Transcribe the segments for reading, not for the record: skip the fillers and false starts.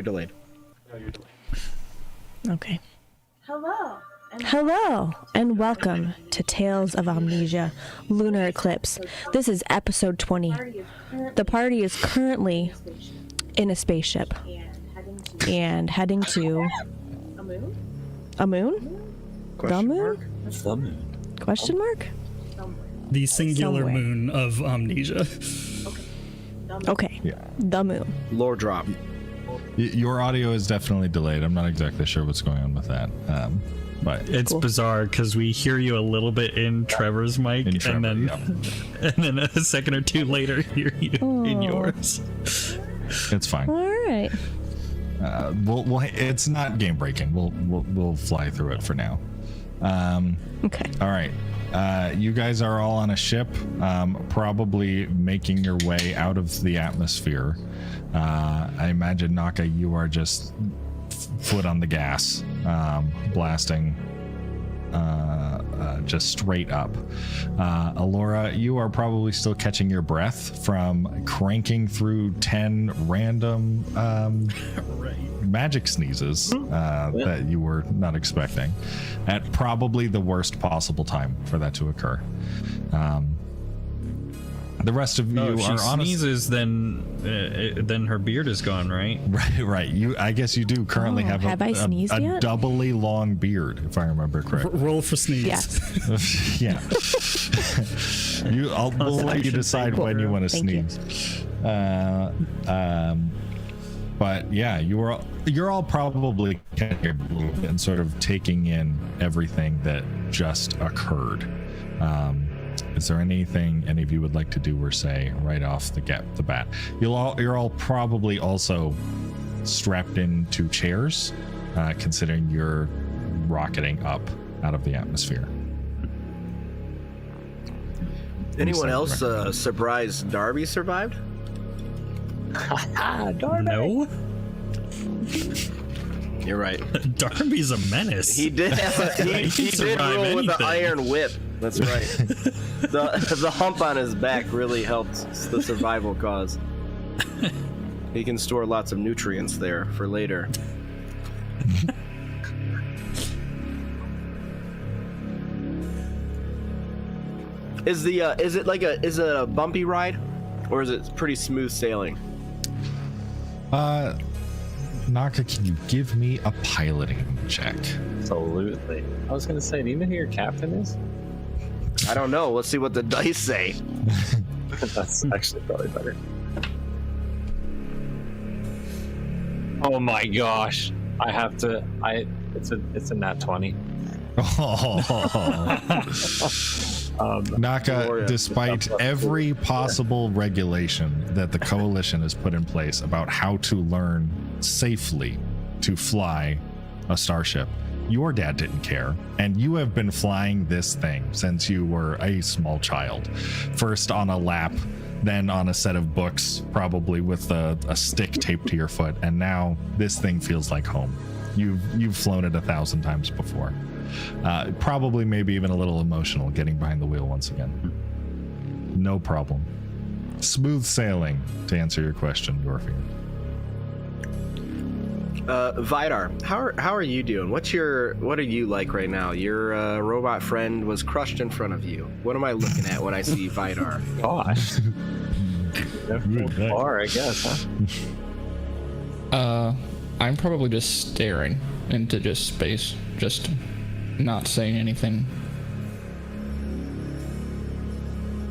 delayed. Okay. Hello, and welcome to Tales of Amnesia, Lunar Eclipse. This is episode 20. The party is currently in a spaceship and heading to a moon? The moon? The moon. Question mark? The singular Somewhere. moon of Amnesia. Okay. Yeah. The moon. Lore drop. Your audio is definitely delayed. I'm not exactly sure what's going on with that. But It's Cool. bizarre because we hear you a little bit in Trevor's mic, In Trevor, and then yeah. and then a second or two later hear you in yours. It's fine. All right. We'll it's not game breaking. We'll fly through it for now. Okay. All right. You guys are all on a ship, probably making your way out of the atmosphere. I imagine, Naka, you are just foot on the gas, blasting just straight up. Alora, you are probably still catching your breath from cranking through 10 random magic sneezes that you were not expecting at probably the worst possible time for that to occur. The rest of you If she are honestly sneezes, then her beard is gone, right? right. I guess you do currently have I sneezed a yet? doubly long beard, if I remember correctly. Roll for sneeze. Yes. Yeah. We'll let you decide when you want to Thank sneeze. But yeah, you're all probably catching your breath and sort of taking in everything that just occurred. Is there anything any of you would like to do or say right off the bat? You're all probably also strapped into chairs, considering you're rocketing up out of the atmosphere. Anyone else surprised Darby survived? No, You're right. Darby's a menace. He did have he did survive roll with the anything. iron whip. That's right. the hump on his back really helped the survival cause. He can store lots of nutrients there for later. Is it a bumpy ride, or is it pretty smooth sailing? Naka, can you give me a piloting check? Absolutely. I was gonna say, do you know who your captain is? I don't know. Let's see what the dice say. That's actually probably better. Oh my gosh! It's a nat 20. Naka, Gloria. despite every possible regulation that the coalition has put in place about how to learn safely to fly a starship, your dad didn't care, and you have been flying this thing since you were a small child. First on a lap, then on a set of books, probably with a stick taped to your foot, and now this thing feels like home. You've flown it 1,000 times before. Probably maybe even a little emotional getting behind the wheel once again. No problem. Smooth sailing, to answer your question, Yorfie. Vidar, how are you doing? What are you like right now? Your robot friend was crushed in front of you. What am I looking at when I see Vidar? Gosh. Far, I guess, huh? I'm probably just staring into just space, just not saying anything,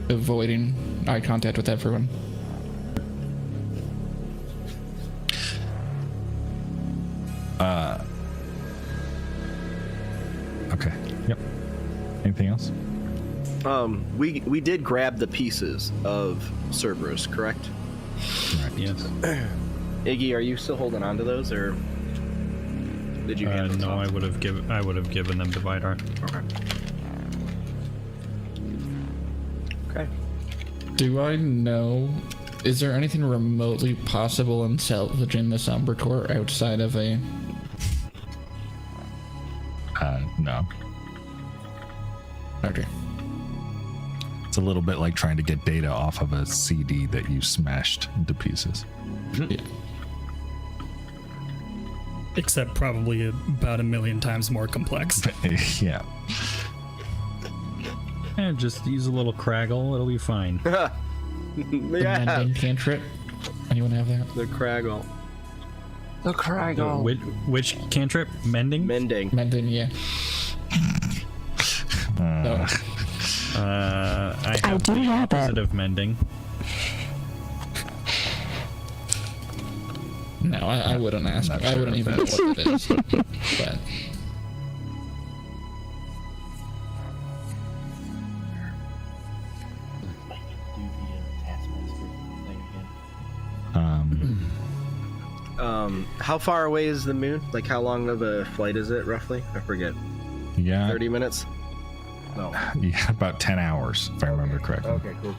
avoiding eye contact with everyone. Okay. Yep. Anything else? We did grab the pieces of Cerberus, correct? Yes. Iggy, are you still holding on to those, or did you hand those No, off? I would have given them to Vidar. Okay. Do I know, is there anything remotely possible in salvaging this Umber Core outside of a... No. Okay. It's a little bit like trying to get data off of a CD that you smashed into pieces. Yeah. except probably about 1,000,000 times more complex. Yeah. Just use a little craggle, it'll be fine. The Yeah, mending cantrip. Anyone have that? the craggle. The Craggle. Which cantrip? Mending? Mending. Mending, yeah. No. I do have it. opposite of mending. No, I wouldn't ask. Not I sure wouldn't if even know what it is. But How far away is the moon? Like, how long of a flight is it, roughly? I forget. Yeah. 30 minutes? No. Yeah, about 10 hours, if I remember correctly. Okay, cool.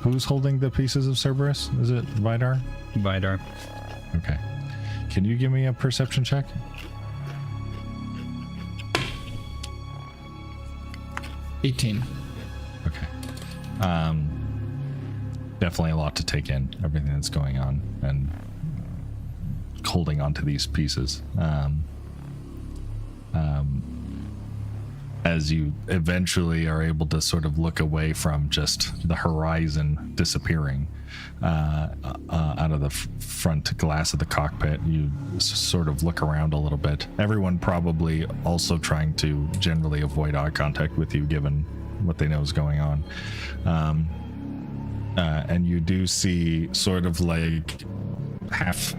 Who's holding the pieces of Cerberus? Is it Vidar? Vidar. Okay. Can you give me a perception check? $18. Okay. Definitely a lot to take in, everything that's going on, and holding on to these pieces. As you eventually are able to sort of look away from just the horizon disappearing out of the front glass of the cockpit, you sort of look around a little bit. Everyone probably also trying to generally avoid eye contact with you, given what they know is going on. And you do see sort of like half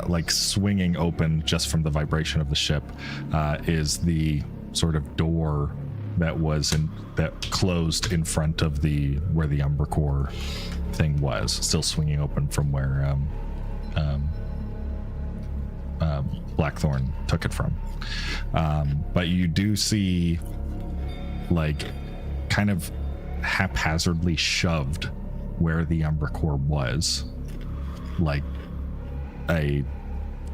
like swinging open just from the vibration of the ship is the sort of door that closed in front of where the Umbracore thing was, still swinging open from where Blackthorn took it from. But you do see, like, kind of haphazardly shoved where the Umbracore was, like a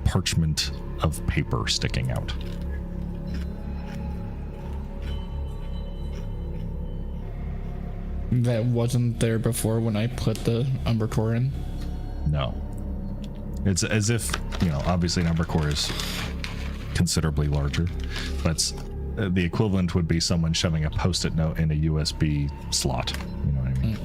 parchment of paper sticking out. That wasn't there before when I put the Umbracore in. No. It's as if, obviously an Umbracore is considerably larger, but the equivalent would be someone shoving a Post-it note in a USB slot. You know what I mean?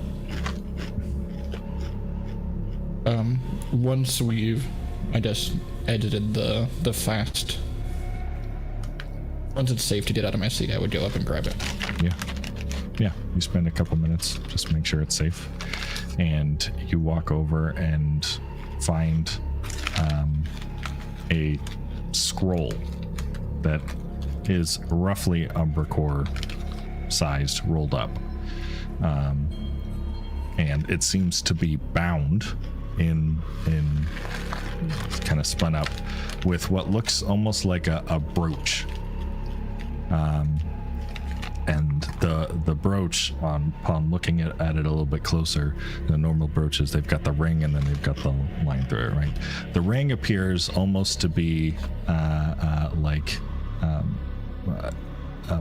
Once I just edited the fast. Once it's safe to get out of my seat, I would go up and grab it. Yeah, you spend a couple minutes just to make sure it's safe, and you walk over and find a scroll that is roughly Umbracore sized, rolled up, and it seems to be bound in kind of spun up with what looks almost like a brooch. And the brooch, upon looking at it a little bit closer, the normal brooches, they've got the ring and then they've got the line through it, right? The ring appears almost to be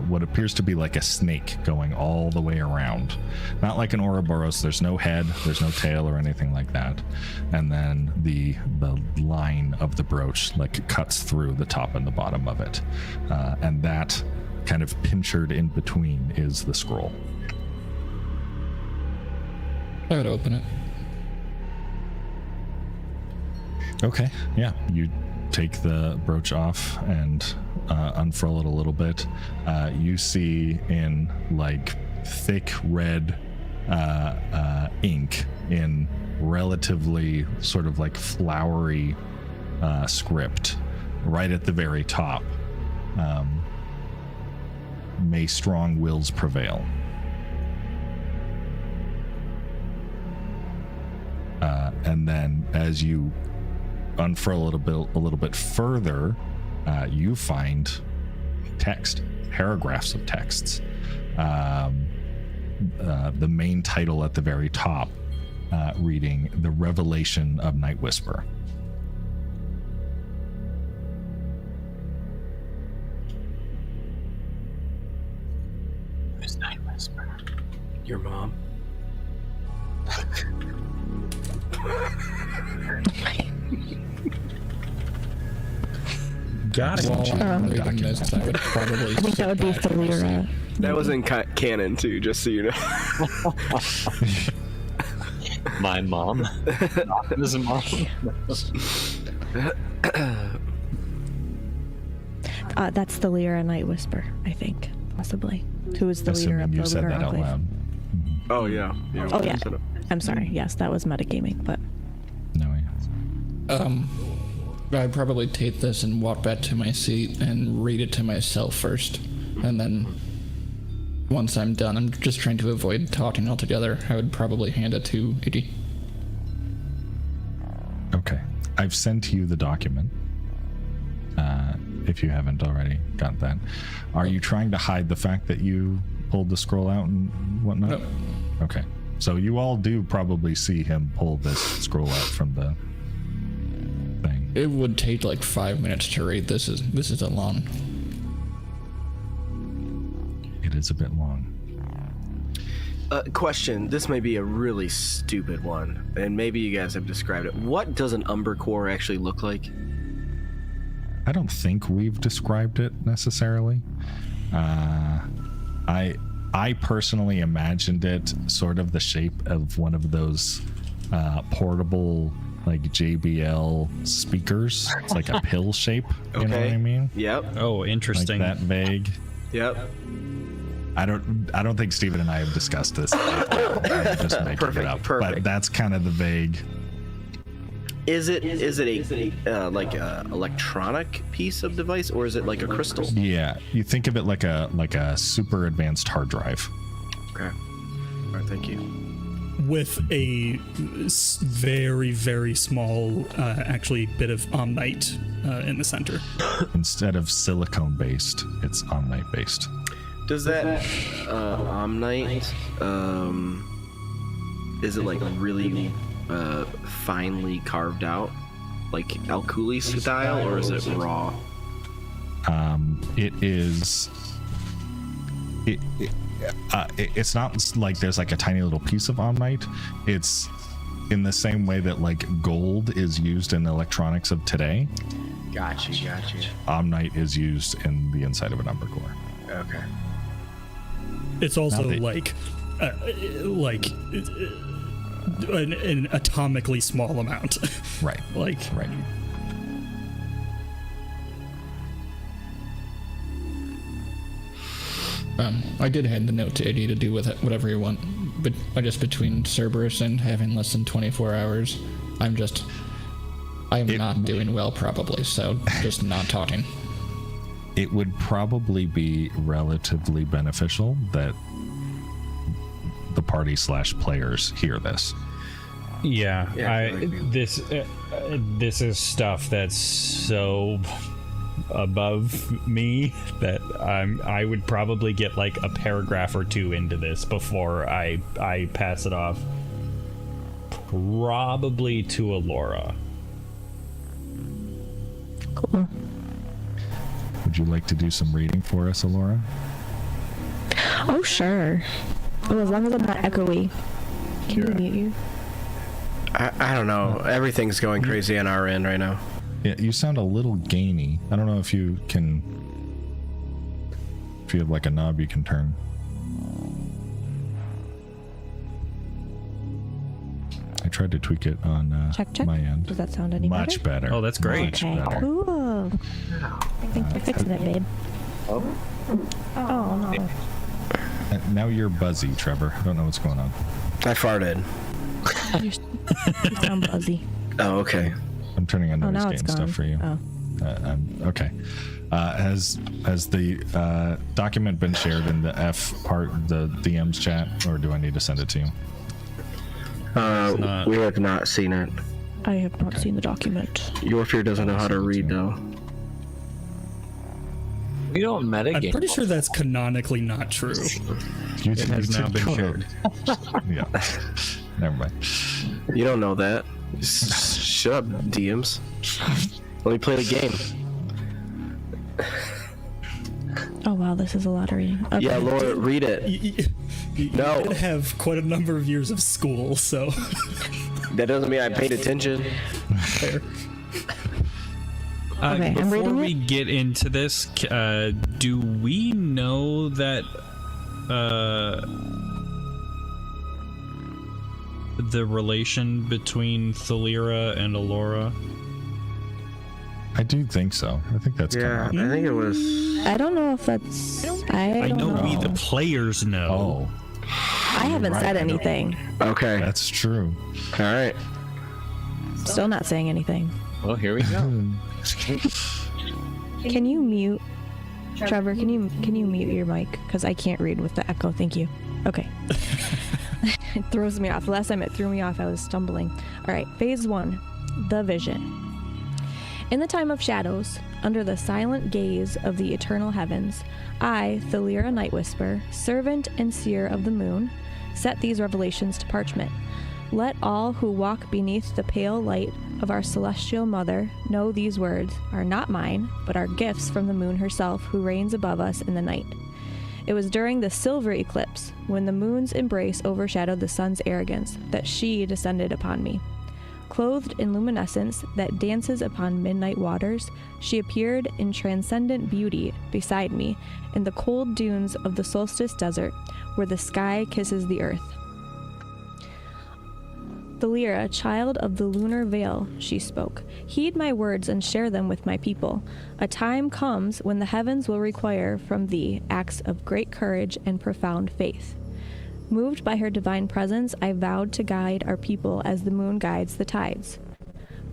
what appears to be like a snake going all the way around. Not like an Ouroboros, there's no head, there's no tail or anything like that. And then the line of the brooch like cuts through the top and the bottom of it. And that kind of pinchered in between is the scroll. I would open it. Okay, yeah. You take the brooch off and unfurl it a little bit. You see in like thick red ink in relatively sort of like flowery script right at the very top. May strong wills prevail. And then as you unfurl it a little bit further, you find text, paragraphs of texts. The main title at the very top reading The Revelation of Night Whisper. Night Whisper. Your mom? Got it. While I'm reading document. this, I would probably. I think that would be Thalira. That was in canon too, just so you know. My mom. This mom. That's Thalira Night Whisper, I think, possibly. Who is the leader of Assuming you the said Lunar that out Enclave. loud. Oh yeah. Oh yeah. I'm sorry. Yes, that was metagaming, but No, yeah. I'd probably take this and walk back to my seat and read it to myself first. And then once I'm done, I'm just trying to avoid talking altogether. I would probably hand it to Iggy. Okay. I've sent you the document. If you haven't already got that. Are you trying to hide the fact that you pulled the scroll out and whatnot? No. Okay. So you all do probably see him pull this scroll out from the thing. It would take like 5 minutes to read. This is a long. It is a bit long. Question. This may be a really stupid one, and maybe you guys have described it. What does an Umber Core actually look like? I don't think we've described it necessarily. I personally imagined it sort of the shape of one of those portable like JBL speakers. It's like a pill shape. You know what I mean? Yep. Oh, Like interesting. that vague. Yep. I don't think Steven and I have discussed this. I'm just making it up. But Perfect. that's kind of the vague. Is it a like a electronic piece of device, or is it like a crystal? Yeah, you think of it like a super advanced hard drive. Okay. All right. Thank you. With a very, very small, actually, bit of omnite in the center. Instead of silicone based, it's omnite based. Does that omnite is it like really finely carved out, like Alkuli style, or is it raw? It is. It's not like there's like a tiny little piece of omnite. It's in the same way that like gold is used in electronics of today. Gotcha. Omnite is used in the inside of an Umber Core. Okay. It's also Now they- like an atomically small amount. Right. Like, Right. I did hand the note to Iggy to do with it whatever you want, but I just between Cerberus and having less than 24 hours, I'm not doing well probably, so just not talking. It would probably be relatively beneficial that the party / players hear this. Yeah, Yeah, this is stuff that's so above me that I would probably get like a paragraph or two into this before I pass it off. Probably to Alora. cool. Would you like to do some reading for us, Alora? Oh sure. Oh, as long as I'm not echoey. Can you mute you? I don't know. Everything's going crazy on our end right now. Yeah, you sound a little gainy. I don't know if you have like a knob you can turn. I tried to tweak it on Check. my end. Does that sound any Much better? better. Oh, that's great. Much Okay, better. cool. I think you're fixing it, babe. Oh no. And now you're buzzy, Trevor. I don't know what's going on. I farted. You sound buzzy. Oh, okay. I'm turning on Oh, noise now gate it's and gone. stuff for you. Oh. Okay. Has the document been shared in the F part, the DM's chat, or do I need to send it to you? not- We have not seen it. I have not seen the document. Yorfir doesn't know how to read though. We don't metagame. I'm pretty sure that's canonically not true. You It has now been shared. Yeah. Never mind. You don't know that. Shut up, DMs. Let me play the game. Oh wow, this is a lot of reading. Okay. Yeah, Laura, read it. You No. did have quite a number of years of school, so That doesn't mean I paid attention. Fair. Okay, I'm before reading we it. get into this, do we know that the relation between Thalira and Alora? I do think so. I think that's Yeah, coming. I think it was. I don't know if that's. I I don't know we, the know. players, know. Oh, I haven't said anything. Okay. that's true. All right. Still not saying anything. Well, here we go. Can you mute, Trevor? Can you mute your mic? Because I can't read with the echo. Thank you. Okay. It throws me off. Last time it threw me off, I was stumbling. All right. Phase 1, the vision. In the time of shadows, under the silent gaze of the eternal heavens, I, Thalira Night Whisper, servant and seer of the moon, set these revelations to parchment. Let all who walk beneath the pale light of our celestial mother know these words are not mine, but are gifts from the moon herself who reigns above us in the night. It was during the silver eclipse, when the moon's embrace overshadowed the sun's arrogance, that she descended upon me. Clothed in luminescence that dances upon midnight waters, she appeared in transcendent beauty beside me in the cold dunes of the solstice desert, where the sky kisses the earth. Thalira, child of the lunar veil, she spoke. Heed my words and share them with my people. A time comes when the heavens will require from thee acts of great courage and profound faith. Moved by her divine presence, I vowed to guide our people as the moon guides the tides.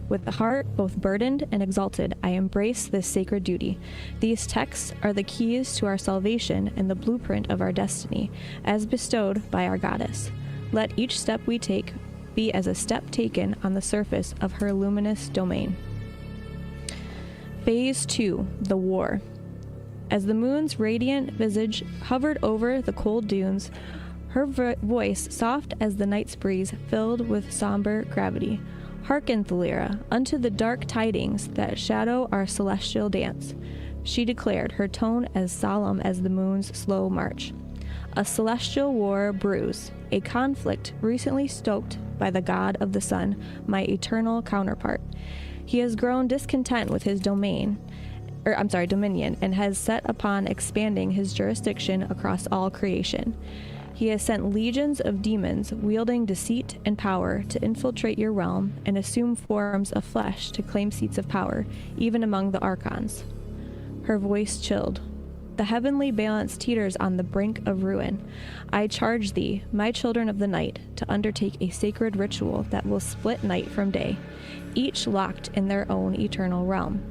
With the heart both burdened and exalted, I embrace this sacred duty. These texts are the keys to our salvation and the blueprint of our destiny, as bestowed by our goddess. Let each step we take be as a step taken on the surface of her luminous domain. Phase 2, the war. As the moon's radiant visage hovered over the cold dunes, her voice, soft as the night's breeze, filled with somber gravity. Hearken, Thalira, unto the dark tidings that shadow our celestial dance, she declared, her tone as solemn as the moon's slow march. A celestial war brews, a conflict recently stoked by the god of the sun, my eternal counterpart. He has grown discontent with his dominion, and has set upon expanding his jurisdiction across all creation. He has sent legions of demons wielding deceit and power to infiltrate your realm and assume forms of flesh to claim seats of power, even among the archons. Her voice chilled. The heavenly balance teeters on the brink of ruin. I charge thee, my children of the night, to undertake a sacred ritual that will split night from day, each locked in their own eternal realm.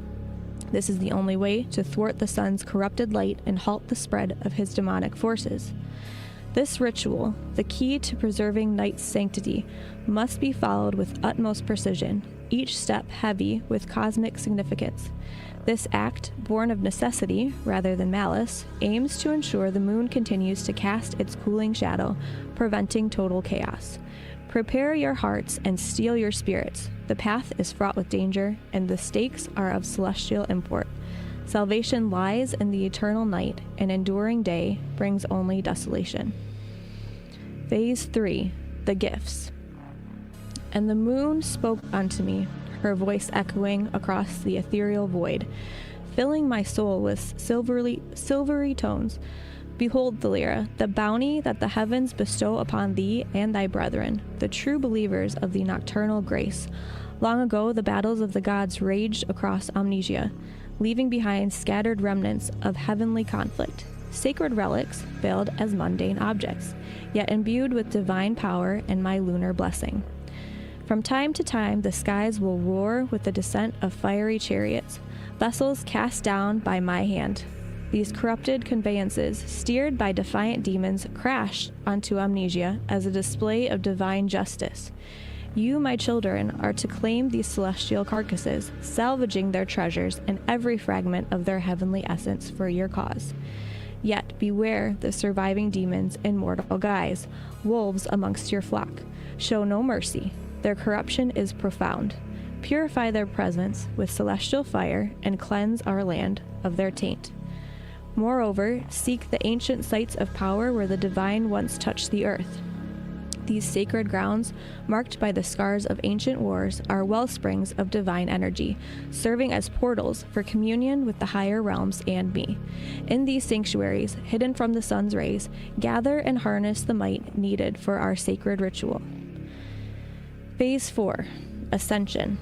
This is the only way to thwart the sun's corrupted light and halt the spread of his demonic forces. This ritual, the key to preserving night's sanctity, must be followed with utmost precision, each step heavy with cosmic significance. This act, born of necessity rather than malice, aims to ensure the moon continues to cast its cooling shadow, preventing total chaos. Prepare your hearts and steel your spirits. The path is fraught with danger, and the stakes are of celestial import. Salvation lies in the eternal night, and enduring day brings only desolation. Phase 3, the gifts. And the moon spoke unto me, her voice echoing across the ethereal void, filling my soul with silvery tones. Behold, Thalira, the bounty that the heavens bestow upon thee and thy brethren, the true believers of the nocturnal grace. Long ago, the battles of the gods raged across Amnesia, leaving behind scattered remnants of heavenly conflict. Sacred relics veiled as mundane objects, yet imbued with divine power and my lunar blessing. From time to time, the skies will roar with the descent of fiery chariots, vessels cast down by my hand. These corrupted conveyances, steered by defiant demons, crash onto Amnesia as a display of divine justice. You, my children, are to claim these celestial carcasses, salvaging their treasures and every fragment of their heavenly essence for your cause. Yet beware the surviving demons in mortal guise, wolves amongst your flock. Show no mercy. Their corruption is profound. Purify their presence with celestial fire and cleanse our land of their taint. Moreover, seek the ancient sites of power where the divine once touched the earth. These sacred grounds, marked by the scars of ancient wars, are wellsprings of divine energy, serving as portals for communion with the higher realms and me. In these sanctuaries, hidden from the sun's rays, gather and harness the might needed for our sacred ritual. Phase 4. Ascension.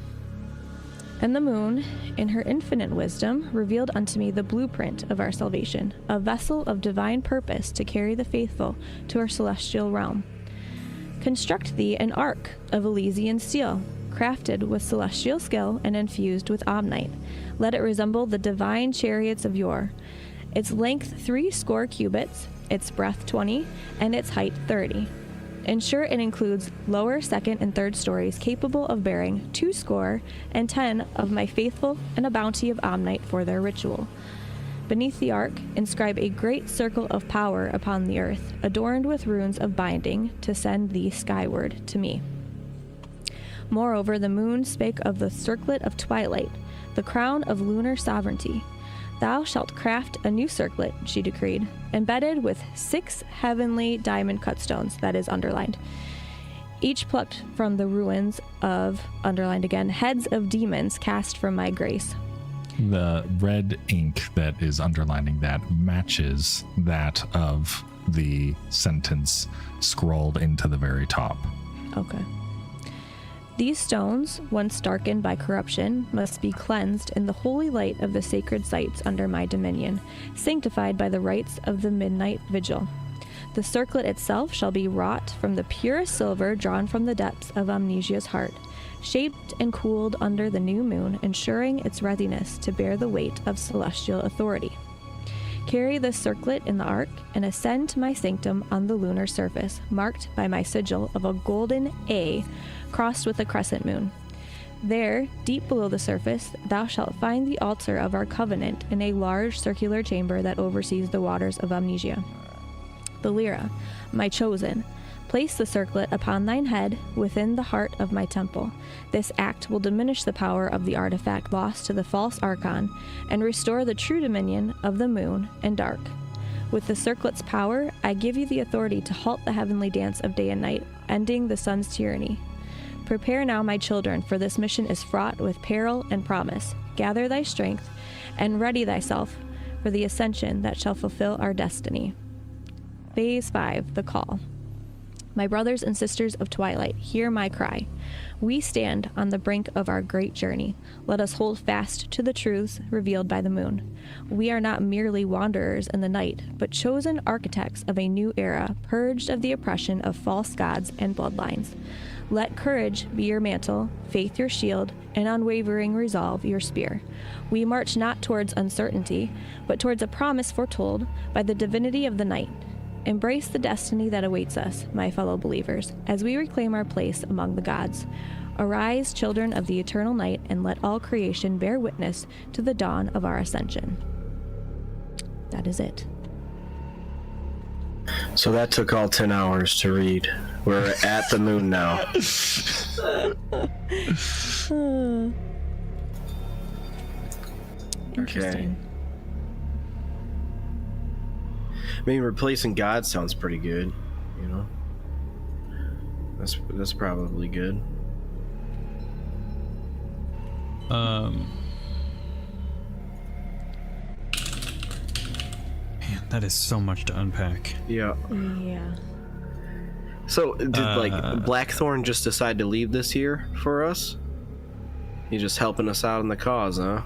And the moon, in her infinite wisdom, revealed unto me the blueprint of our salvation, a vessel of divine purpose to carry the faithful to our celestial realm. Construct thee an ark of Elysian steel, crafted with celestial skill and infused with omnite. Let it resemble the divine chariots of yore. Its length 60 cubits, its breadth 20, and its height 30. Ensure it includes lower, second, and third stories capable of bearing 210 of my faithful and a bounty of omnite for their ritual. Beneath the ark, inscribe a great circle of power upon the earth, adorned with runes of binding to send thee skyward to me. Moreover, the moon spake of the circlet of twilight, the crown of lunar sovereignty. Thou shalt craft a new circlet, she decreed, embedded with 6 heavenly diamond cut stones, that is underlined, each plucked from the ruins of, underlined again, heads of demons cast from my grace. The red ink that is underlining that matches that of the sentence scrolled into the very top. Okay. These stones, once darkened by corruption, must be cleansed in the holy light of the sacred sites under my dominion, sanctified by the rites of the midnight vigil. The circlet itself shall be wrought from the purest silver drawn from the depths of Amnesia's heart, shaped and cooled under the new moon, ensuring its readiness to bear the weight of celestial authority. Carry this circlet in the ark and ascend to my sanctum on the lunar surface, marked by my sigil of a golden A crossed with a crescent moon. There, deep below the surface, thou shalt find the altar of our covenant in a large circular chamber that oversees the waters of Amnesia. The Lyra, my chosen, place the circlet upon thine head within the heart of my temple. This act will diminish the power of the artifact lost to the false archon and restore the true dominion of the moon and dark. With the circlet's power, I give you the authority to halt the heavenly dance of day and night, ending the sun's tyranny. Prepare now, my children, for this mission is fraught with peril and promise. Gather thy strength and ready thyself for the ascension that shall fulfill our destiny. Phase 5, the call. My brothers and sisters of Twilight, hear my cry. We stand on the brink of our great journey. Let us hold fast to the truths revealed by the moon. We are not merely wanderers in the night, but chosen architects of a new era, purged of the oppression of false gods and bloodlines. Let courage be your mantle, faith your shield, and unwavering resolve your spear. We march not towards uncertainty, but towards a promise foretold by the divinity of the night. Embrace the destiny that awaits us, my fellow believers, as we reclaim our place among the gods. Arise, children of the eternal night, and let all creation bear witness to the dawn of our ascension. That is it. So that took all 10 hours to read. We're at the moon now. Interesting. I mean, replacing God sounds pretty good, you know? That's probably good. Man, that is so much to unpack. Yeah. Yeah. So, did, Blackthorn just decide to leave this here for us? He's just helping us out in the cause, huh?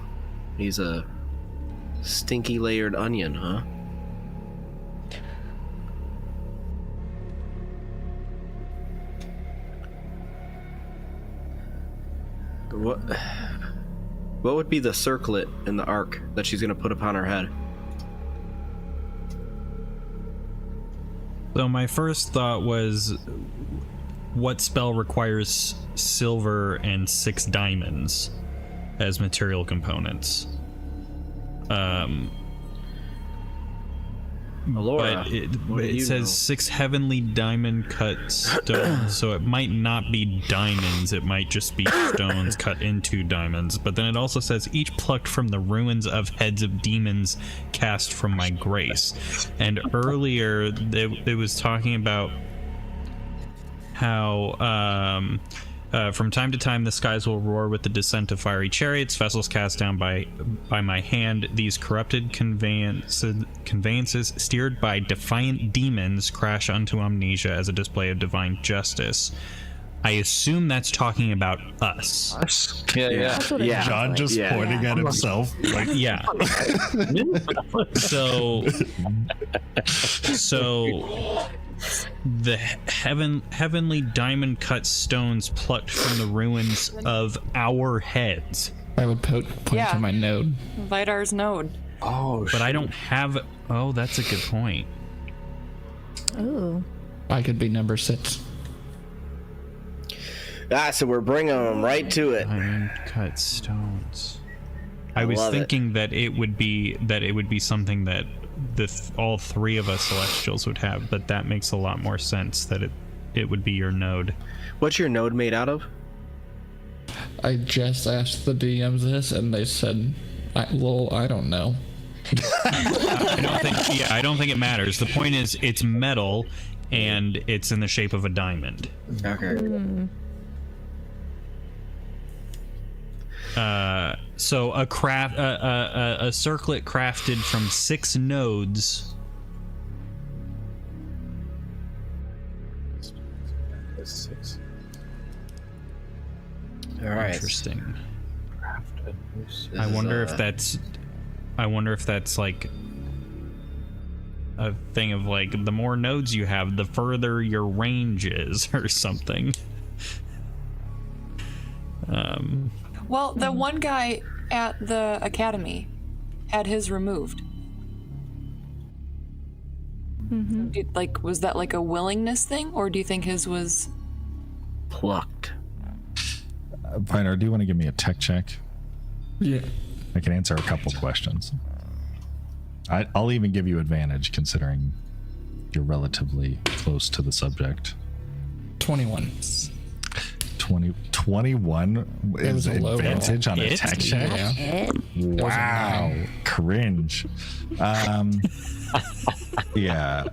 He's a stinky layered onion, huh? What would be the circlet in the arc that she's gonna put upon her head? So my first thought was, what spell requires silver and 6 diamonds as material components? Alora, but it says 6 heavenly diamond cut stones, so it might not be diamonds, it might just be stones cut into diamonds. But then it also says each plucked from the ruins of heads of demons cast from my grace. And earlier it was talking about how from time to time the skies will roar with the descent of fiery chariots, vessels cast down by my hand. These corrupted conveyances steered by defiant demons crash unto amnesia as a display of divine justice. I assume that's talking about us. Us? Yeah. That's what it sounds John like. just pointing at himself. Like, Yeah. So the heavenly diamond cut stones plucked from the ruins of our heads. I would point Yeah. to my node. Vidar's node. Oh, But I don't have. Oh, that's a good point. Ooh. I could be number 6. So we're bringing them right to it. Diamond cut stones. I was love it. thinking that it would be something that all three of us Celestials would have, but that makes a lot more sense that it would be your node. What's your node made out of? I just asked the DMs this, and they said, I don't know. I don't think it matters. The point is, it's metal, and it's in the shape of a diamond. Okay. So a circlet crafted from 6 nodes. Six. All right. Interesting. Crafted. I wonder if that's like a thing of like the more nodes you have, the further your range is, or something. Well, the one guy at the academy had his removed. Was that like a willingness thing, or do you think his was? Plucked. Piner, do you want to give me a tech check? Yeah. I can answer a couple questions. I'll even give you advantage considering you're relatively close to the subject. 21. 21 It was is a low advantage roll. on a tech check? Yeah. Wow. Cringe. Yeah.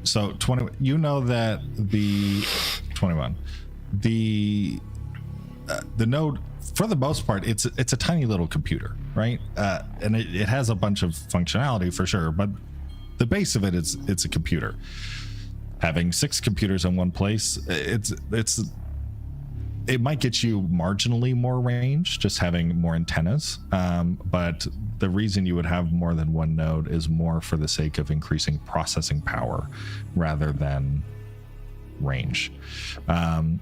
So 20, you know that the 21, the node, for the most part, it's a tiny little computer, right? And it has a bunch of functionality for sure, but the base of it's a computer. Having 6 computers in one place, it might get you marginally more range, just having more antennas. But the reason you would have more than one node is more for the sake of increasing processing power rather than range. And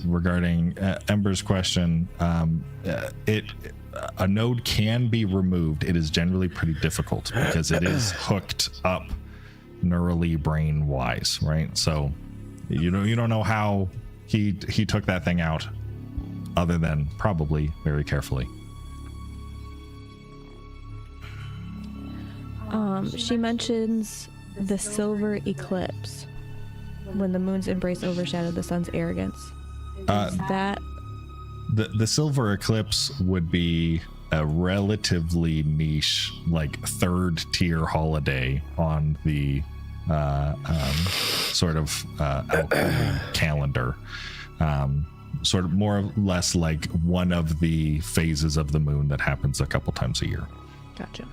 regarding Ember's question, a node can be removed. It is generally pretty difficult because it is hooked up neurally brain wise, right? So you don't know how he took that thing out other than probably very carefully. She mentions the silver eclipse when the moon's embrace overshadowed the sun's arrogance. Is that the silver eclipse would be a relatively niche, like 3rd tier holiday on the sort of outgoing calendar. Sort of more or less like one of the phases of the moon that happens a couple times a year. gotcha?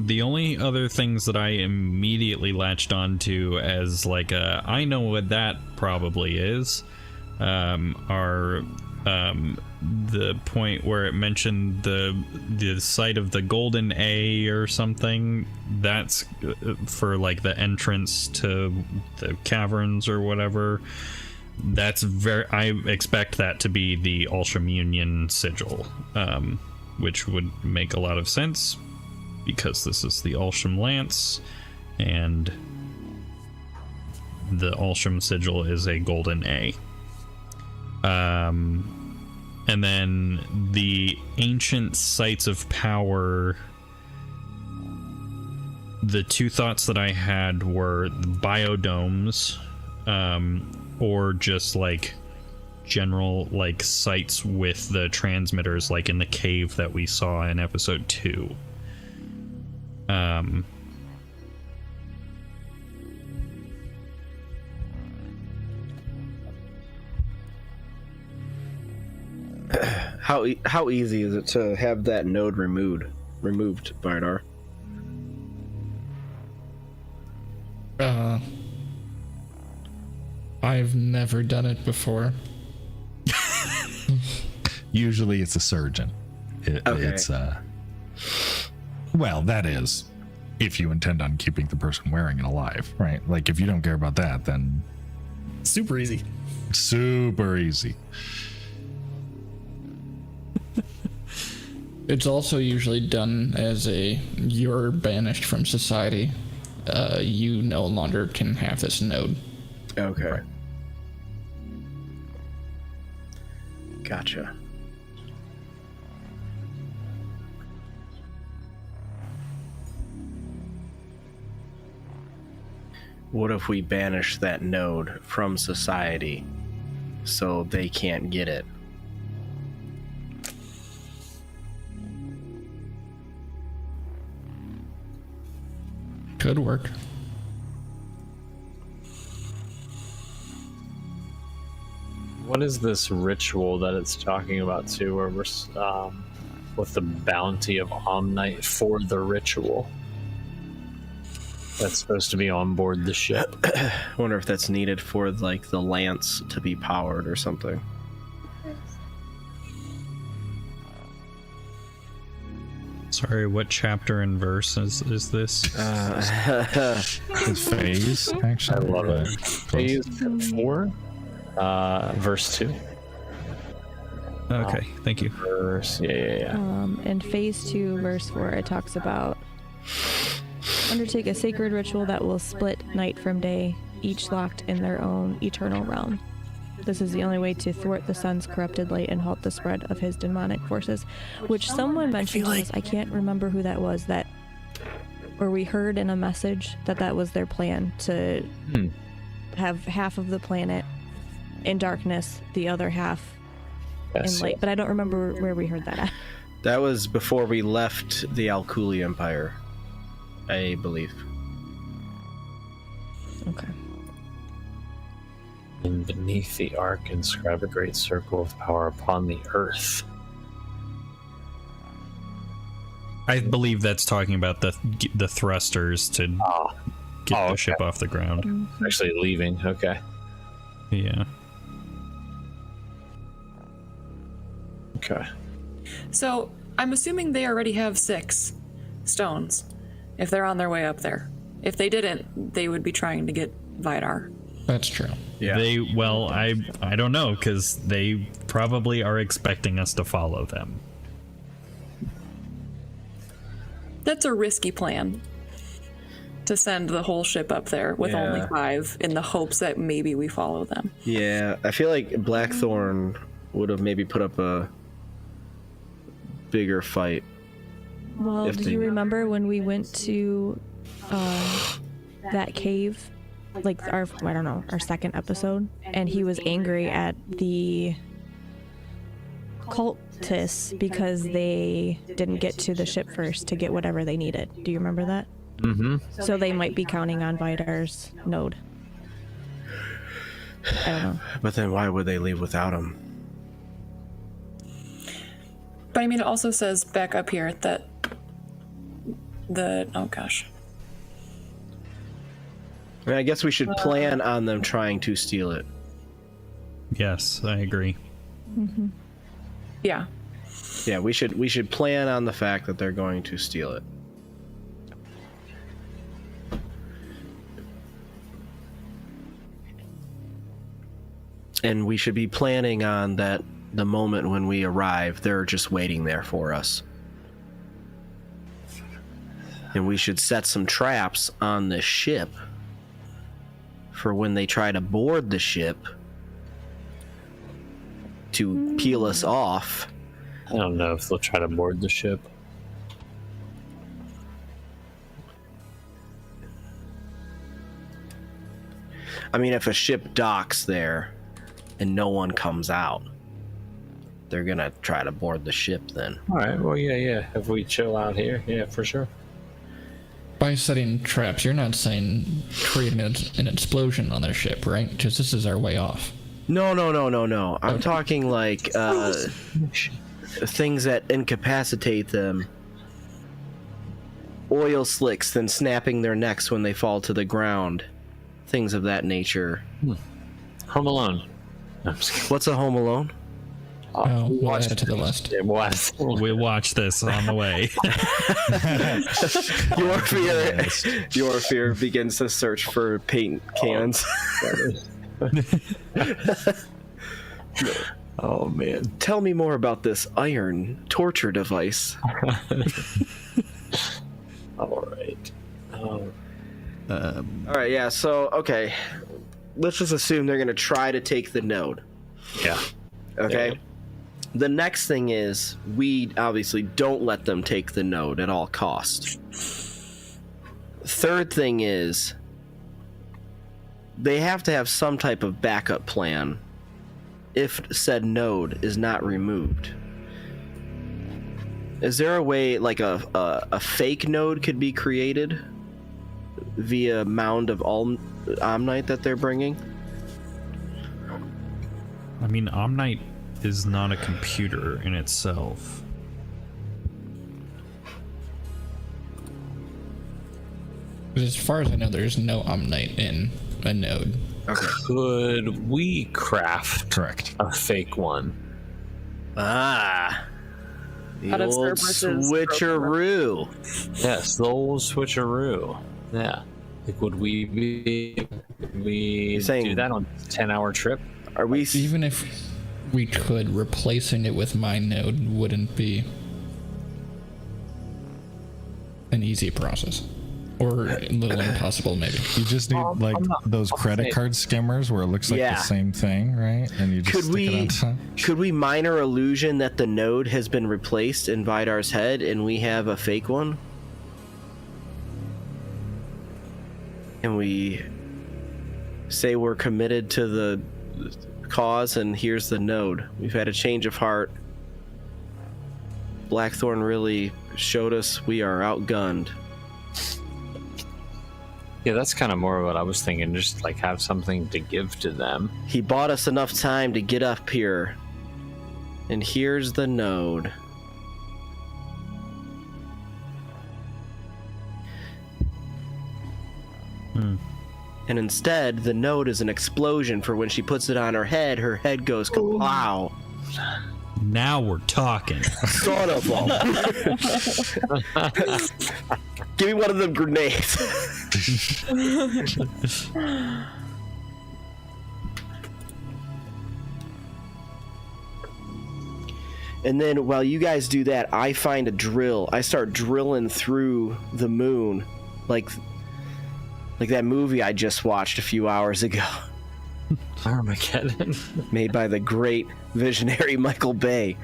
The only other things that I immediately latched onto as like I know what that probably is, are the point where it mentioned the site of the Golden A or something. That's for like the entrance to the caverns or whatever. That's I expect that to be the Alsham Union sigil, which would make a lot of sense because this is the Alsham Lance, and the Alsham sigil is a Golden A. And then the ancient sites of power, the 2 thoughts that I had were biodomes, or just like general like sites with the transmitters, like in the cave that we saw in episode 2. How easy is it to have that node removed, Vidar? I've never done it before. Usually it's a surgeon. It's well, that is if you intend on keeping the person wearing it alive, right? Like if you don't care about that, then Super easy. super easy. It's also usually done as you're banished from society. You no longer can have this node. Okay. Right. Gotcha. What if we banish that node from society so they can't get it? Could work. What is this ritual that it's talking about too, where we're with the bounty of Omnite for the ritual that's supposed to be on board the ship? I wonder if that's needed for like the lance to be powered or something. Sorry, what chapter and verse is this? It's phase, I actually. love it. Phase 4, verse 2. Okay, thank you. Verse, yeah. In phase 2, verse 4, it talks about undertake a sacred ritual that will split night from day, each locked in their own eternal realm. This is the only way to thwart the sun's corrupted light and halt the spread of his demonic forces, which someone mentioned to us. I can't remember who that was, or we heard in a message that was their plan, to have half of the planet in darkness, the other half in light. But I don't remember where we heard that at. That was before we left the Alkuli Empire, I believe. Okay. And beneath the ark inscribe a great circle of power upon the earth. I believe that's talking about the thrusters to get the ship off the ground. Actually leaving, okay. Yeah. Okay. So I'm assuming they already have 6 stones if they're on their way up there. If they didn't, they would be trying to get Vidar. That's true. Yeah. I don't know, because they probably are expecting us to follow them. That's a risky plan, to send the whole ship up there with only 5 in the hopes that maybe we follow them. Yeah, I feel like Blackthorn would have maybe put up a bigger fight. Well, do you remember when we went to that cave, like our second episode, and he was angry at the cultists because they didn't get to the ship first to get whatever they needed. Do you remember that? Mm-hmm. So they might be counting on Vidar's node. I don't know. But then why would they leave without him? But I mean, it also says back up here that oh gosh. I mean, I guess we should plan on them trying to steal it. Yes, I agree. Mm-hmm. Yeah. Yeah, we should plan on the fact that they're going to steal it. And we should be planning on that the moment when we arrive, they're just waiting there for us. And we should set some traps on the ship for when they try to board the ship to peel us off. I don't know if they'll try to board the ship. I mean, if a ship docks there, and no one comes out, they're gonna try to board the ship then. All right. Well, yeah. If we chill out here, yeah, for sure. By setting traps, you're not saying creating an explosion on their ship, right? Because this is our way off. No. I'm talking like things that incapacitate them. Oil slicks, then snapping their necks when they fall to the ground. Things of that nature. Home Alone. No, I'm just kidding. What's a Home Alone? We'll add it to the list. Yeah, we'll add it. We watch this on the way. Your fear begins to search for paint cans. Oh man. Tell me more about this iron torture device. All right. All right, yeah, so, okay. Let's just assume they're going to try to take the node. Yeah. Okay? Yeah. The next thing is, we obviously don't let them take the node at all costs. Third thing is, they have to have some type of backup plan if said node is not removed. Is there a way, like a fake node could be created via mound of Omnite that they're bringing? I mean, Omnite is not a computer in itself. As far as I know, there's no Omnite in a node. Okay. Could we craft Correct. a fake one? Ah. The Out of old Cerberus's switcheroo. Yes, the old switcheroo. Yeah. Like, would we saying- do that on a 10-hour trip? Are we... Even if we could, replacing it with my node wouldn't be an easy process. Or a little impossible, maybe. You just need like those credit saying- card skimmers where it looks like Yeah. the same thing, right? And you just Could stick it we on top. could we minor illusion that the node has been replaced in Vidar's head and we have a fake one? And we say we're committed to the cause and here's the node. We've had a change of heart. Blackthorn really showed us we are outgunned. Yeah, that's kind of more what I was thinking. Just like have something to give to them. He bought us enough time to get up here. And here's the node. And instead, the node is an explosion for when she puts it on her head goes kapow. Now we're talking. Son of a... Give me one of them grenades. And then while you guys do that, I find a drill. I start drilling through the moon like that movie I just watched a few hours ago. Armageddon. Made by the great visionary Michael Bay.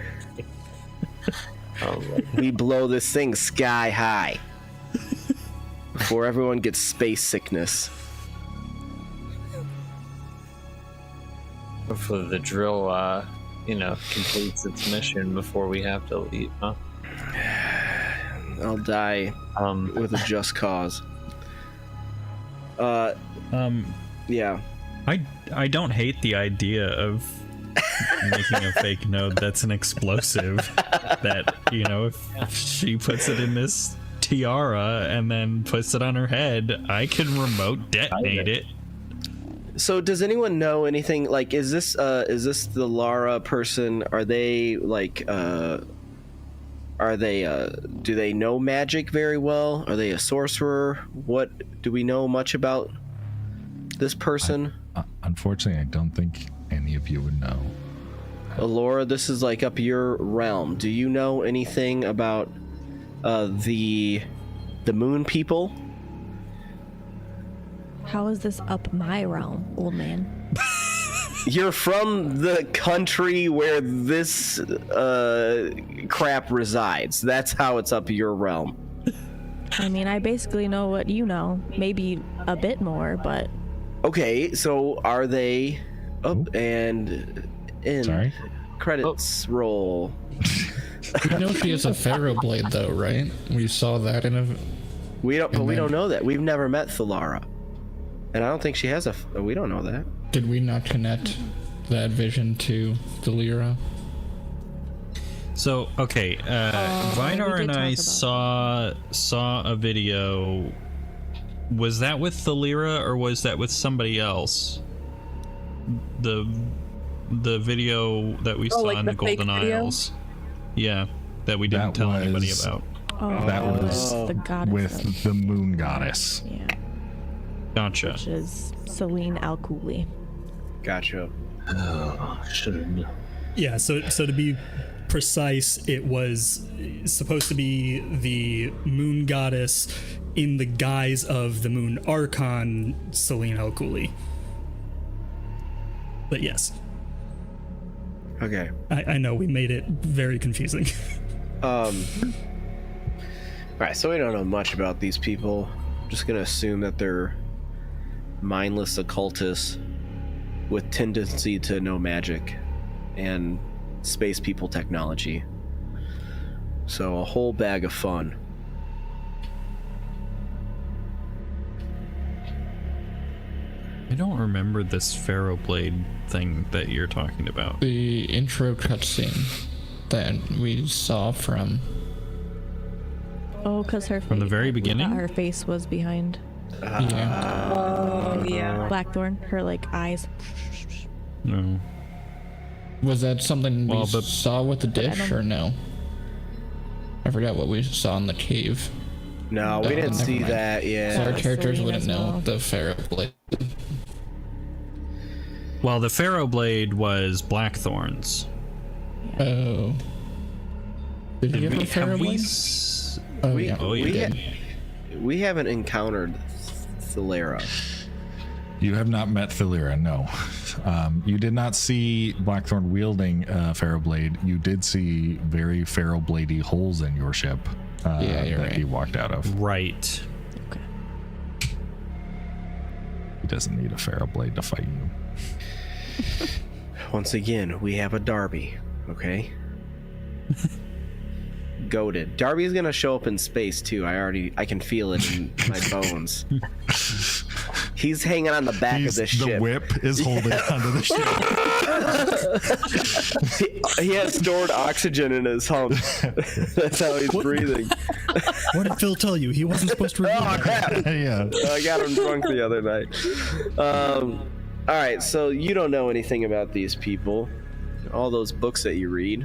Oh, We blow this thing sky high before everyone gets space sickness. hopefully the drill, completes its mission before we have to leave, huh? I'll die with a just cause. Yeah. I don't hate the idea of making a fake node that's an explosive that, if she puts it in this tiara and then puts it on her head, I can remote detonate it. So does anyone know anything, like, is this the Lara person? Are they like do they know magic very well? Are they a sorcerer? What do we know much about this person? Unfortunately, I don't think any of you would know. Laura, this is like up your realm. Do you know anything about the moon people? How is this up my realm, old man? You're from the country where this crap resides. That's how it's up your realm. I mean, I basically know what you know. Maybe a bit more, but Okay, so are they Oh, and in Sorry? credits roll. You know she has a Pharaoh blade, though, right? We saw that in a. We don't, but we then- don't know that. We've never met Thalara, and I don't think she has a. We don't know that. Did we not connect that vision to the Lyra? So okay, Vidar we and did I talk saw a video. Was that with Thalira or was that with somebody else? The video that we saw like in the the fake Golden video? Isles. Yeah, that we didn't That tell anybody was- about. Oh, That was the goddess with of- the moon goddess. yeah, Gotcha. which is Celine Alcouli. Gotcha. Oh, should have. Yeah, so to be precise, it was supposed to be the moon goddess in the guise of the moon archon, Celine Alcouli. But yes, Okay. I know we made it very confusing. All right, so we don't know much about these people. I'm just gonna assume that they're mindless occultists with tendency to know magic and space people technology. So a whole bag of fun. I don't remember this Pharaoh blade thing that you're talking about. The intro cutscene that we saw from. Oh, because her From the very beginning? her face was behind Yeah. Oh, yeah. Blackthorn. Her like eyes. No. Was that something we Well, but- saw with the dish or no? I forgot what we saw in the cave. No, we Oh, didn't never see mind. that So yet. our characters Celine wouldn't as know well. the Pharaoh blade. Well, the Pharaoh blade was Blackthorn's. Oh. Did you get a Pharaoh Have we blade? Oh, we- yeah. Oh, you we, did. we haven't encountered Thalera. You have not met Thalira, no. You did not see Blackthorn wielding Pharaoh Blade. You did see very Pharaoh Bladey holes in your ship Yeah, you're that he right. walked out of. Right. Okay. He doesn't need a Pharaoh Blade to fight you. Once again, we have a Darby, okay? Goated. Darby's gonna show up in space too. I can feel it in my bones. He's hanging on the back of this the ship. whip is holding onto the ship. He has stored oxygen in his hump. That's how he's breathing. What did Phil tell you? He wasn't supposed to reveal Oh that. crap! Yeah. I got him drunk the other night. All right, so you don't know anything about these people. All those books that you read,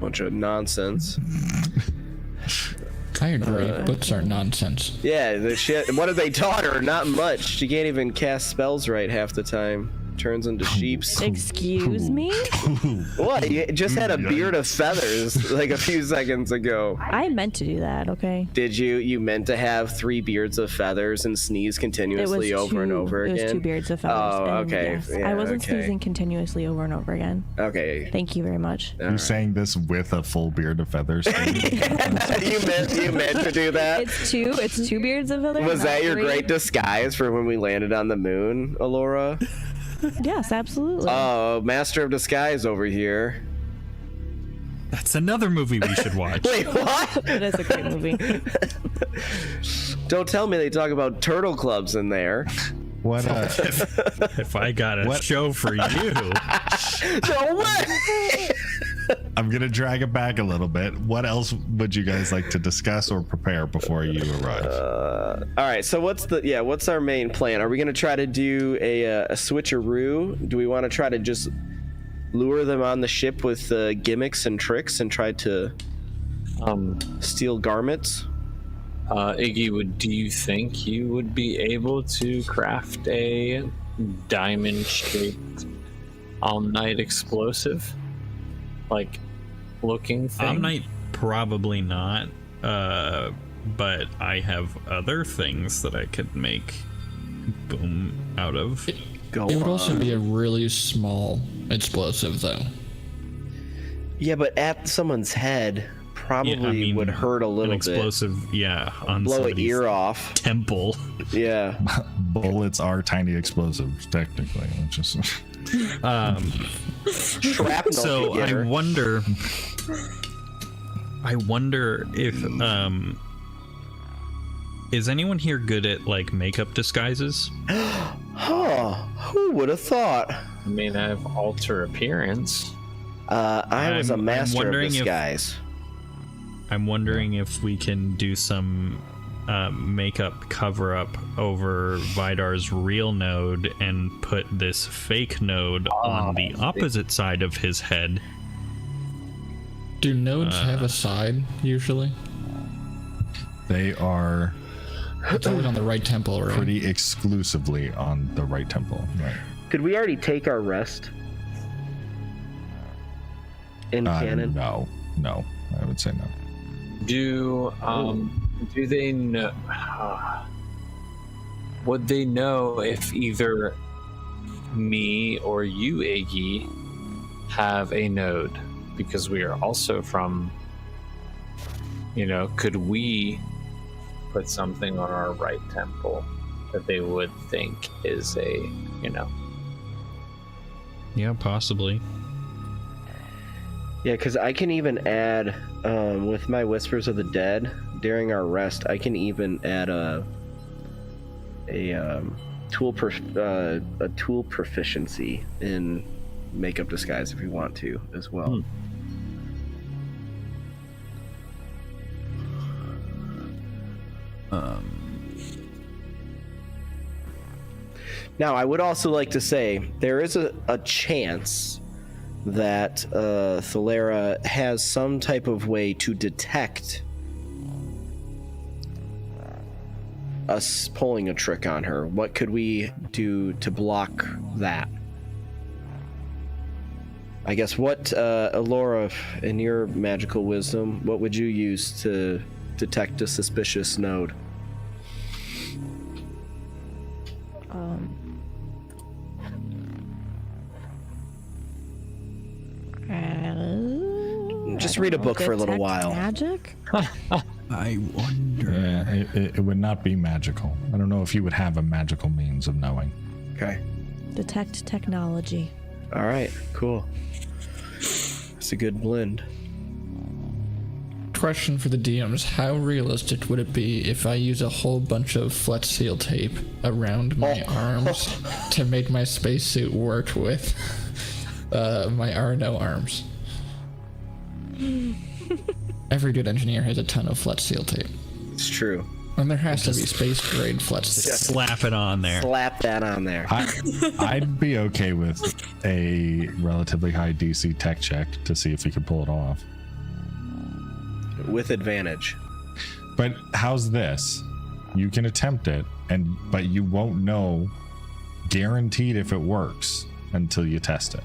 bunch of nonsense. I agree. Books are nonsense. Yeah, the shit. What have they taught her? Not much. She can't even cast spells right half the time. Turns into sheeps. Excuse me? What? You just had a beard of feathers like a few seconds ago. I meant to do that, okay? Did you? You meant to have 3 beards of feathers and sneeze continuously over and over again? It was 2 beards of feathers. Oh, and okay. yes, Yeah, I wasn't okay. sneezing continuously over and over again. Okay. Thank you very much. You're saying this with a full beard of feathers? you meant to do that? It's 2 beards of feathers. Was not that your 3. great disguise for when we landed on the moon, Alora? Yes, absolutely. Oh, Master of Disguise over here. That's another movie we should watch. Wait, what? It is a great movie. Don't tell me they talk about turtle clubs in there. What? If I got a What? show for you. No way! I'm gonna drag it back a little bit. What else would you guys like to discuss or prepare before you arrive? All right, so what's our main plan? Are we gonna try to do a switcheroo? Do we want to try to just lure them on the ship with gimmicks and tricks and try to steal garments? Iggy, do you think you would be able to craft a diamond-shaped all-night explosive? Like, looking thing? Omnite, probably not. But I have other things that I could make boom out of. Go It would on. also be a really small explosive, though. Yeah, but at someone's head probably Yeah, I mean, would hurt a An little bit. explosive, yeah, on Blow an somebody's ear off. temple. Yeah. Bullets are tiny explosives, technically. It's just Shrapnel. So could get her. I wonder if is anyone here good at like makeup disguises? Huh? Who would have thought? I mean, I have alter appearance. I was a I'm master of wondering if- disguise. I'm wondering if we can do some makeup cover up over Vidar's real node and put this fake node on the opposite side of his head. Do nodes have a side usually? They are It's always on the right temple, right? pretty exclusively on the right temple. Right. Could we already take our rest? In canon? No, I would say no. Do they know? Would they know if either me or you, Iggy, have a node? Because we are also from. Could we put something on our right temple that they would think is a, Yeah, possibly. Yeah, because I can even add, with my Whispers of the Dead, during our rest, I can even add a tool proficiency in makeup disguise if you want to as well. Now, I would also like to say there is a chance that Thalera has some type of way to detect us pulling a trick on her. What could we do to block that? I guess what, Alora, in your magical wisdom, what would you use to detect a suspicious node? Just read a book for a little Detect while. Magic? I wonder. Yeah, it would not be magical. I don't know if you would have a magical means of knowing. Okay. Detect technology. All right. Cool. It's a good blend. Question for the DMs: how realistic would it be if I use a whole bunch of flex seal tape around my arms to make my spacesuit work with my Arno arms? Every good engineer has a ton of flex seal tape, It's true. and there has to be space grade flex seal. Slap it on there. Slap that on there. I'd be okay with a relatively high DC tech check to see if we could pull it off. With advantage. But how's this? You can attempt it, but you won't know guaranteed if it works until you test it.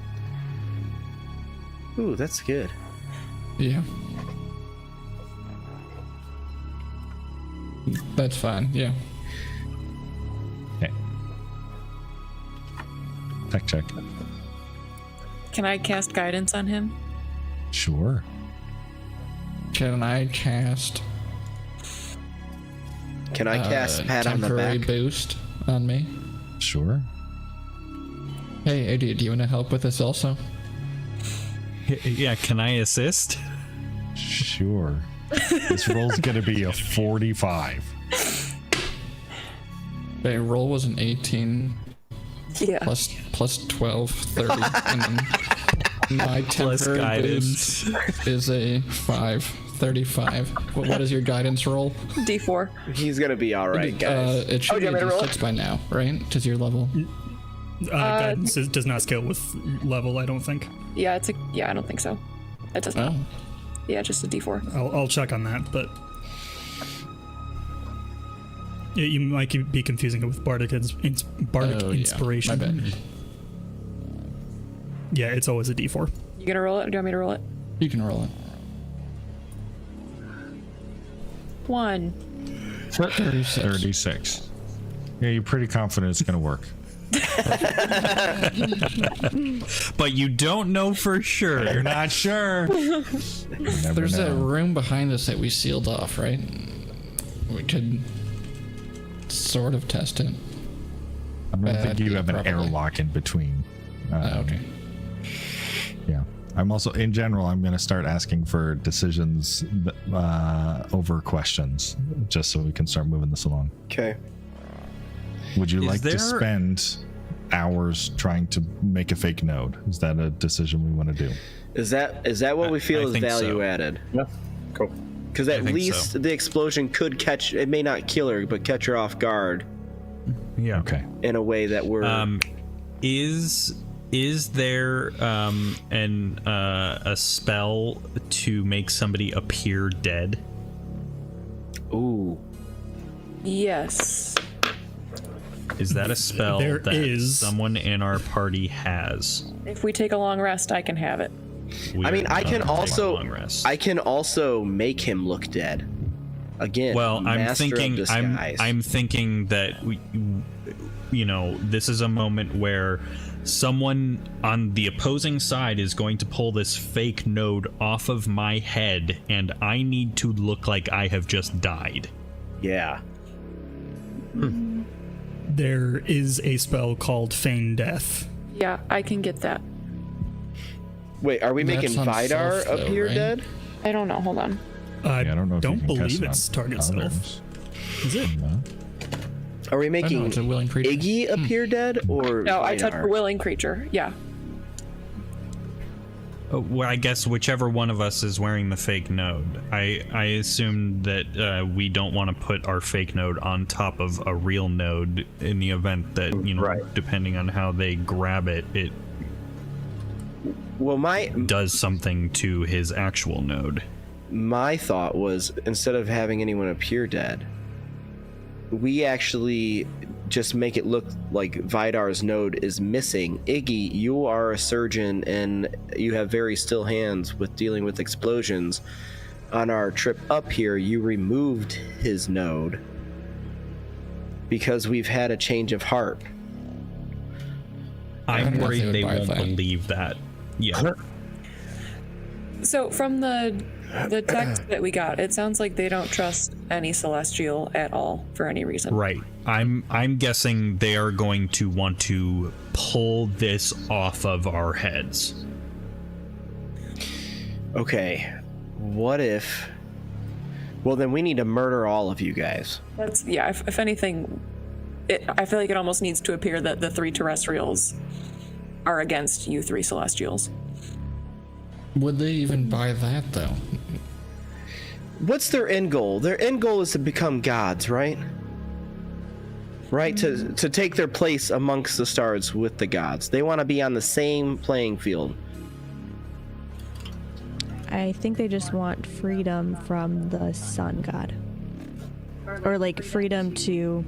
Ooh, that's good. Yeah. That's fine, yeah. Okay. Tech check. Can I cast guidance on him? Sure. Can I cast Can I cast pat on the temporary back? boost on me? Sure. Hey, Eddie, do you want to help with this also? Yeah, can I assist? Sure. This roll's gonna be a 45. My roll was an 18 Yeah. plus 12, 30, and then my Plus temporary boost guidance. is a 5, 35. What is your guidance roll? D4. He's gonna be all right, guys. It should do be you a want me to roll D6 by now, right? Because your level. Guidance does not scale with level, I don't think. Yeah, I don't think so. It does not. Oh, Yeah, just a D4. I'll check on that, but you might be confusing it with Bardic Inspiration. My bad. Yeah, it's always a D4. You gonna roll it, or do you want me to roll it? You can roll it. 1. 36. 36. Yeah, you're pretty confident it's gonna work. But you don't know for sure. You're not sure. You never There's know. that room behind us that we sealed off, right? We could sort of test it. I don't think you yeah, have an probably. airlock in between Okay. Yeah. I'm also, in general, I'm going to start asking for decisions over questions, just so we can start moving this along. Okay. Would you Is like there- to spend hours trying to make a fake node? Is that a decision we want to do? Is that what we feel I is think value so. added? Yeah. Cool. Because at think least so. the explosion could catch. It may not kill her, but catch her off guard Yeah. Okay. in a way that we're. Is there a spell to make somebody appear dead? Ooh. Yes. Is that a spell There that is. someone in our party has? If we take a long rest, I can have it. I mean, I can also. Long rest. I can also make him look dead. Again. Well, I'm master of thinking. disguise. I'm thinking that this is a moment where someone on the opposing side is going to pull this fake node off of my head, and I need to look like I have just died. Yeah. There is a spell called Feign Death. Yeah, I can get that. Wait, are we That's making on Vidar self, though, appear right? dead? I don't know. Hold on. I Yeah, I don't know if you can cast believe it it's on target self. others. Is it? No. Are we I know, making it's a willing creature. Iggy appear dead or No, I took Vidar? a willing creature. Yeah. Well, I guess whichever one of us is wearing the fake node. I assume that we don't want to put our fake node on top of a real node in the event that, Right. depending on how they grab it, it Well, does something to his actual node. my thought was instead of having anyone appear dead, we actually just make it look like Vidar's node is missing. Iggy, you are a surgeon and you have very still hands with dealing with explosions. On our trip up here, you removed his node because we've had a change of heart. I'm don't know if worried they they would buy won't that. believe that. Yeah. So from the text that we got, it sounds like they don't trust any celestial at all for any reason. Right. I'm guessing they are going to want to pull this off of our heads. Okay, what if... Well, then we need to murder all of you guys. That's yeah. If anything, I feel like it almost needs to appear that the three terrestrials are against you three celestials. Would they even buy that though? What's their end goal? Their end goal is to become gods, right? Right? To take their place amongst the stars with the gods. They want to be on the same playing field. I think they just want freedom from the sun god. Or like freedom to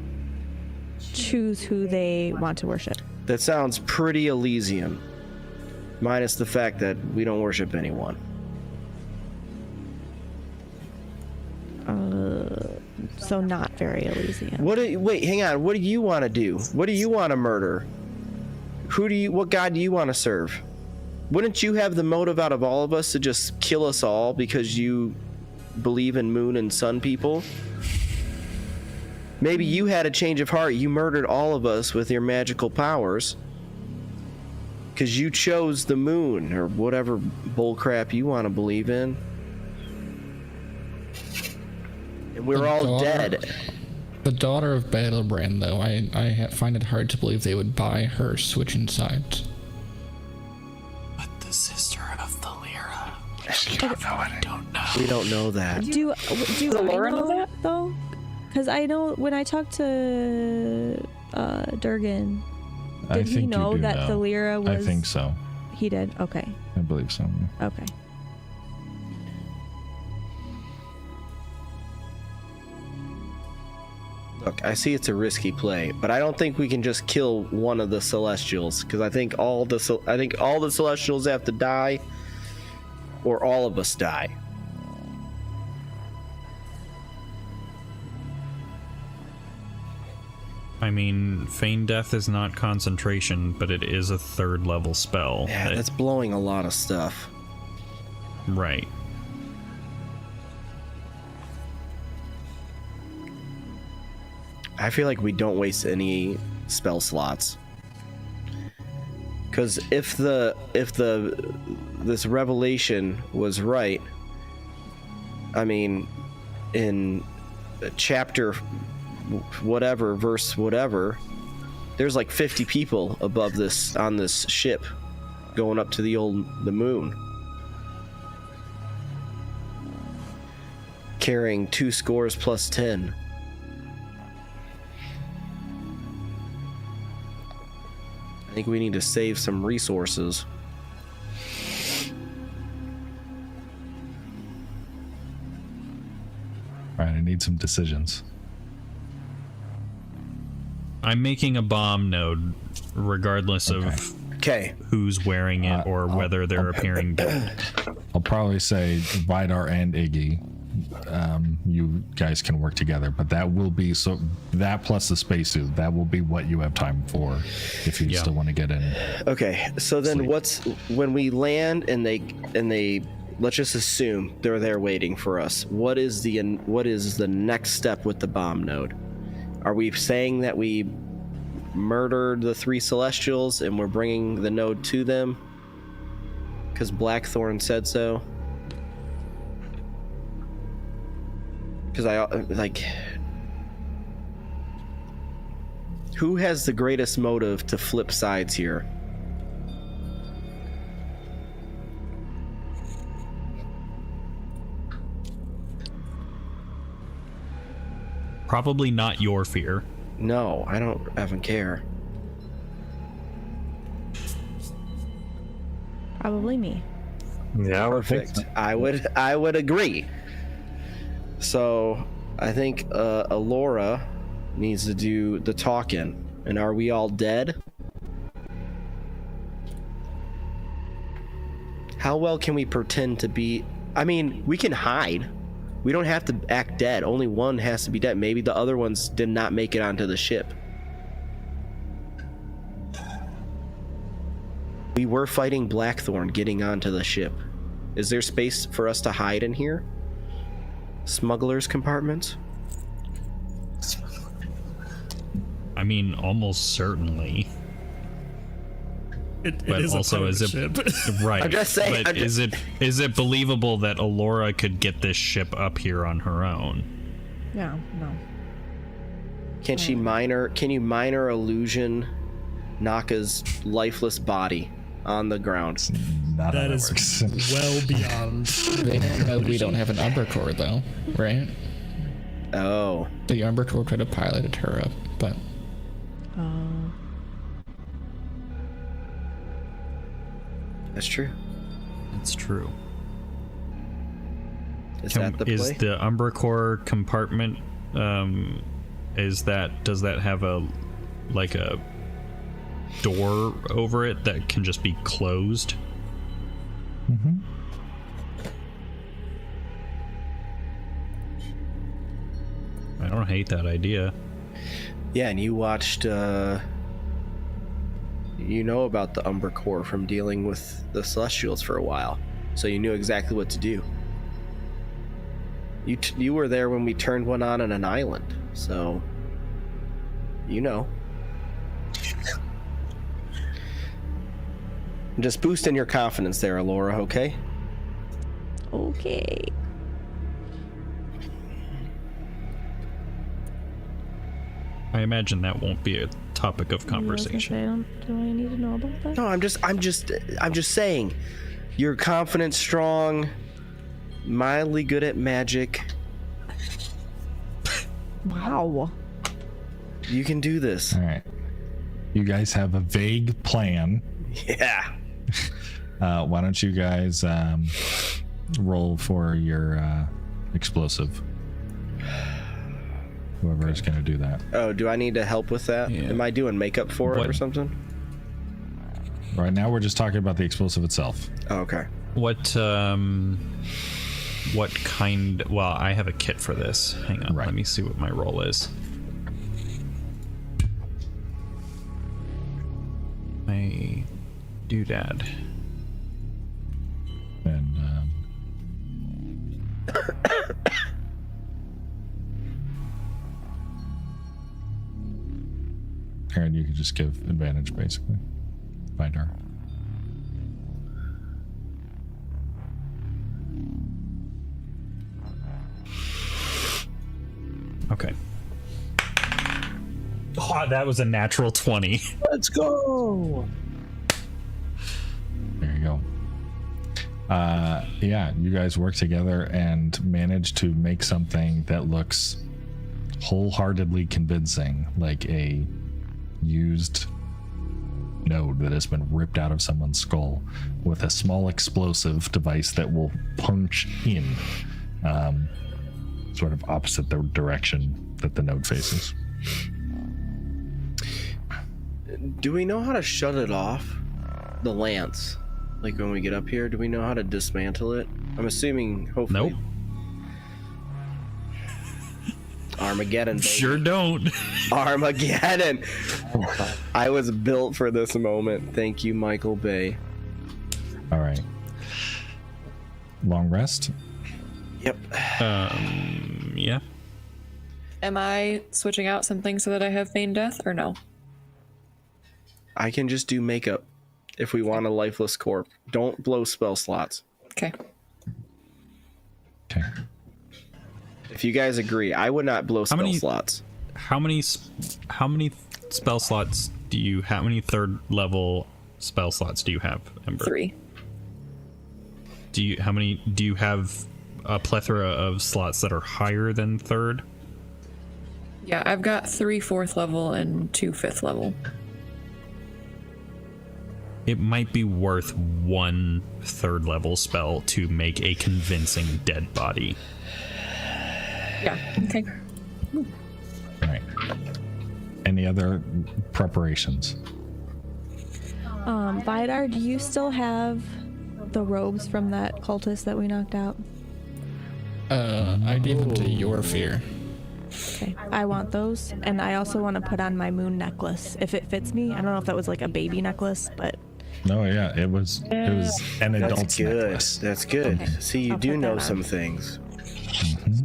choose who they want to worship. That sounds pretty Elysium. Minus the fact that we don't worship anyone. So not very Elysian. Wait, hang on. What do you want to do? What do you want to murder? What god do you want to serve? Wouldn't you have the motive out of all of us to just kill us all because you believe in moon and sun people? Maybe you had a change of heart. You murdered all of us with your magical powers because you chose the moon or whatever bullcrap you want to believe in. And we're all dead. The daughter of Battlebrand, though, I find it hard to believe they would buy her switching sides. But the sister of the Lyra. We don't know that. Do I Laura know know that? though? Because I know when I talked to Durgan, I did he think you know do that know. Thalira was? I think so. He did. Okay. I believe so. Okay. Look, I see it's a risky play, but I don't think we can just kill one of the Celestials because I think all the Celestials have to die, or all of us die. I mean, Feign Death is not concentration, but it is a third level spell. Yeah, that's blowing a lot of stuff. Right. I feel like we don't waste any spell slots. Because if this revelation was right, I mean, in chapter whatever, verse whatever, there's like 50 people above this on this ship going up to the moon, carrying 2 scores plus 10. I think we need to save some resources. All right, I need some decisions. I'm making a bomb node, regardless of who's wearing it or whether they're appearing dead. I'll probably say Vidar and Iggy, you guys can work together, but that will be that plus the spacesuit. That will be what you have time for if you still want to get in. Okay, so then sleep. when we land and they let's just assume they're there waiting for us. What is the next step with the bomb node? Are we saying that we murdered the 3 Celestials and we're bringing the node to them because Blackthorn said so? Because who has the greatest motive to flip sides here? Probably not your fear. No, I don't even care. Probably me. Yeah, Perfect. I would agree. So I think Alora needs to do the talking. And are we all dead? How well can we pretend to be? I mean, we can hide. We don't have to act dead. Only one has to be dead. Maybe the other ones did not make it onto the ship. We were fighting Blackthorn getting onto the ship. Is there space for us to hide in here? Smugglers' compartments? I mean, almost certainly. It But is also, a is it ship. right? I'm just saying. But is it believable that Alora could get this ship up here on her own? No. Can you minor illusion Naka's lifeless body on the ground? Not That how is works. well beyond. They know we don't have an Umber Core, though, right? Oh. The Umber Core could have piloted her up, but That's true. It's true. Is that the play? Is the Umber Core compartment? Does that have a door over it that can just be closed? Mm-hmm. I don't hate that idea. Yeah, and you watched, you know about the Umber Core from dealing with the Celestials for a while, so you knew exactly what to do. You were there when we turned one on an island, so you know. Just boosting your confidence there, Alora, okay? Okay. I imagine that won't be a topic of conversation. Do I need to know about that? No, I'm just saying. You're confident, strong, mildly good at magic. Wow. You can do this. All right. You guys have a vague plan. Yeah. Why don't you guys roll for your explosive? Whoever is going to do that. Oh, do I need to help with that? Yeah. Am I doing makeup for it or something? Right now, we're just talking about the explosive itself. Oh, okay. What kind? Well, I have a kit for this. Hang on, Right. let me see what my roll is. My doodad. And Aaron, you can just give advantage, basically. Vidar. Okay. Oh, that was a natural 20. Let's go. There you go. Yeah, you guys work together and manage to make something that looks wholeheartedly convincing, like a used node that has been ripped out of someone's skull with a small explosive device that will punch in, sort of opposite the direction that the node faces. Do we know how to shut it off? The lance. Like when we get up here, do we know how to dismantle it? I'm assuming, hopefully. Nope. Armageddon, baby. Sure don't. Armageddon. I was built for this moment. Thank you, Michael Bay. All right. Long rest. Yep. Yeah. Am I switching out something so that I have feign death, or no? I can just do makeup if we want a lifeless corp. Don't blow spell slots. Okay. Okay. If you guys agree, I would not blow spell slots. How many spell slots do you? How many third level spell slots do you have, Ember? 3. How many do you have? A plethora of slots that are higher than third? Yeah, I've got 3 4th level and 2 5th level. It might be worth 1 third level spell to make a convincing dead body. Yeah, okay. All right. Any other preparations? Vidar, do you still have the robes from that cultist that we knocked out? I gave them to your fear. Okay, I want those, and I also want to put on my moon necklace if it fits me. I don't know if that was like a baby necklace, but No, yeah, it was an adult's necklace. That's good. Okay. See, you I'll do put know that some on. things.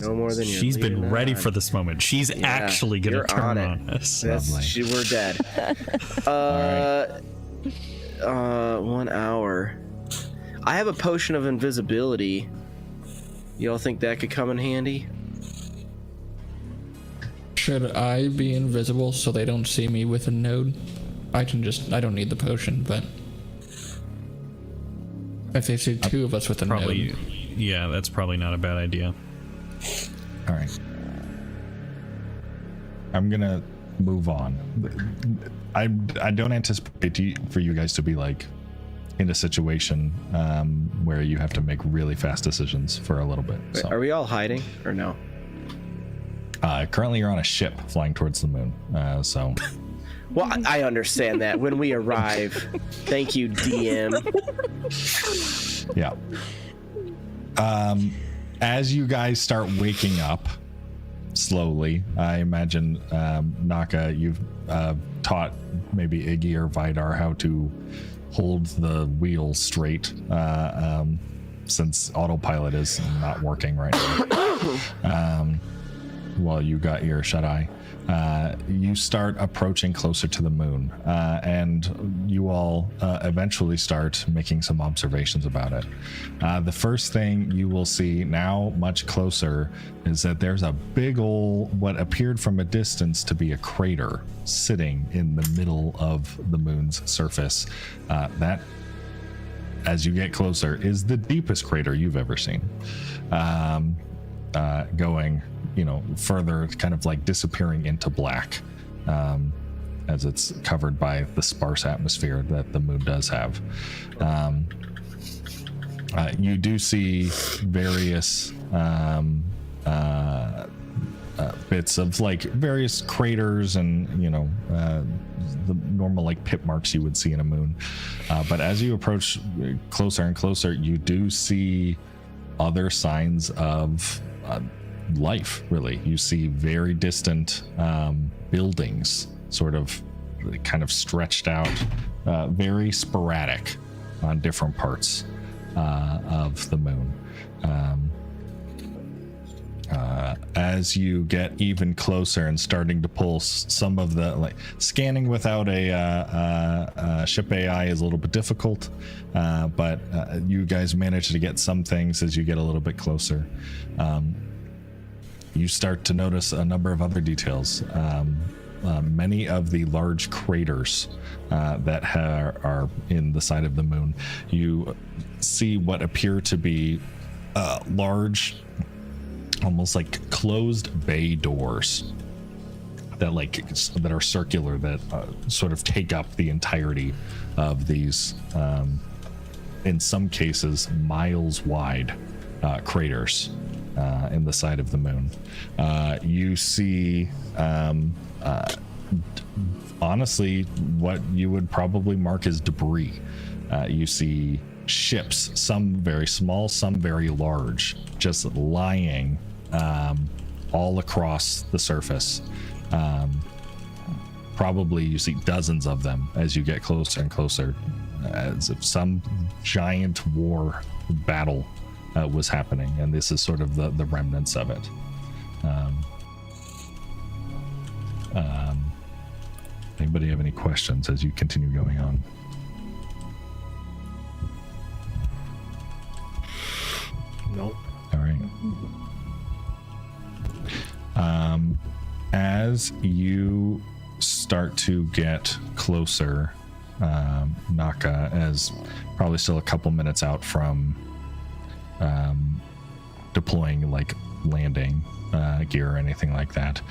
No more than you're She's been leading ready on. for this moment. She's actually gonna you're turn on on it. us. Lovely. We're dead. 1 hour. I have a potion of invisibility. Y'all think that could come in handy? Should I be invisible so they don't see me with a node? I don't need the potion, but if they see 2 of us with a Probably, node. yeah, that's probably not a bad idea. All right. I'm gonna move on. I don't anticipate for you guys to be like in a situation where you have to make really fast decisions for a little bit. Wait, So, are we all hiding or no? currently you're on a ship flying towards the moon. So Well, I understand that when we arrive. Thank you, DM. yeah. As you guys start waking up slowly, I imagine, Naka, you've taught maybe Iggy or Vidar how to hold the wheel straight, since autopilot is not working right now. While you got your shut-eye, you start approaching closer to the moon, and you all eventually start making some observations about it. The first thing you will see now, much closer, is that there's a big ol', what appeared from a distance to be a crater sitting in the middle of the moon's surface. That, as you get closer, is the deepest crater you've ever seen. Going, further, kind of like disappearing into black, as it's covered by the sparse atmosphere that the moon does have. You do see various bits of like various craters and the normal like pit marks you would see in a moon, but as you approach closer and closer, you do see other signs of life. Really, you see very distant buildings, sort of kind of stretched out, very sporadic on different parts as you get even closer and starting to pull some of the, like, scanning without a ship AI is a little bit difficult, but you guys manage to get some things as you get a little bit closer. You start to notice a number of other details. Many of the large craters that are in the side of the moon, you see what appear to be large, almost like closed bay doors that are circular, that sort of take up the entirety of these, in some cases, miles wide craters in the side of the moon. You see, honestly, what you would probably mark as debris. You see ships, some very small, some very large, just lying all across the surface. Probably you see dozens of them as you get closer and closer, as if some giant war battle was happening, and this is sort of the remnants of it. Anybody have any questions as you continue going on? Nope. All right. As you start to get closer, Naka, as probably still a couple minutes out from deploying, like, landing gear or anything like that,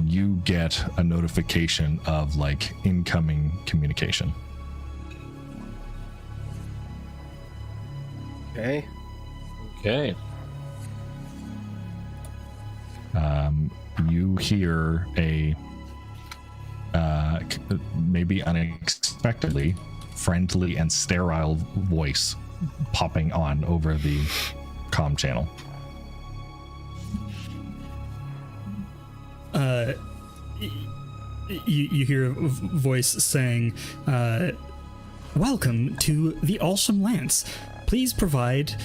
you get a notification of, like, incoming communication. Okay. You hear a maybe unexpectedly friendly and sterile voice popping on over the comm channel. You hear a voice saying, "Welcome to the Awesome Lance. Please provide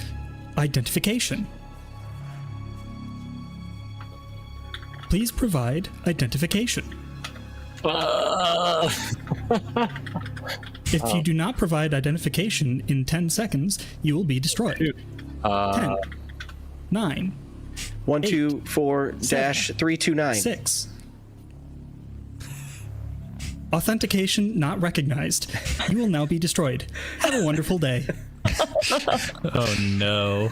identification. Please provide identification. If you do not provide identification in 10 seconds, you will be destroyed." 10, 9, 124-329. 6. Authentication not recognized. You will now be destroyed. Have a wonderful day. Oh no.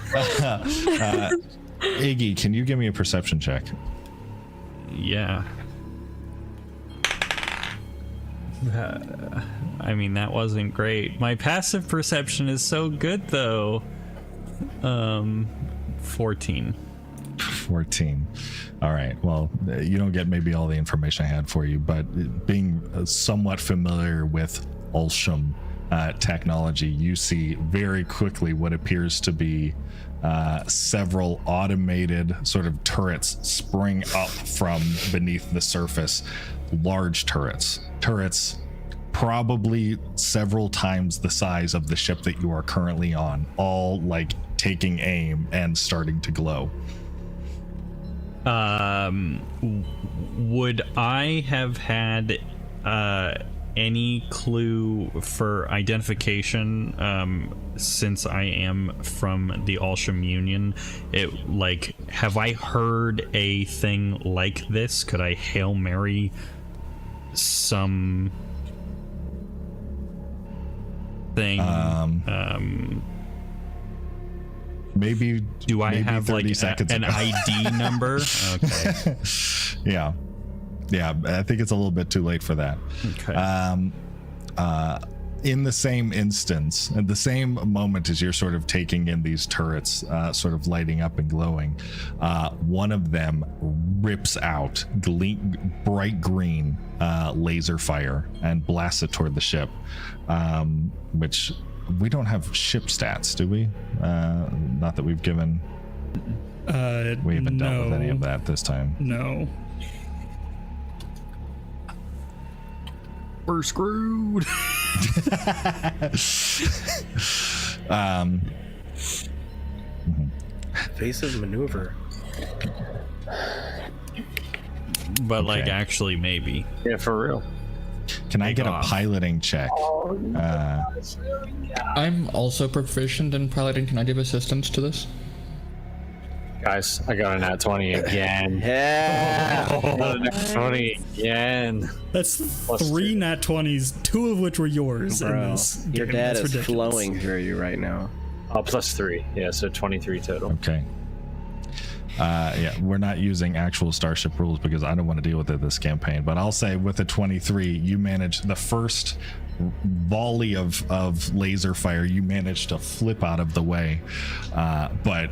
Iggy, can you give me a perception check? Yeah. I mean, that wasn't great. My passive perception is so good, though. 14. 14. All right. Well, you don't get maybe all the information I had for you, but being somewhat familiar with Ulsham technology, you see very quickly what appears to be several automated sort of turrets spring up from beneath the surface. Large turrets probably several times the size of the ship that you are currently on, all like taking aim and starting to glow. Would I have had any clue for identification since I am from the Ulsham Union? Have I heard a thing like this? Could I Hail Mary some thing? Maybe. Do I have like an ID number? Okay. Yeah, I think it's a little bit too late for that. Okay. In the same instance, at the same moment as you're sort of taking in these turrets, sort of lighting up and glowing, one of them rips out bright green laser fire and blasts it toward the ship, which we don't have ship stats, do we? Not that we've given. We haven't dealt with any of that this time. No. We're screwed. Evasive maneuver. But like, Okay. actually, maybe. Yeah, for real. Can I get off. a piloting check? I'm also proficient in piloting. Can I give assistance to this? Guys, I got a nat 20 again. Yeah. I got a nat 20 again. That's Plus 3 2. nat 20s, 2 of which were yours. in Bro, this your game. dad That's is ridiculous. flowing through you right now. Oh, plus 3. Yeah, so 23 total. Okay. Yeah, we're not using actual Starship rules because I don't want to deal with it this campaign. But I'll say with a 23, you managed the first volley of laser fire. You managed to flip out of the way, but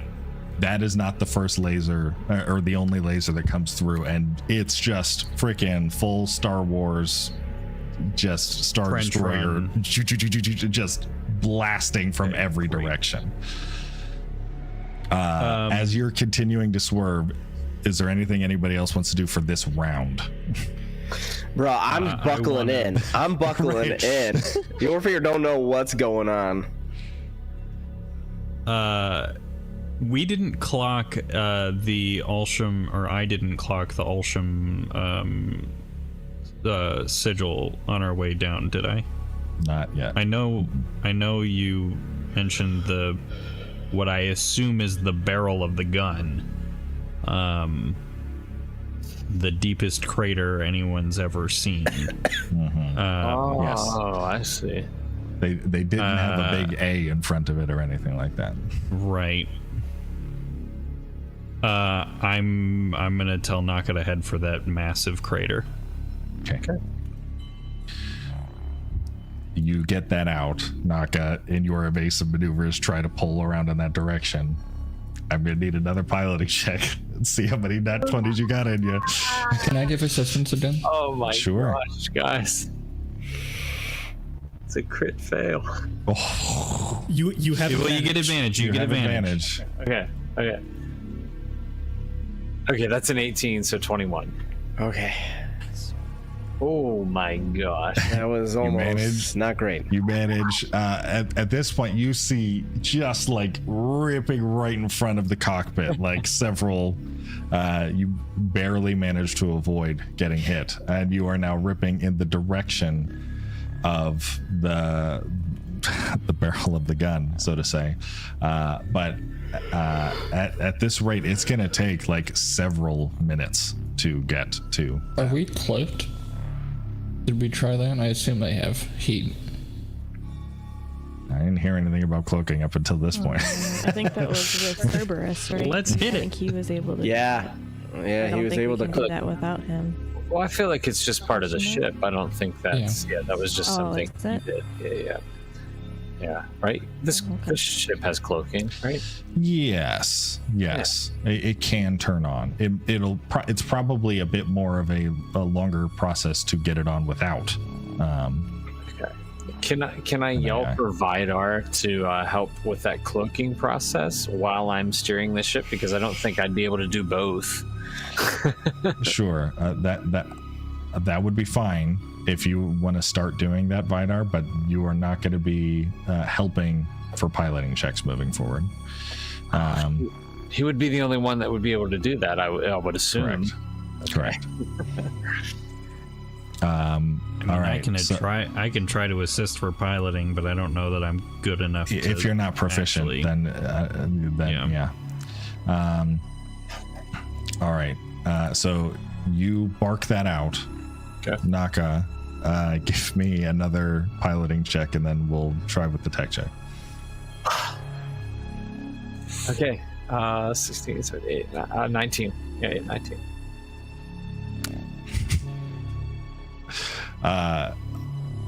that is not the first laser or the only laser that comes through, and it's just freaking full Star Wars, just Star Trench Destroyer, run. just blasting from every direction. As you're continuing to swerve, is there anything anybody else wants to do for this round? Bro, I'm buckling in. I'm buckling Right. in. The Orpheus don't know what's going on. We didn't clock the Ulsham, or I didn't clock the Ulsham sigil on our way down, did I? Not yet. I know you mentioned what I assume is the barrel of the gun. The deepest crater anyone's ever seen. Oh, I see. They didn't have a big A in front of it or anything like that. Right. I'm gonna tell Naka to head for that massive crater. Okay. You get that out. Naka, in your evasive maneuvers, try to pull around in that direction. I'm gonna need another piloting check and see how many nat 20s you got in you. Can I give assistance again? Oh my Sure. gosh, guys. It's a crit fail. Oh, You have Well, you get advantage. advantage. You get have advantage. Okay. Okay, that's an 18, so 21. Okay. Oh my gosh. That was almost managed. not great. You manage. At this point, you see just like ripping right in front of the cockpit, like several. You barely managed to avoid getting hit, and you are now ripping in the direction of the barrel of the gun, so to say. But at this rate, it's gonna take like several minutes to get to. Are we cloaked? Did we try that? I assume they have heat. I didn't hear anything about cloaking up until this point. I think that was with Cerberus, right? Let's hit I it. think he was able to. Yeah. I Yeah, don't he was think able we to can cook. do that without him. Well, I feel like it's just part of the ship. I don't think that's that was just Oh, something is he it? did. Yeah. Right? This ship has cloaking, right? Yes. It can turn on. It's probably a bit more of a longer process to get it on without. Okay. Can I yell for Vidar to help with that cloaking process while I'm steering the ship? Because I don't think I'd be able to do both. Sure. That would be fine if you want to start doing that, Vidar, but you are not going to be helping for piloting checks moving forward. He would be the only one that would be able to do that, I would assume. Correct. I mean, all right. I can try to assist for piloting, but I don't know that I'm good enough. If you're not proficient, actually, then yeah. All right. So you bark that out. Okay. Naka, give me another piloting check, and then we'll try with the tech check. Okay. 16, 17, 19. Yeah, 19.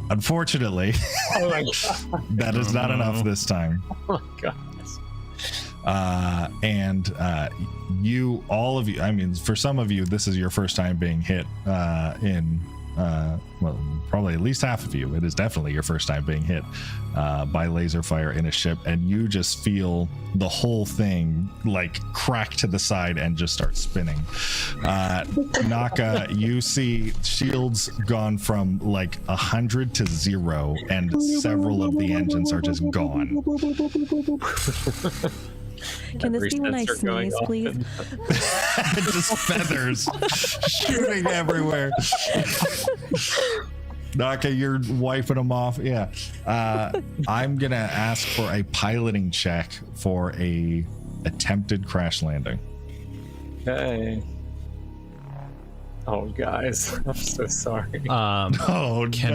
Unfortunately, Oh my god. that is not enough this time. Oh my god. And all of you, I mean, for some of you, this is your first time being hit well, probably at least half of you. It is definitely your first time being hit by laser fire in a ship, and you just feel the whole thing like crack to the side and just start spinning. Naka, you see shields gone from like 100 to 0, and several of the engines are just gone. Can this be when I Resets are going sneeze, off. please? Just feathers shooting everywhere. Naka, you're wiping them off. Yeah. I'm gonna ask for a piloting check for a attempted crash landing. Okay. Oh, guys, I'm so sorry. Oh, Can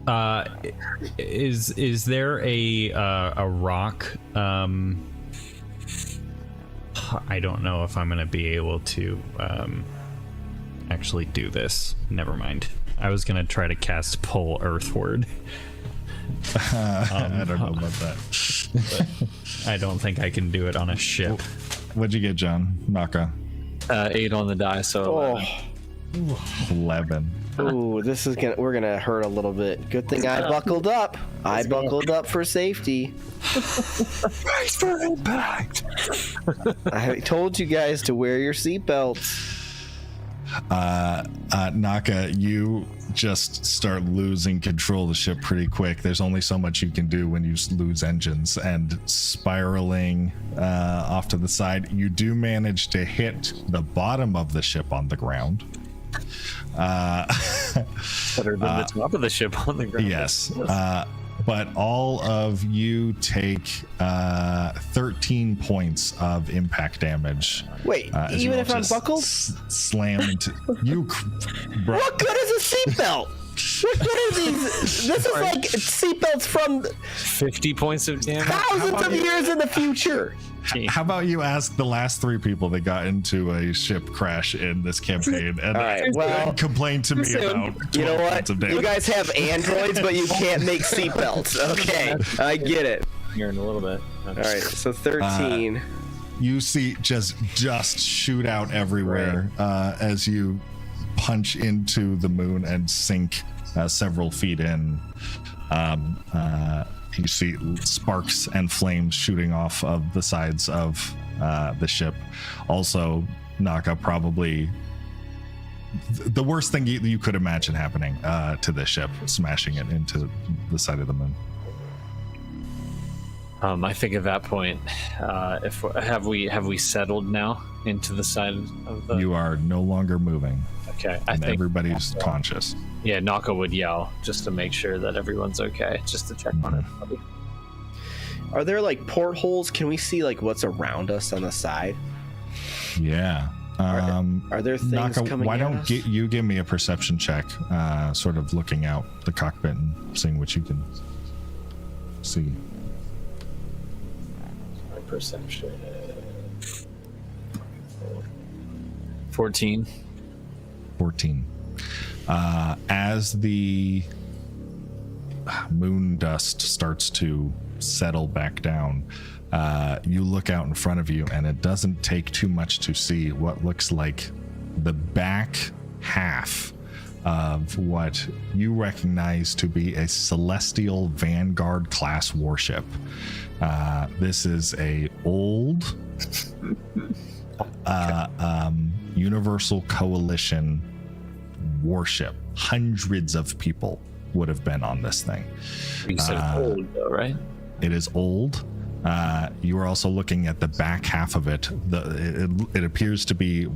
no. is there a rock? I don't know if I'm gonna be able to actually do this. Never mind. I was gonna try to cast pull earthward. I don't know about that. But I don't think I can do it on a ship. What'd you get, John? Naka? 8 on the die, so 11. 11. Ooh, we're gonna hurt a little bit. Good thing I buckled up. I buckled up for safety. Brace for impact. I told you guys to wear your seatbelts. Naka, you just start losing control of the ship pretty quick. There's only so much you can do when you lose engines, and spiraling off to the side, you do manage to hit the bottom of the ship on the ground. Better than the top of the ship on the ground. Yes. But all of you take 13 points of impact damage. Wait, as you even all if I'm just buckled? Slam into you. Bro, What good is a seatbelt? What good are these? This is like seatbelts from 50 points of damage. thousands of years in the future. how about you ask the last 3 people that got into a ship crash in this campaign and All right, well, complain to me about 12 you know what? points of damage. You guys have androids, but you can't make seatbelts. Okay, I get it. Here in a little bit. All right, so 13. You see just dust shoot out everywhere as you punch into the moon and sink several feet in. You see sparks and flames shooting off of the sides of the ship. Also, Naka, probably the worst thing you could imagine happening to this ship, smashing it into the side of the moon. I think at that point, if have we settled now into the side of the? You are no longer moving. Okay, I And think everybody's conscious. yeah, Naka would yell just to make sure that everyone's okay, just to check on everybody. Are there like portholes? Can we see like what's around us on the side? Yeah. Are there things Naka, coming why at don't us? you give me a perception check, sort of looking out the cockpit and seeing what you can see. My perception. 14. 14. As the moon dust starts to settle back down, you look out in front of you, and it doesn't take too much to see what looks like the back half of what you recognize to be a Celestial Vanguard class warship. This is a old Universal Coalition warship. Hundreds of people would have been on this thing. You said old, though, right? It is old. You are also looking at the back half of it. It appears to be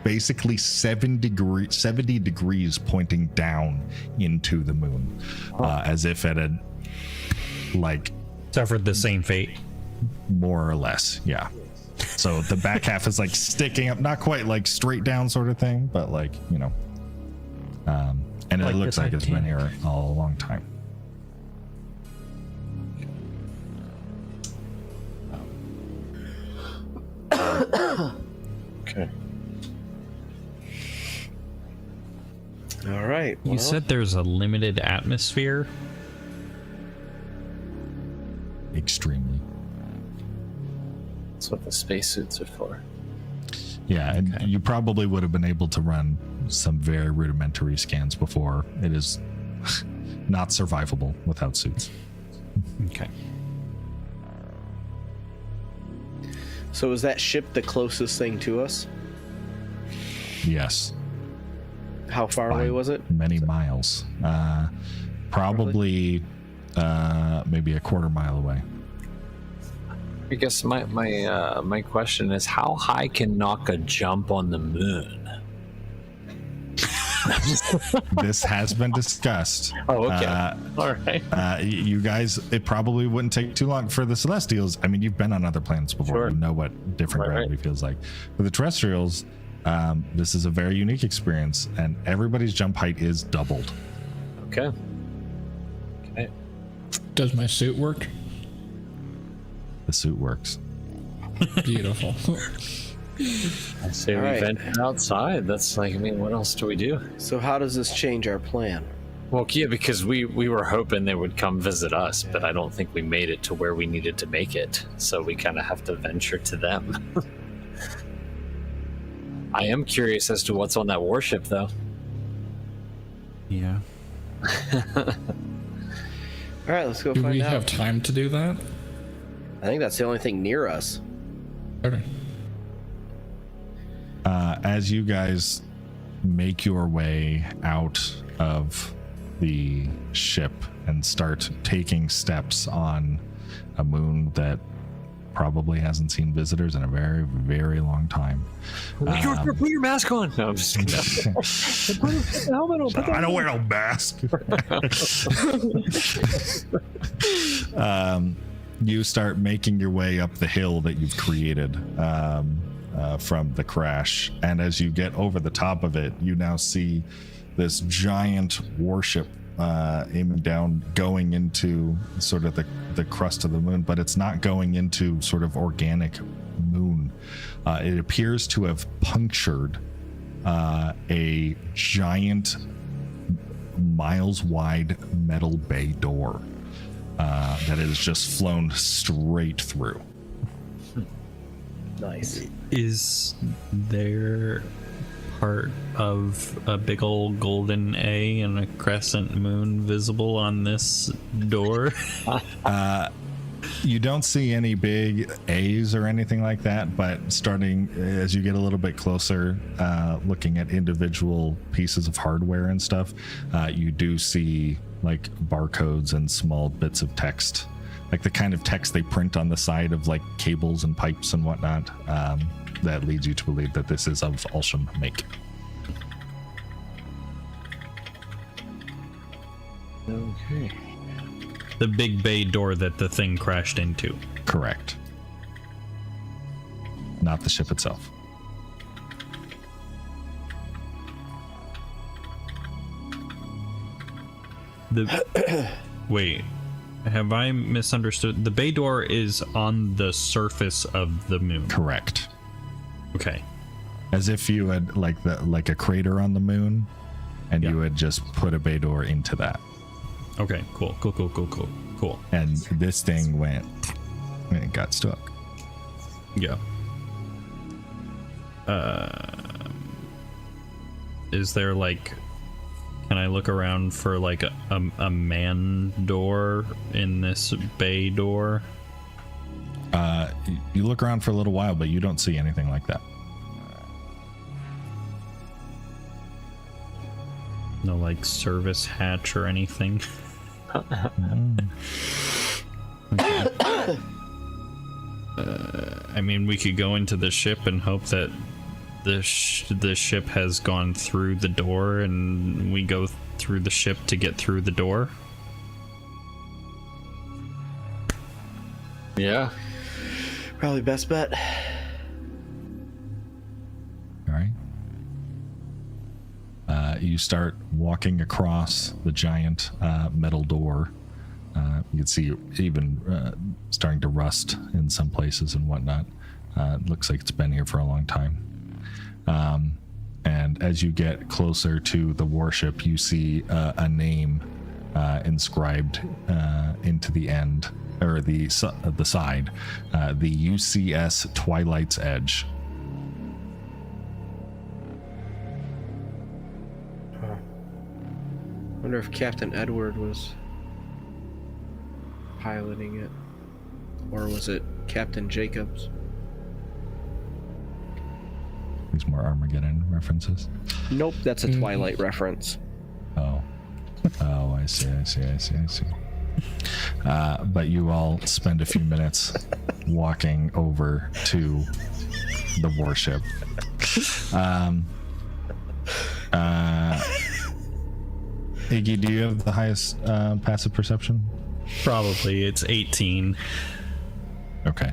basically 70 degrees pointing down into the moon, as if it had Suffered the same fate. more or less, yeah. So the back half is like sticking up, not quite like straight down sort of thing, but like, you know, and Like it looks the like it's been Titanic. here all a long time. Okay. All right. You said there's a limited atmosphere. Extremely. That's what the spacesuits are for. Yeah, and you probably would have been able to run some very rudimentary scans before. It is not survivable without suits. Okay. So is that ship the closest thing to us? Yes. How far away was it? Many miles. Probably maybe a quarter mile away. I guess my question is, how high can Naka jump on the moon? This has been discussed. Oh, okay. All right. You guys, it probably wouldn't take too long for the Celestials. I mean, you've been on other planets before. Sure. You know what different Right. gravity feels like. For the Terrestrials, this is a very unique experience, and everybody's jump height is doubled. Okay. Does my suit work? The suit works. Beautiful. I say All we right. venture outside. That's like, I mean, what else do we do? So how does this change our plan? Well, yeah, because we were hoping they would come visit us, but I don't think we made it to where we needed to make it. So we kind of have to venture to them. I am curious as to what's on that warship, though. Yeah. All right, let's go Do find we out. have time to do that? I think that's the only thing near us. Okay. As you guys make your way out of the ship and start taking steps on a moon that probably hasn't seen visitors in a very, very long time. Put your mask on. No, I'm just kidding. Put the helmet on. Put the I don't wear a mask. You start making your way up the hill that you've created from the crash, and as you get over the top of it, you now see this giant warship aiming down, going into sort of the crust of the moon, but it's not going into sort of organic moon. It appears to have punctured a giant, miles wide metal bay door that has just flown straight through. Nice. Is there part of a big old golden A and a crescent moon visible on this door? You don't see any big A's or anything like that, but starting as you get a little bit closer, looking at individual pieces of hardware and stuff, you do see like barcodes and small bits of text, like the kind of text they print on the side of like cables and pipes and whatnot, that leads you to believe that this is of Ulsham make. Okay. The big bay door that the thing crashed into. Correct. Not the ship itself. Wait, have I misunderstood? The bay door is on the surface of the moon. Correct. Okay. As if you had like a crater on the moon, and Yeah. you had just put a bay door into that. Okay, cool. And this thing went and it got stuck. Yeah. Is there like, can I look around for like a man door in this bay door? You look around for a little while, but you don't see anything like that. No like service hatch or anything? I mean, we could go into the ship and hope that the ship has gone through the door and we go through the ship to get through the door. Yeah. Probably best bet. All right. You start walking across the giant metal door. You can see even starting to rust in some places and whatnot. It looks like it's been here for a long time. And as you get closer to the warship, you see a name inscribed into the end, or the side, the UCS Twilight's Edge. Wonder if Captain Edward was piloting it, or was it Captain Jacobs? These more Armageddon references. Nope, that's a Twilight reference. Oh, I see. But you all spend a few minutes walking over to the warship. Iggy, do you have the highest passive perception? Probably. It's 18. Okay.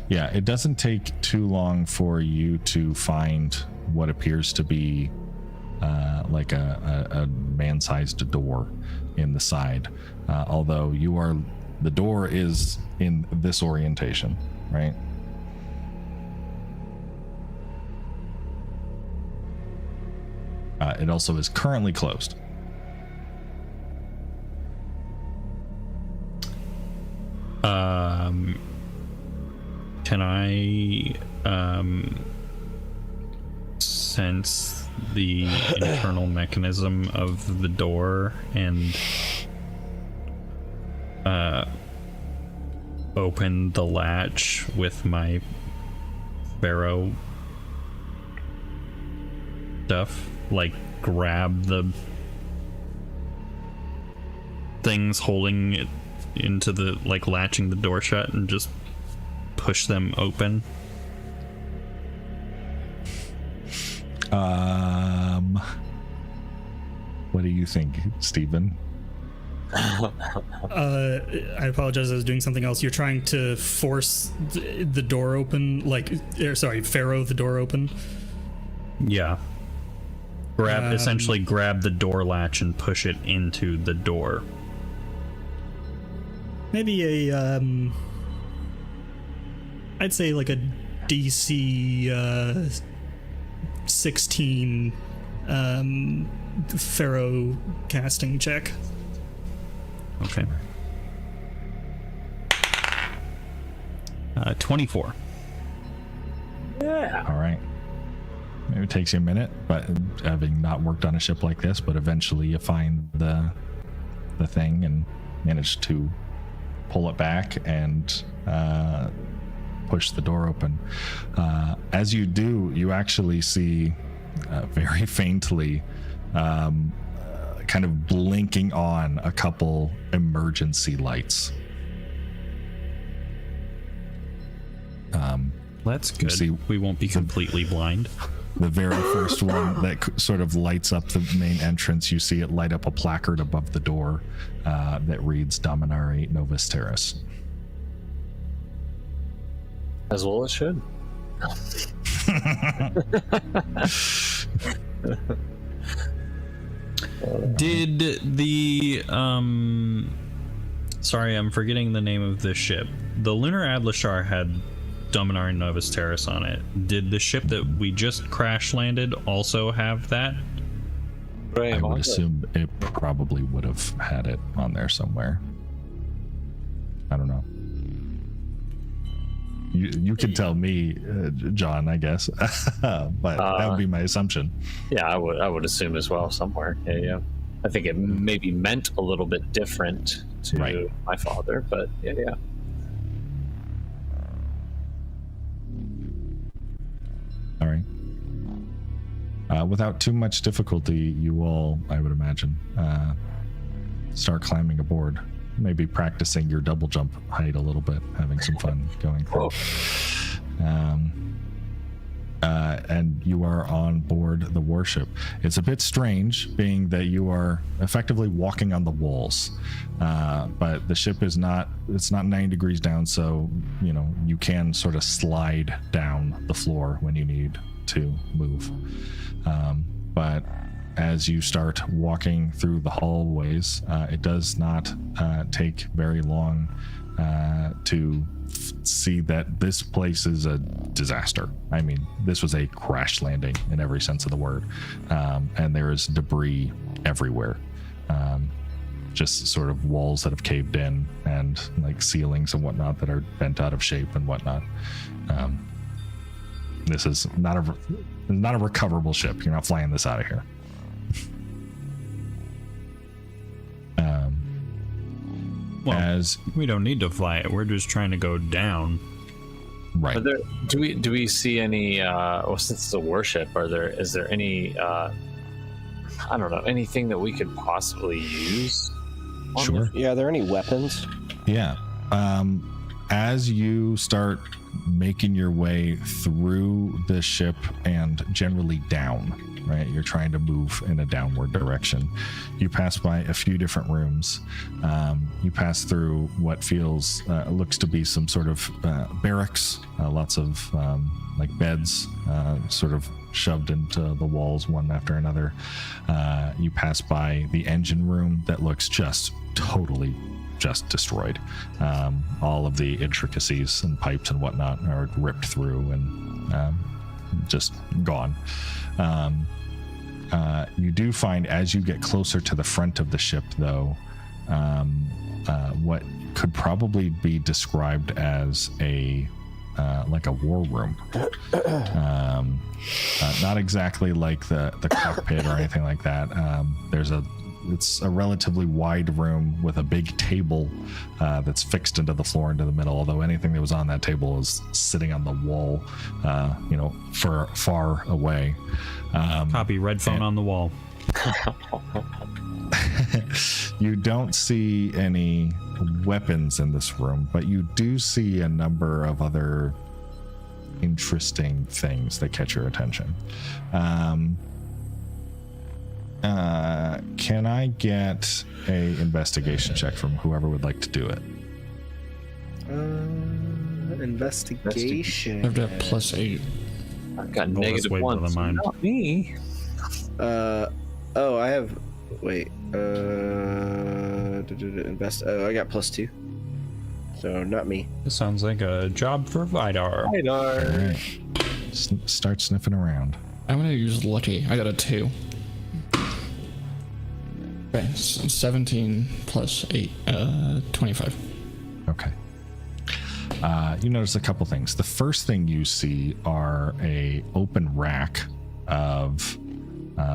Yeah, it doesn't take too long for you to find what appears to be like a man-sized door in the side. Although the door is in this orientation, right? It also is currently closed. Can I sense the internal mechanism of the door and open the latch with my Pharaoh stuff? Like grab the things holding it into the, like, latching the door shut and just push them open? What do you think, Stephen? I apologize, I was doing something else. You're trying to force the door open, Pharaoh the door open? Yeah. Essentially grab the door latch and push it into the door. Maybe I'd say like a DC 16 Pharaoh casting check. Okay. 24. Yeah. All right. Maybe it takes you a minute, but having not worked on a ship like this, but eventually you find the thing and manage to pull it back and push the door open. As you do, you actually see very faintly kind of blinking on a couple emergency lights. That's good. see we won't be completely blind. The very first one that sort of lights up the main entrance, you see it light up a placard above the door that reads Dominari Novus Terrace. As well it should. Did the sorry, I'm forgetting the name of this ship. The Lunar Adlashar had Dominari Novus Terrace on it. Did the ship that we just crash landed also have that? I would assume it probably would have had it on there somewhere. I don't know. You can tell me, John, I guess, but that would be my assumption. Yeah, I would assume as well somewhere. Yeah. I think it maybe meant a little bit different to my father, but yeah. All right. Without too much difficulty, you all, I would imagine, start climbing aboard. Maybe practicing your double jump height a little bit, having some fun going through. And you are on board the warship. It's a bit strange, being that you are effectively walking on the walls, but the ship is it's not 90 degrees down, so you can sort of slide down the floor when you need to move. But as you start walking through the hallways, it does not take very long to see that this place is a disaster. I mean, this was a crash landing in every sense of the word, and there is debris everywhere. Just sort of walls that have caved in, and like ceilings and whatnot that are bent out of shape and whatnot. This is not a recoverable ship. You're not flying this out of here. Well, we don't need to fly it. We're just trying to go down. Right. Do we see any? Since it's a warship, is there any? I don't know, anything that we could possibly use Sure. Yeah, are there any weapons? Yeah. As you start making your way through the ship and generally down, right? You're trying to move in a downward direction. You pass by a few different rooms. You pass through what looks to be some sort of barracks, lots of like beds sort of shoved into the walls one after another. You pass by the engine room that looks just totally destroyed. All of the intricacies and pipes and whatnot are ripped through and just gone. You do find, as you get closer to the front of the ship, though, what could probably be described as like a war room. Not exactly like the cockpit or anything like that. It's a relatively wide room with a big table that's fixed into the floor into the middle, although anything that was on that table is sitting on the wall, far away. Copy, red phone on the wall. You don't see any weapons in this room, but you do see a number of other interesting things that catch your attention. Can I get a investigation check from whoever would like to do it? Investigation. I've got +8. I've got Oh, that's way better -1. than mine. Not me. I have. Wait. Invest. Oh, I got +2. So not me. This sounds like a job for Vidar. All right. Start sniffing around. I'm gonna use lucky. I got a 2. Okay, 17 + 8, 25. Okay. You notice a couple things. The first thing you see are a open rack of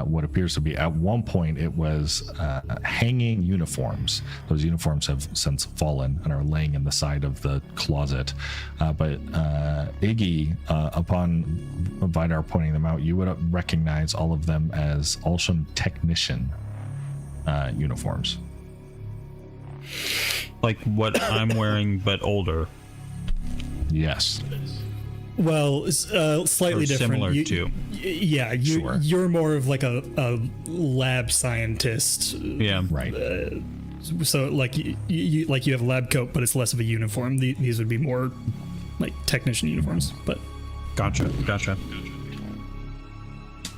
what appears to be, at one point it was hanging uniforms. Those uniforms have since fallen and are laying in the side of the closet. But Iggy, upon Vidar pointing them out, you would recognize all of them as Alsham technician uniforms. Like what I'm wearing, but older. Yes. Well, slightly Or different. similar to. Yeah, Sure. you're more of like a lab scientist. Yeah. Right. So like you have a lab coat, but it's less of a uniform. These would be more like technician uniforms. But Gotcha.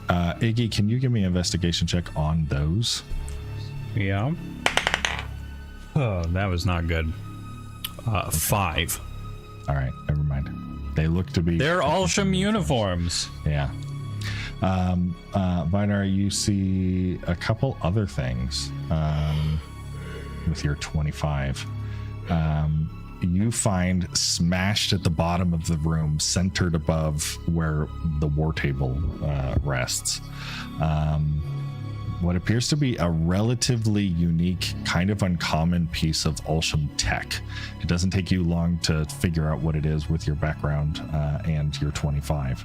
Iggy, can you give me an investigation check on those? Yeah. Oh, that was not good. 5. All right, never mind. They look to be. They're Alsham uniforms. Yeah. Vidar, you see a couple other things with your 25. You find smashed at the bottom of the room, centered above where the war table rests, what appears to be a relatively unique, kind of uncommon piece of Alsham tech. It doesn't take you long to figure out what it is with your background and your 25.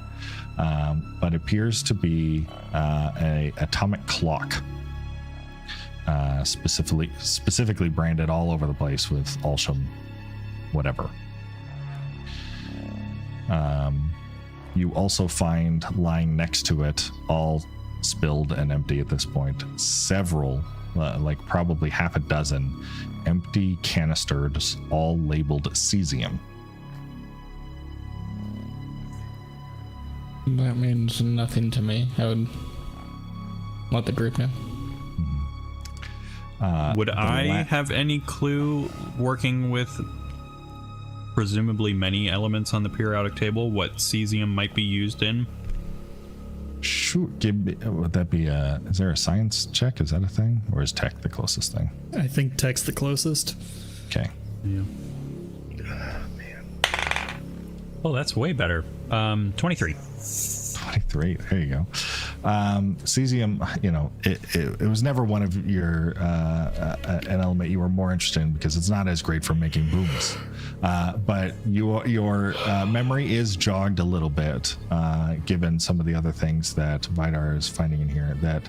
But it appears to be a atomic clock, specifically branded all over the place with Alsham whatever. You also find lying next to it, all spilled and empty at this point, several, like probably half a dozen empty canisters, all labeled cesium. That means nothing to me. I would let the group know. Would I have any clue, working with presumably many elements on the periodic table, what cesium might be used in? Sure. Would that be is there a science check? Is that a thing? Or is tech the closest thing? I think tech's the closest. Okay. Yeah. Oh, that's way better. 23. 23. There you go. Cesium, it was never one of your an element you were more interested in because it's not as great for making booms. But your memory is jogged a little bit, given some of the other things that Vidar is finding in here. That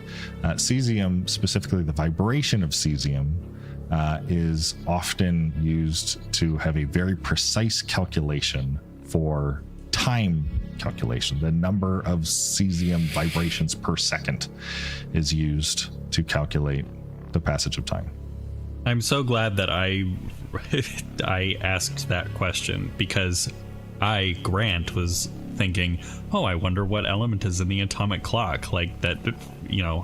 cesium, specifically the vibration of cesium, is often used to have a very precise calculation for time calculation. The number of cesium vibrations per second is used to calculate the passage of time. I'm so glad that I asked that question, because Grant, was thinking, oh, I wonder what element is in the atomic clock. Like that,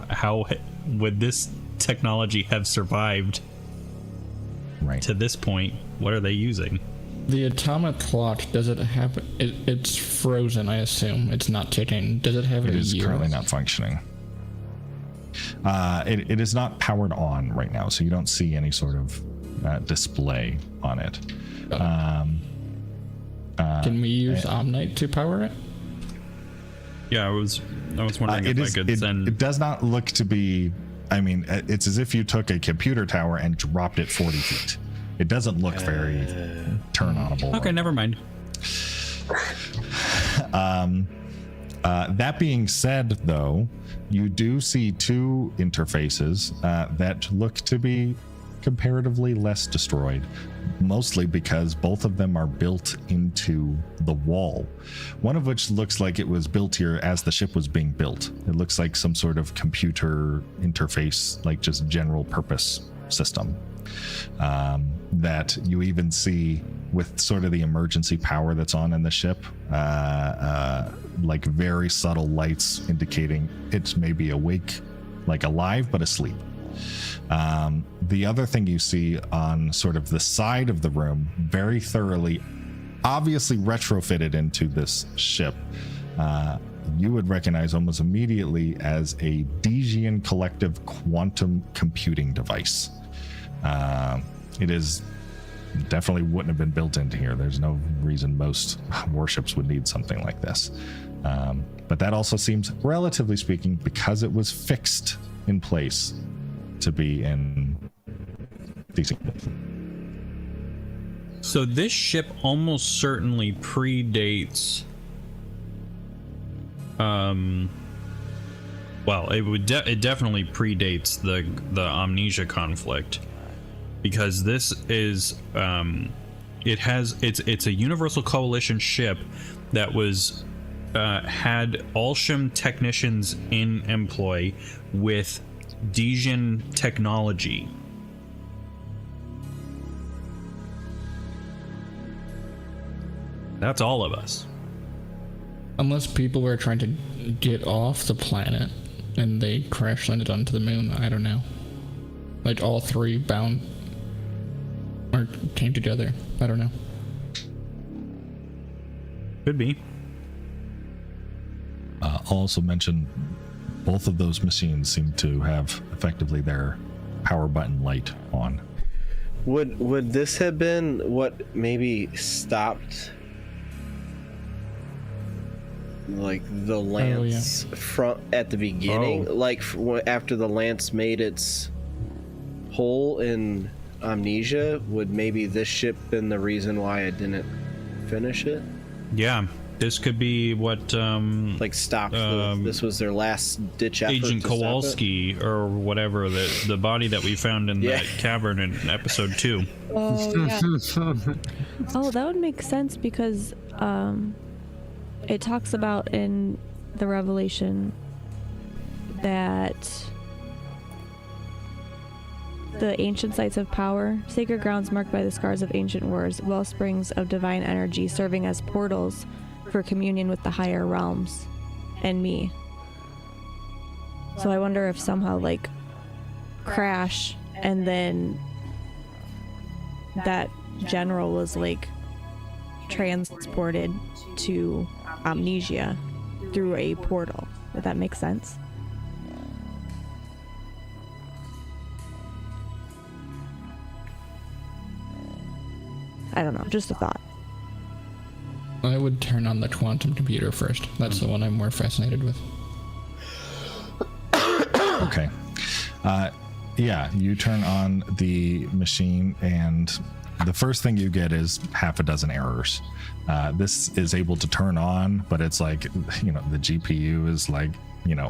how would this technology have survived to this point? What are they using? The atomic clock, does it have... It's frozen, I assume. It's not ticking. Does it have a year? It is currently not functioning. It is not powered on right now, so you don't see any sort of display on it. Can we use Omnite to power it? Yeah, I was wondering if I could send... It does not look to be... I mean, it's as if you took a computer tower and dropped it 40 feet. It doesn't look very turn-onable. Okay, never mind. That being said, though, you do see two interfaces that look to be comparatively less destroyed, mostly because both of them are built into the wall. One of which looks like it was built here as the ship was being built. It looks like some sort of computer interface, like just general purpose system. That you even see with sort of the emergency power that's on in the ship, like very subtle lights indicating it's maybe awake, like alive, but asleep. The other thing you see on sort of the side of the room, very thoroughly, obviously retrofitted into this ship, you would recognize almost immediately as a Digian collective quantum computing device. It is definitely wouldn't have been built into here. There's no reason most warships would need something like this. But that also seems, relatively speaking, because it was fixed in place, to be in decent. So this ship almost certainly predates... well, it definitely predates the Amnesia conflict, because this is it's a Universal Coalition ship that was had Alsham technicians in employ with Digian technology. That's all of us. Unless people were trying to get off the planet and they crash landed onto the moon, I don't know. Like all three bound or came together. I don't know. Could be. I'll also mention both of those machines seem to have effectively their power button light on. Would this have been what maybe stopped like the lance front at the beginning? Like after the lance made its hole in Amnesia, would maybe this ship been the reason why it didn't finish it? Yeah, this could be what like stopped this was their last ditch effort. Agent Kowalski or whatever, the body that we found in that cavern in episode 2. Oh yeah. Oh, that would make sense, because it talks about in the Revelation that the ancient sites of power, sacred grounds marked by the scars of ancient wars, well springs of divine energy serving as portals for communion with the higher realms and me. So I wonder if somehow like crash and then that general was like transported to Amnesia through a portal. Would that make sense? I don't know, just a thought. I would turn on the quantum computer first. That's the one I'm more fascinated with. Okay. Yeah, you turn on the machine, and the first thing you get is half a dozen errors. This is able to turn on, but it's like, the GPU is like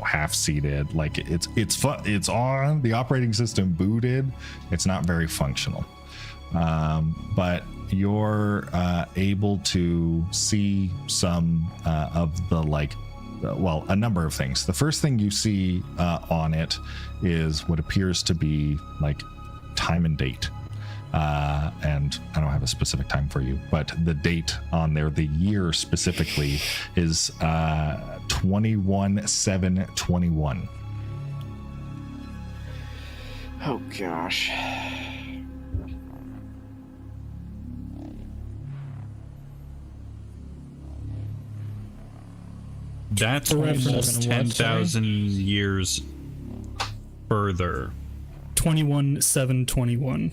half seated. Like it's fun. It's on the operating system booted. It's not very functional. But you're able to see some of the a number of things. The first thing you see on it is what appears to be like time and date. And I don't have a specific time for you, but the date on there, the year specifically, is 21/7/21. Oh gosh. That's almost 10,000 years further. 21/7/21.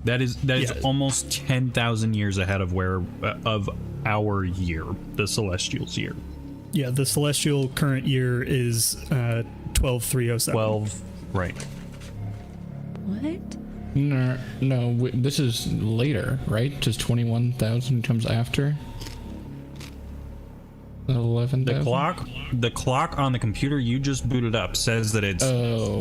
That is almost 10,000 years ahead of our year, the Celestial's year. Yeah, the Celestial current year is 12/3/07. 12, right. What? No, this is later, right? Just 21,000 comes after 11,000. The clock on the computer you just booted up says that it's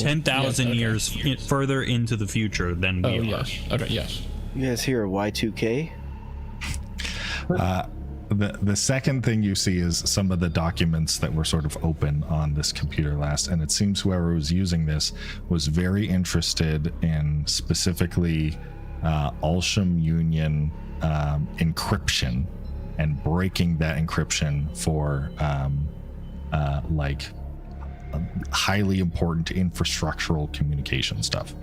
10,000 years further into the future than we are. Yes. Okay, yes. You guys hear a Y2K? The second thing you see is some of the documents that were sort of open on this computer last, and it seems whoever was using this was very interested in specifically Alsham Union encryption and breaking that encryption for highly important infrastructural communication stuff.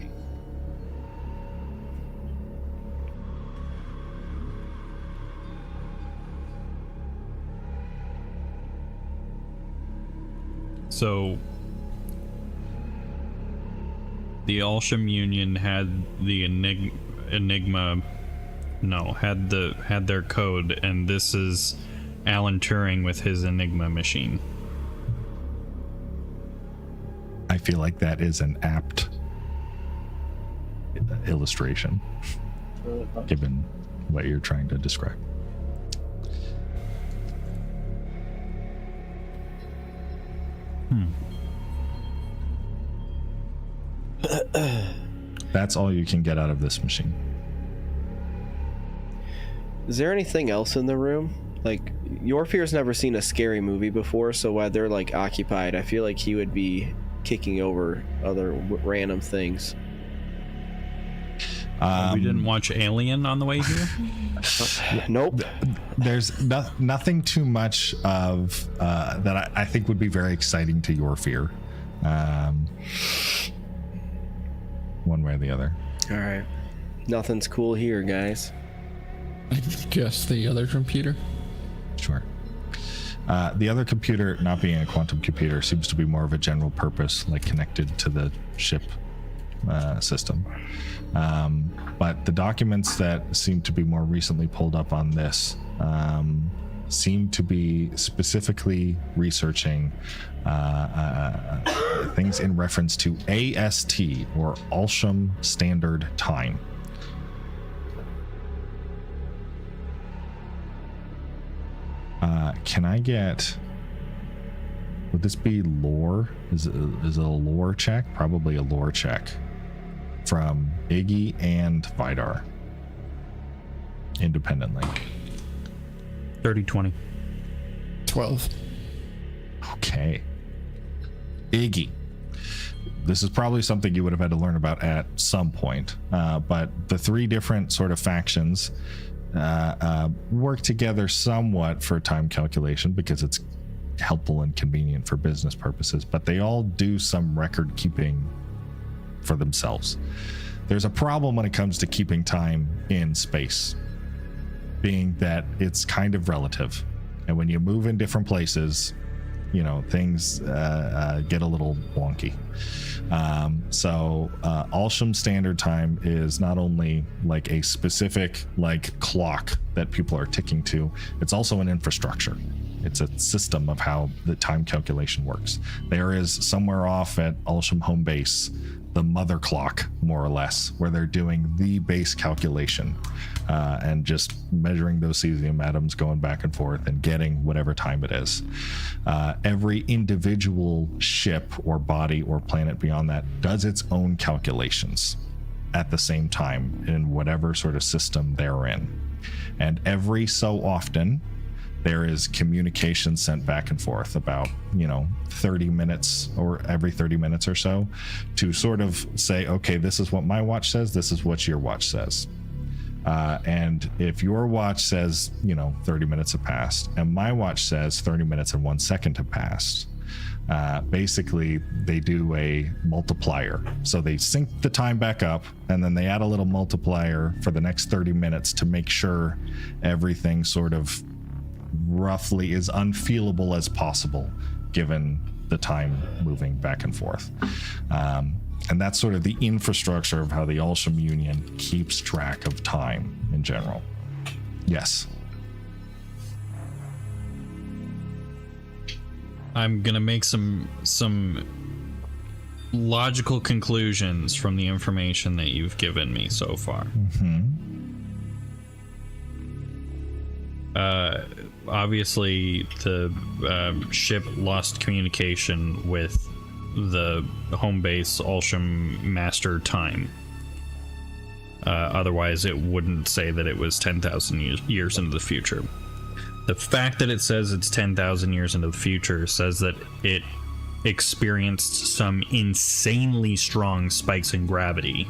So the Alsham Union had the had their code, and this is Alan Turing with his Enigma machine. I feel like that is an apt illustration, given what you're trying to describe. That's all you can get out of this machine. Is there anything else in the room? Like, Yorfear's never seen a scary movie before, so while they're like occupied, I feel like he would be kicking over other random things. We didn't watch Alien on the way here? Nope. There's nothing too much of that I think would be very exciting to Yorfear. One way or the other. All right. Nothing's cool here, guys. Just the other computer? Sure. The other computer, not being a quantum computer, seems to be more of a general purpose, like connected to the ship system. But the documents that seem to be more recently pulled up on this seem to be specifically researching things in reference to AST, or Alsham Standard Time. Can I get... Would this be lore? Is it a lore check? Probably a lore check from Iggy and Vidar independently. 30-20. 12. Okay. Iggy. This is probably something you would have had to learn about at some point, but the three different sort of factions work together somewhat for time calculation because it's helpful and convenient for business purposes, but they all do some record keeping for themselves. There's a problem when it comes to keeping time in space, being that it's kind of relative, and when you move in different places, you know, things get a little wonky. So Alsham Standard Time is not only like a specific like clock that people are ticking to, it's also an infrastructure. It's a system of how the time calculation works. There is somewhere off at Alsham home base the mother clock, more or less, where they're doing the base calculation and just measuring those cesium atoms, going back and forth and getting whatever time it is. Every individual ship or body or planet beyond that does its own calculations at the same time in whatever sort of system they're in. And every so often, there is communication sent back and forth about, 30 minutes or every 30 minutes or so to sort of say, okay, this is what my watch says, this is what your watch says. And if your watch says, 30 minutes have passed, and my watch says 30 minutes and 1 second have passed, basically they do a multiplier. So they sync the time back up, and then they add a little multiplier for the next 30 minutes to make sure everything sort of roughly as unfeelable as possible given the time moving back and forth. And that's sort of the infrastructure of how the Ulsham Union keeps track of time in general. Yes. I'm gonna make some logical conclusions from the information that you've given me so far. Obviously, the ship lost communication with the home base Ulsham Master time. Otherwise, it wouldn't say that it was 10,000 years into the future. The fact that it says it's 10,000 years into the future says that it experienced some insanely strong spikes in gravity,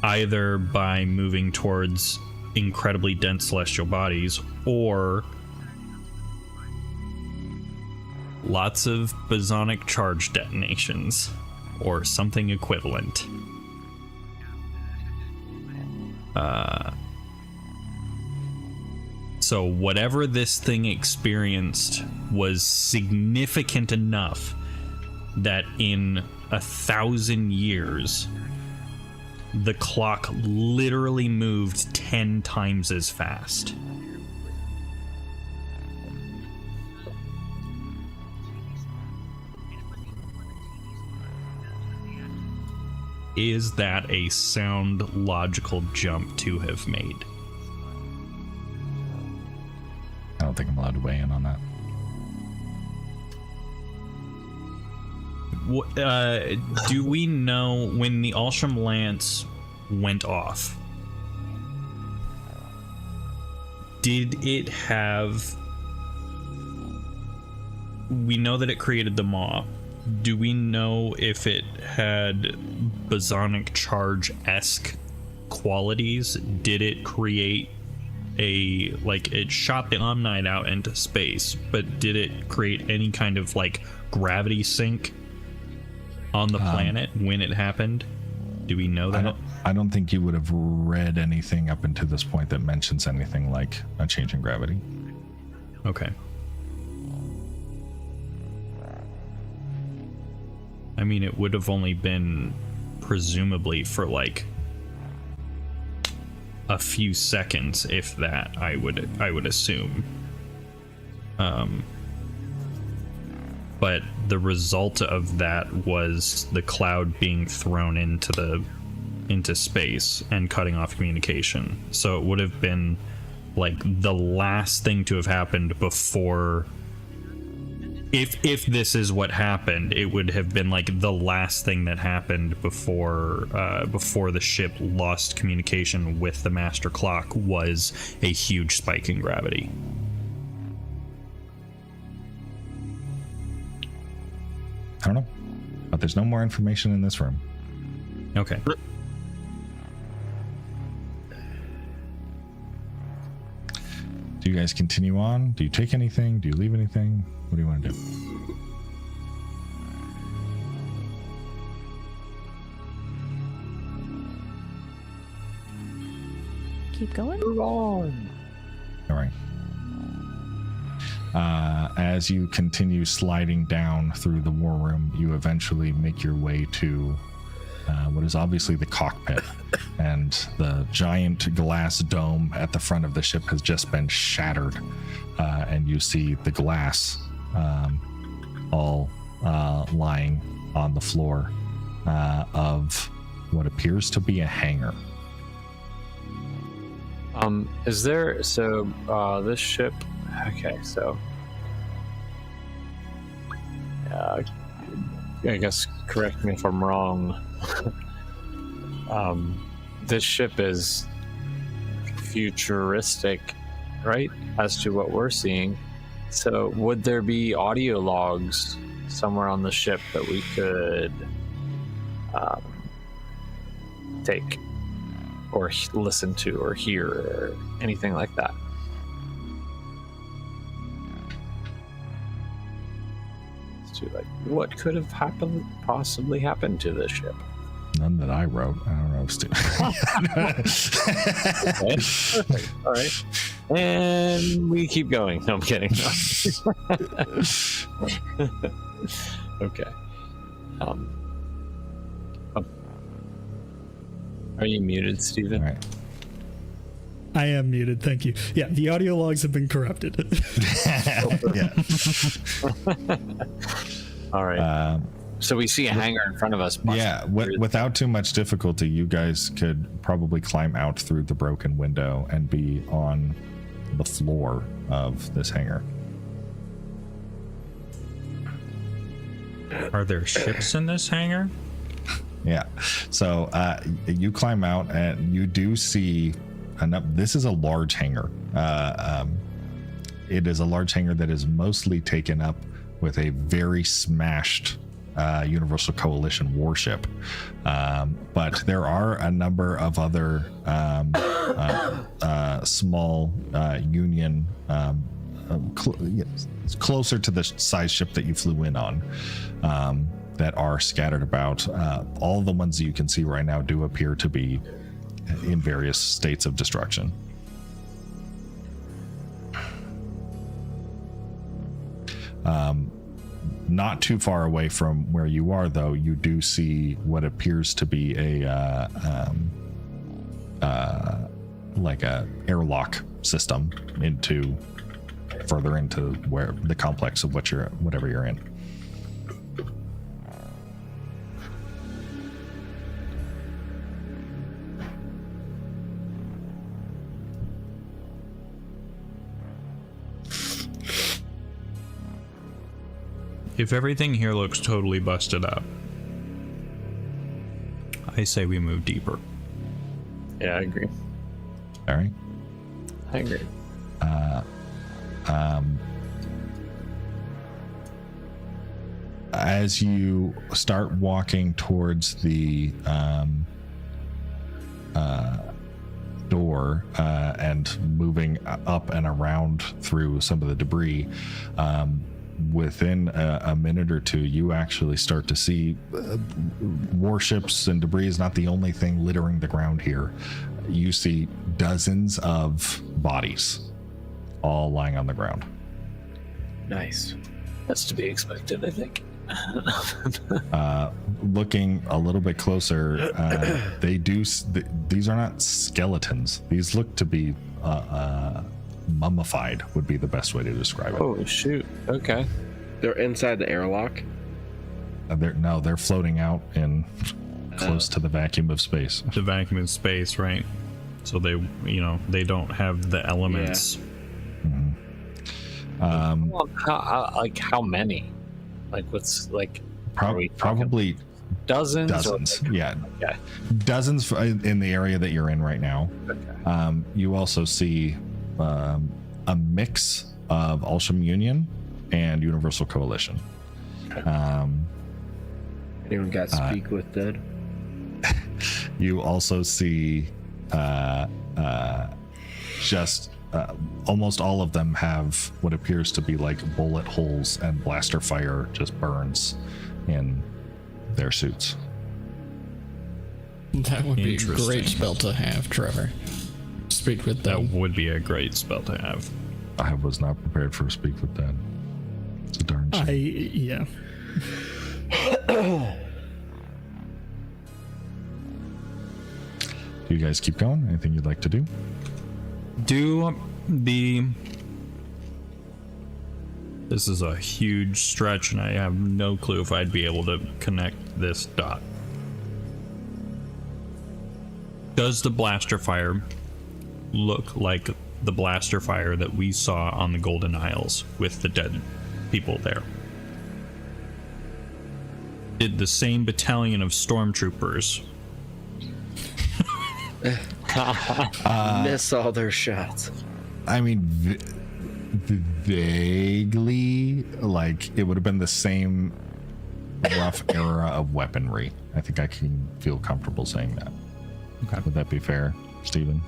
either by moving towards incredibly dense celestial bodies or lots of bosonic charge detonations or something equivalent. So whatever this thing experienced was significant enough that in 1,000 years the clock literally moved 10 times as fast. Is that a sound, logical jump to have made? I don't think I'm allowed to weigh in on that. Do we know when the Ulsham Lance went off? Did it have... We know that it created the maw. Do we know if it had bosonic charge-esque qualities? Did it create it shot the Omnite out into space, but did it create any kind of gravity sink on the planet when it happened? Do we know that? I don't think you would have read anything up until this point that mentions anything like a change in gravity. Okay. I mean, it would have only been presumably for a few seconds, if that, I would assume. But the result of that was the cloud being thrown into space and cutting off communication. So it would have been the last thing to have happened before. If this is what happened, it would have been the last thing that happened before the ship lost communication with the master clock was a huge spike in gravity. I don't know, but there's no more information in this room. Okay. Do you guys continue on? Do you take anything? Do you leave anything? What do you want to do? Keep going. Move on. All right. As you continue sliding down through the war room, you eventually make your way to what is obviously the cockpit, and the giant glass dome at the front of the ship has just been shattered, and you see the glass all lying on the floor of what appears to be a hangar. Is there, so this ship, okay, so I guess correct me if I'm wrong. This ship is futuristic, right, as to what we're seeing. So would there be audio logs somewhere on the ship that we could take or listen to or hear or anything like that? To like, what could have possibly happened to this ship? None that I wrote. I don't know, Steve. Okay. All right. And we keep going. No, I'm kidding. Okay. Are you muted, Steven? All right. I am muted, thank you. Yeah, the audio logs have been corrupted. Yeah. All right. So we see a hangar in front of us. Yeah, without too much difficulty, you guys could probably climb out through the broken window and be on the floor of this hangar. Are there ships in this hangar? Yeah. So you climb out and you do see this is a large hangar. It is a large hangar that is mostly taken up with a very smashed Universal Coalition warship. But there are a number of other small Union closer to the size ship that you flew in on that are scattered about. All the ones that you can see right now do appear to be in various states of destruction. Not too far away from where you are, though, you do see what appears to be like a airlock system further into where the complex of whatever you're in. If everything here looks totally busted up, I say we move deeper. Yeah, I agree. All right. I agree. As you start walking towards the door and moving up and around through some of the debris, within a minute or two, you actually start to see warships, and debris is not the only thing littering the ground here. You see dozens of bodies all lying on the ground. Nice. That's to be expected, I think. Looking a little bit closer, these are not skeletons. These look to be mummified, would be the best way to describe it. Oh, shoot. Okay. They're inside the airlock? They're floating out in close to the vacuum of space. The vacuum of space, right? So they don't have the elements. Yeah. How many? Like, what's like? Probably dozens. Dozens. Yeah. Okay. Dozens in the area that you're in right now. Okay. You also see a mix of Ulsham Union and Universal Coalition. Anyone got speak with dead? You also see just almost all of them have what appears to be like bullet holes, and blaster fire just burns in their suits. That would be a great spell to have, Trevor. Speak with them. That would be a great spell to have. I was not prepared for Speak with Dead. It's a darn shame. Yeah. Do you guys keep going? Anything you'd like to do? This is a huge stretch, and I have no clue if I'd be able to connect this dot. Does the blaster fire look like the blaster fire that we saw on the Golden Isles with the dead people there? Did the same battalion of stormtroopers miss all their shots? I mean, vaguely, like, it would have been the same rough era of weaponry. I think I can feel comfortable saying that. Okay. Would that be fair, Stephen?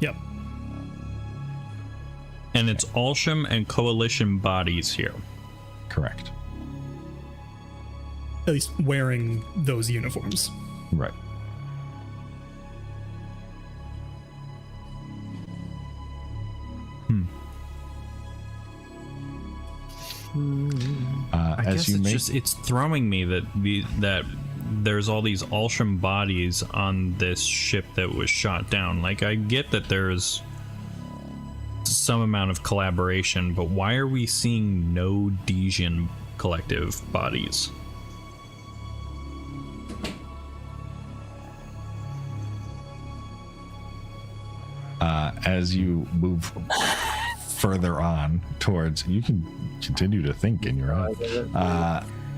Yep. And it's Alsham and Coalition bodies here. Correct. At least wearing those uniforms. Right. I As guess you it's make just it's throwing me that there's all these Alsham bodies on this ship that was shot down. Like, I get that there's some amount of collaboration, but why are we seeing no Desian collective bodies? as you move further on towards, you can continue to think in your own,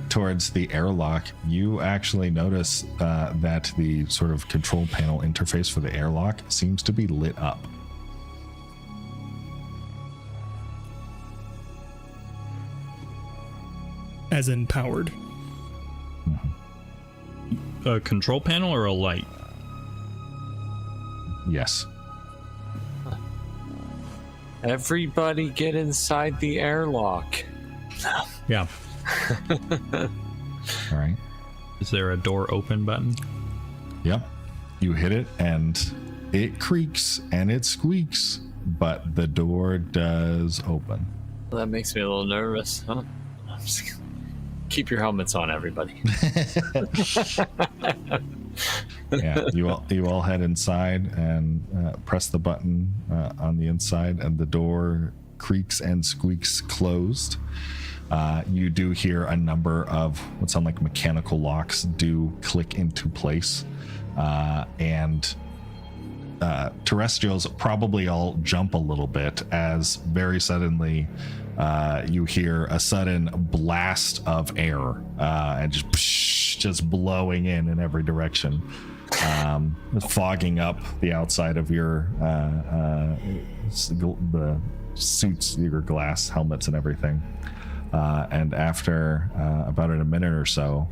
towards the airlock, you actually notice that the sort of control panel interface for the airlock seems to be lit up. As in powered. A control panel or a light? Yes. Everybody get inside the airlock. Yeah. All right. Is there a door open button? Yep. You hit it and it creaks and it squeaks, but the door does open. Well, that makes me a little nervous. Huh? I'm just... Keep your helmets on, everybody. Yeah, you all head inside and press the button on the inside, and the door creaks and squeaks closed. You do hear a number of what sound like mechanical locks do click into place, and terrestrials probably all jump a little bit as very suddenly you hear a sudden blast of air and just blowing in every direction, fogging up the outside of your the suits, your glass helmets and everything. And after about a minute or so,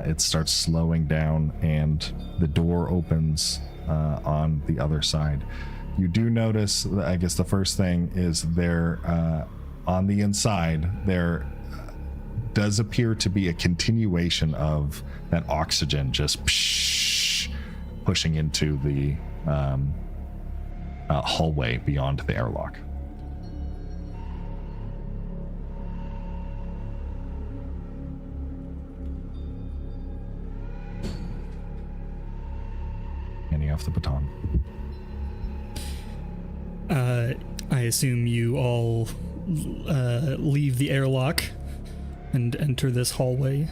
it starts slowing down and the door opens on the other side. You do notice, I guess the first thing is there on the inside, there does appear to be a continuation of that oxygen just pushing into the hallway beyond the airlock. Handing off the baton. I assume you all leave the airlock and enter this hallway.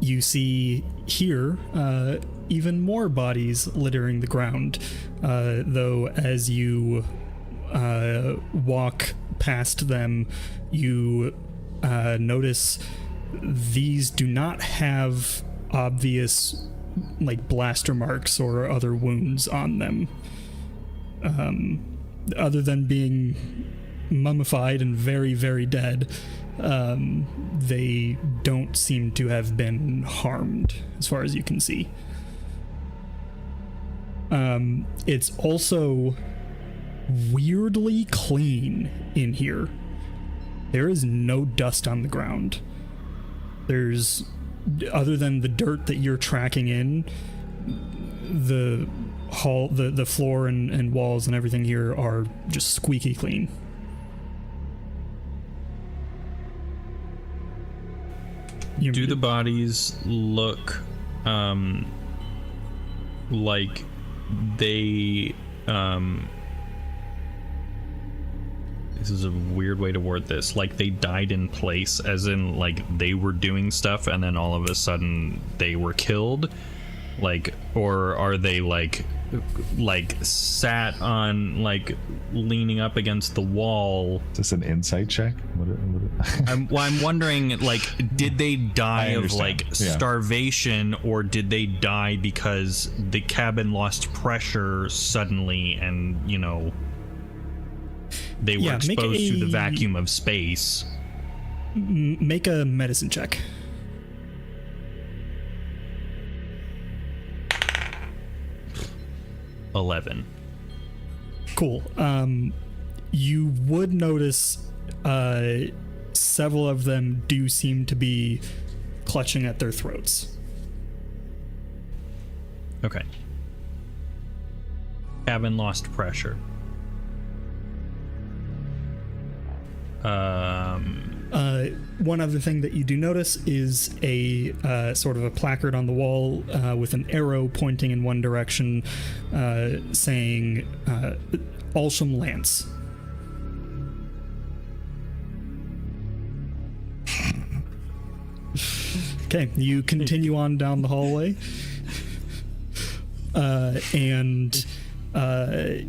You see here even more bodies littering the ground, though as you walk past them, you notice these do not have obvious like blaster marks or other wounds on them, other than being mummified and very, very dead. They don't seem to have been harmed as far as you can see. It's also weirdly clean in here. There is no dust on the ground. There's, other than the dirt that you're tracking in, the floor and walls and everything here are just squeaky clean. Do the bodies look like they this is a weird way to word this. Like they died in place, as in like they were doing stuff and then all of a sudden they were killed? Like, or are they like sat on, like leaning up against the wall? Is this an insight check? I'm wondering, like, did they die of like starvation, or did they die because the cabin lost pressure suddenly and, you know, they were exposed to the vacuum of space? Make a medicine check. $11. Cool. You would notice several of them do seem to be clutching at their throats. Okay. Cabin lost pressure. One other thing that you do notice is a sort of a placard on the wall with an arrow pointing in one direction, saying Alsham Lance. Okay, you continue on down the hallway, and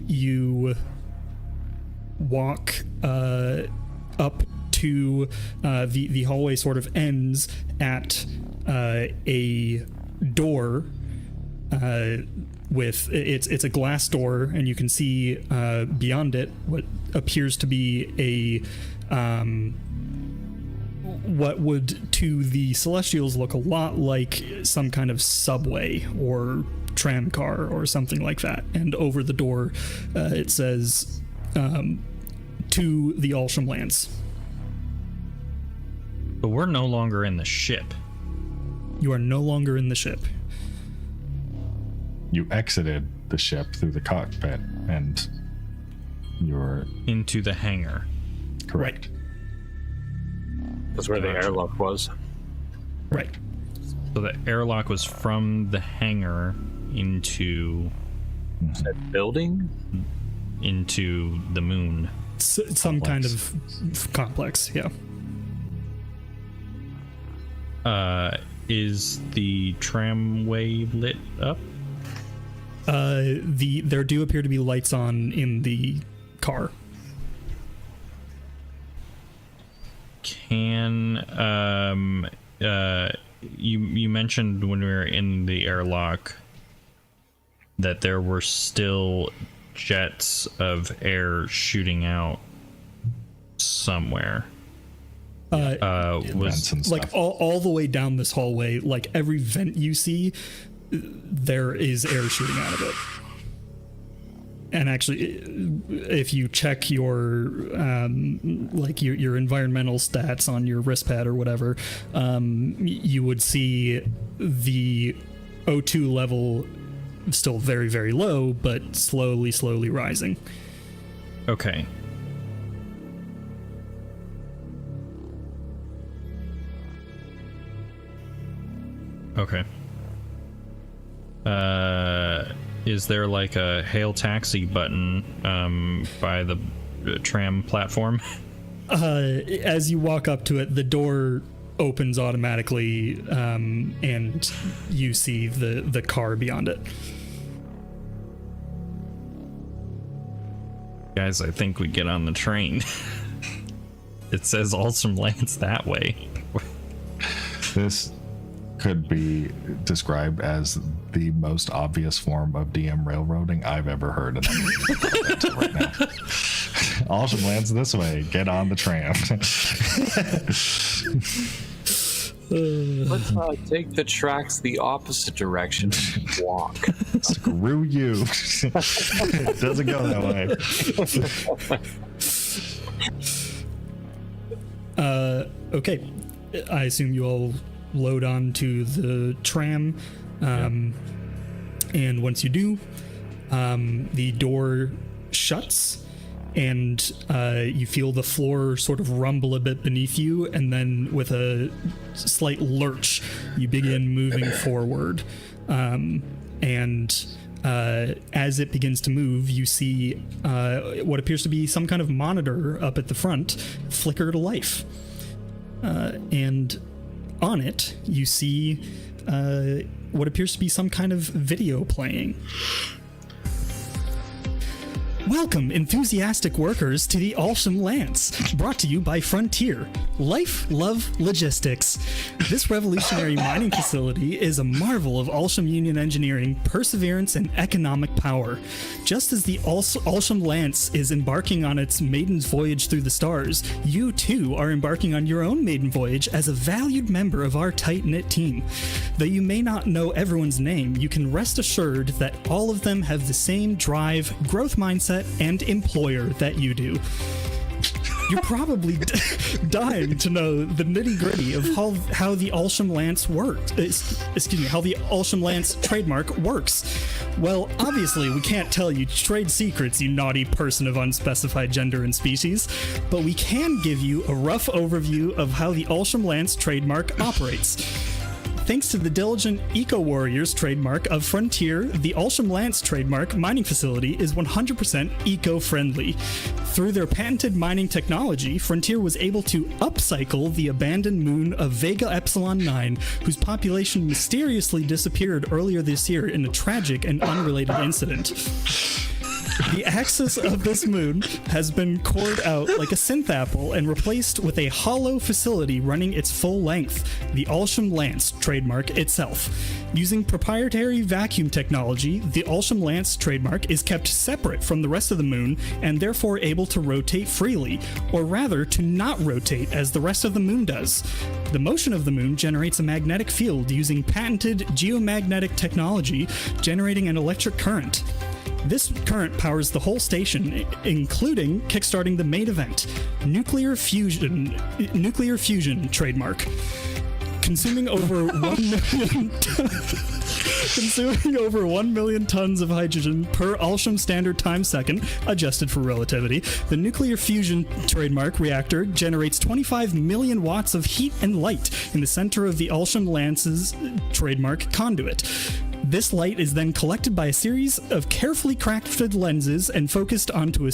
you walk up to the hallway. Sort of ends at a door with it's a glass door, and you can see beyond it what appears to be a what would to the Celestials look a lot like some kind of subway or tram car or something like that. And over the door it says to the Alsham Lance. But we're no longer in the ship. You are no longer in the ship. You exited the ship through the cockpit, and you're into the hangar. Correct. That's where the airlock was. Right. So the airlock was from the hangar into that building, into the moon. Some kind of complex, yeah. Is the tramway lit up? There do appear to be lights on in the car. Can you mentioned when we were in the airlock that there were still jets of air shooting out somewhere. Was like all the way down this hallway, like every vent you see, there is air shooting out of it. And actually, if you check your like your environmental stats on your wrist pad or whatever, you would see the O2 level still very, very low, but slowly rising. Okay. Okay. Is there like a hail taxi button by the tram platform? As you walk up to it, the door opens automatically, and you see the car beyond it. Guys, I think we get on the train. It says Alsham Lance that way. This could be described as the most obvious form of DM railroading I've ever heard of right now. Alsham Lance this way. Get on the tram. Let's take the tracks the opposite direction and walk. Screw you. It doesn't go that way. Okay. I assume you all load onto the tram. And once you do, the door shuts, and you feel the floor sort of rumble a bit beneath you, and then with a slight lurch, you begin moving forward. And as it begins to move, you see what appears to be some kind of monitor up at the front flicker to life. And on it, you see what appears to be some kind of video playing. Welcome, enthusiastic workers, to the Alsham Lance, brought to you by Frontier. Life, love, logistics. This revolutionary mining facility is a marvel of Alsham Union engineering, perseverance, and economic power. Just as the Alsham Lance is embarking on its maiden voyage through the stars, you too are embarking on your own maiden voyage as a valued member of our tight-knit team. Though you may not know everyone's name, you can rest assured that all of them have the same drive, growth mindset, and employer that you do. You're probably dying to know the nitty-gritty of how the Alsham Lance works. How the Alsham Lance trademark works. Well, obviously, we can't tell you trade secrets, you naughty person of unspecified gender and species, but we can give you a rough overview of how the Alsham Lance trademark operates. Thanks to the diligent eco-warriors trademark of Frontier, the Alsham Lance trademark mining facility is 100% eco-friendly. Through their patented mining technology, Frontier was able to upcycle the abandoned moon of Vega Epsilon 9, whose population mysteriously disappeared earlier this year in a tragic and unrelated incident. The axis of this moon has been cored out like a synth apple and replaced with a hollow facility running its full length, the Alsham Lance trademark itself. Using proprietary vacuum technology, the Alsham Lance trademark is kept separate from the rest of the moon and therefore able to rotate freely, or rather to not rotate as the rest of the moon does. The motion of the moon generates a magnetic field using patented geomagnetic technology, generating an electric current. This current powers the whole station, including kickstarting the main event, nuclear fusion trademark. Consuming over 1 million tons of hydrogen per Alsham standard time second, adjusted for relativity, the nuclear fusion trademark reactor generates 25 million watts of heat and light in the center of the Alsham Lance's trademark conduit. This light is then collected by a series of carefully crafted lenses and focused into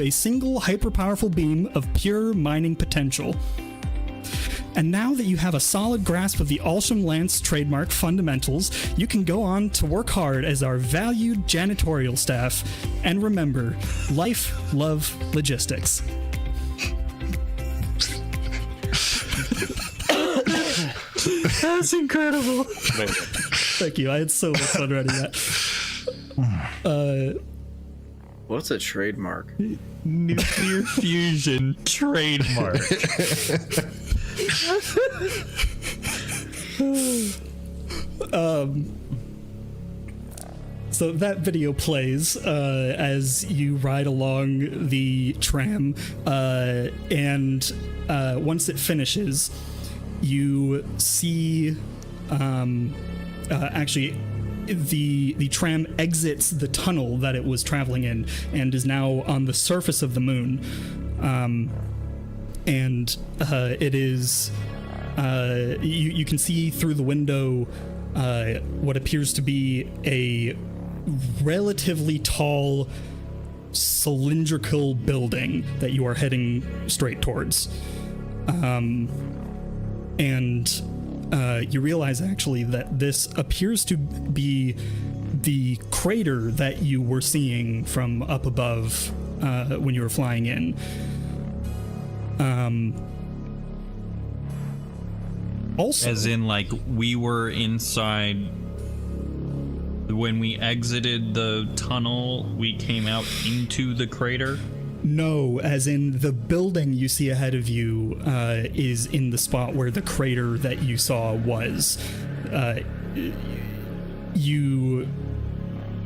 a single hyper-powerful beam of pure mining potential. And now that you have a solid grasp of the Alsham Lance trademark fundamentals, you can go on to work hard as our valued janitorial staff. And remember, life, love, logistics. That's incredible. Thank you. I had so much fun writing that. What's a trademark? Nuclear fusion trademark. So that video plays as you ride along the tram, and once it finishes, you see actually the tram exits the tunnel that it was traveling in and is now on the surface of the moon, and it is you can see through the window what appears to be a relatively tall cylindrical building that you are heading straight towards, and you realize actually that this appears to be the crater that you were seeing from up above when you were flying in. Also, as in, like, we were inside when we exited the tunnel, we came out into the crater? No, as in the building you see ahead of you is in the spot where the crater that you saw was.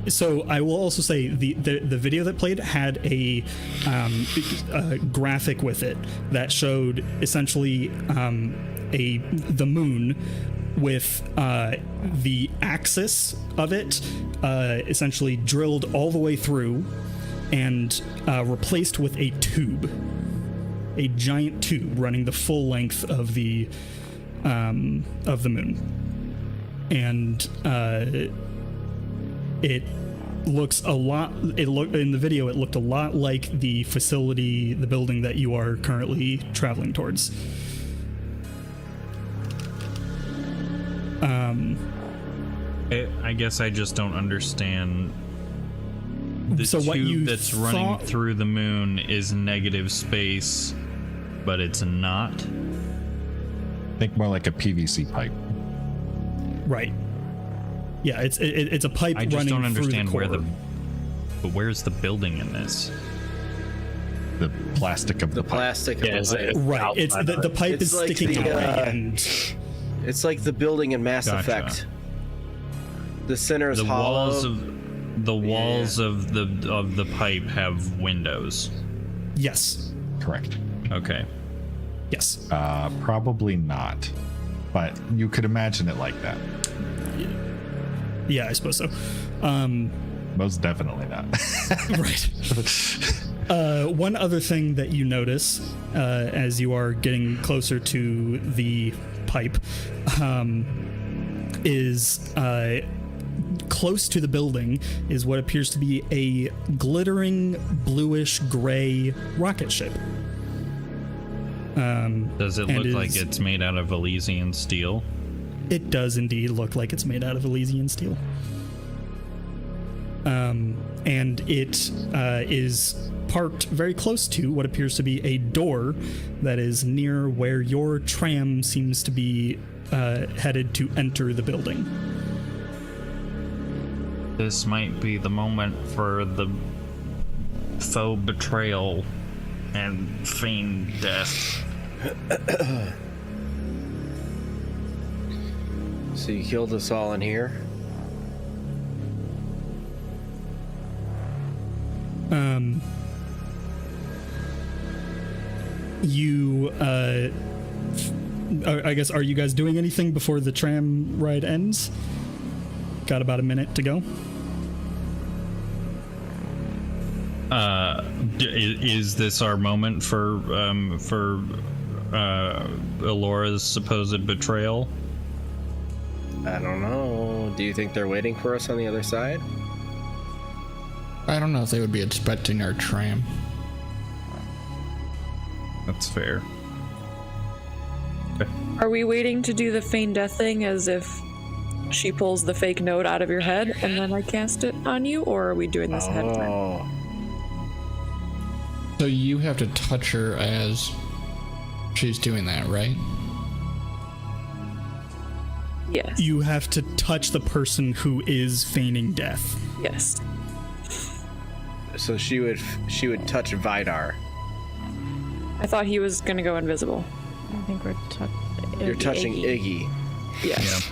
So I will also say the video that played had a graphic with it that showed essentially the moon with the axis of it essentially drilled all the way through and replaced with a tube, a giant tube running the full length of the moon, and It looks a lot. In the video. It looked a lot like the facility, the building that you are currently traveling towards. I guess I just don't understand. The So what you tube that's running through the moon is negative space, but it's not. Think more like a PVC pipe. Right. Yeah, it's a pipe I just running don't understand through where the core. But where's the building in this? The plastic of The plastic of Yeah, the is pipe. it- Right. It's the pipe It's is like sticking the, out, uh, and It's like the building in Mass Gotcha. Effect. The center is The hollow. walls of the pipe have windows. yes, correct. Okay. yes. Probably not, but you could imagine it like that. Yeah, I suppose so. Most definitely not. Right. One other thing that you notice as you are getting closer to the pipe is close to the building is what appears to be a glittering bluish gray rocket ship. Does it And look like is- it's made out of Elysian steel? It does indeed look like it's made out of Elysian steel. And it is parked very close to what appears to be a door that is near where your tram seems to be headed to enter the building. This might be the moment for the faux betrayal and feigned death. So you killed us all in here? You, I guess, are you guys doing anything before the tram ride ends? Got about a minute to go. Is this our moment for Elora's supposed betrayal? I don't know. Do you think they're waiting for us on the other side? I don't know if they would be expecting our tram. That's fair. Are we waiting to do the feign death thing as if she pulls the fake note out of your head and then I cast it on you, or are we doing this ahead of time? Oh. So you have to touch her as she's doing that, right? Yes. You have to touch the person who is feigning death. Yes. So she would touch Vidar. I thought he was gonna go invisible. I think we're You're touching Iggy. Yes.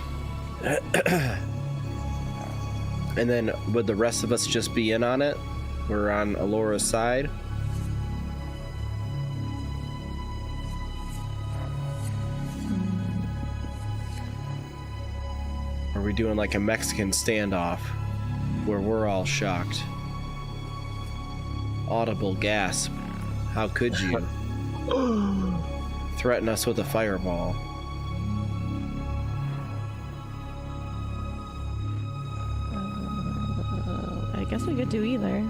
And then would the rest of us just be in on it? We're on Elora's side. Are we doing like a Mexican standoff where we're all shocked? Audible gasp. How could you? Threaten us with a fireball. I guess we could do either.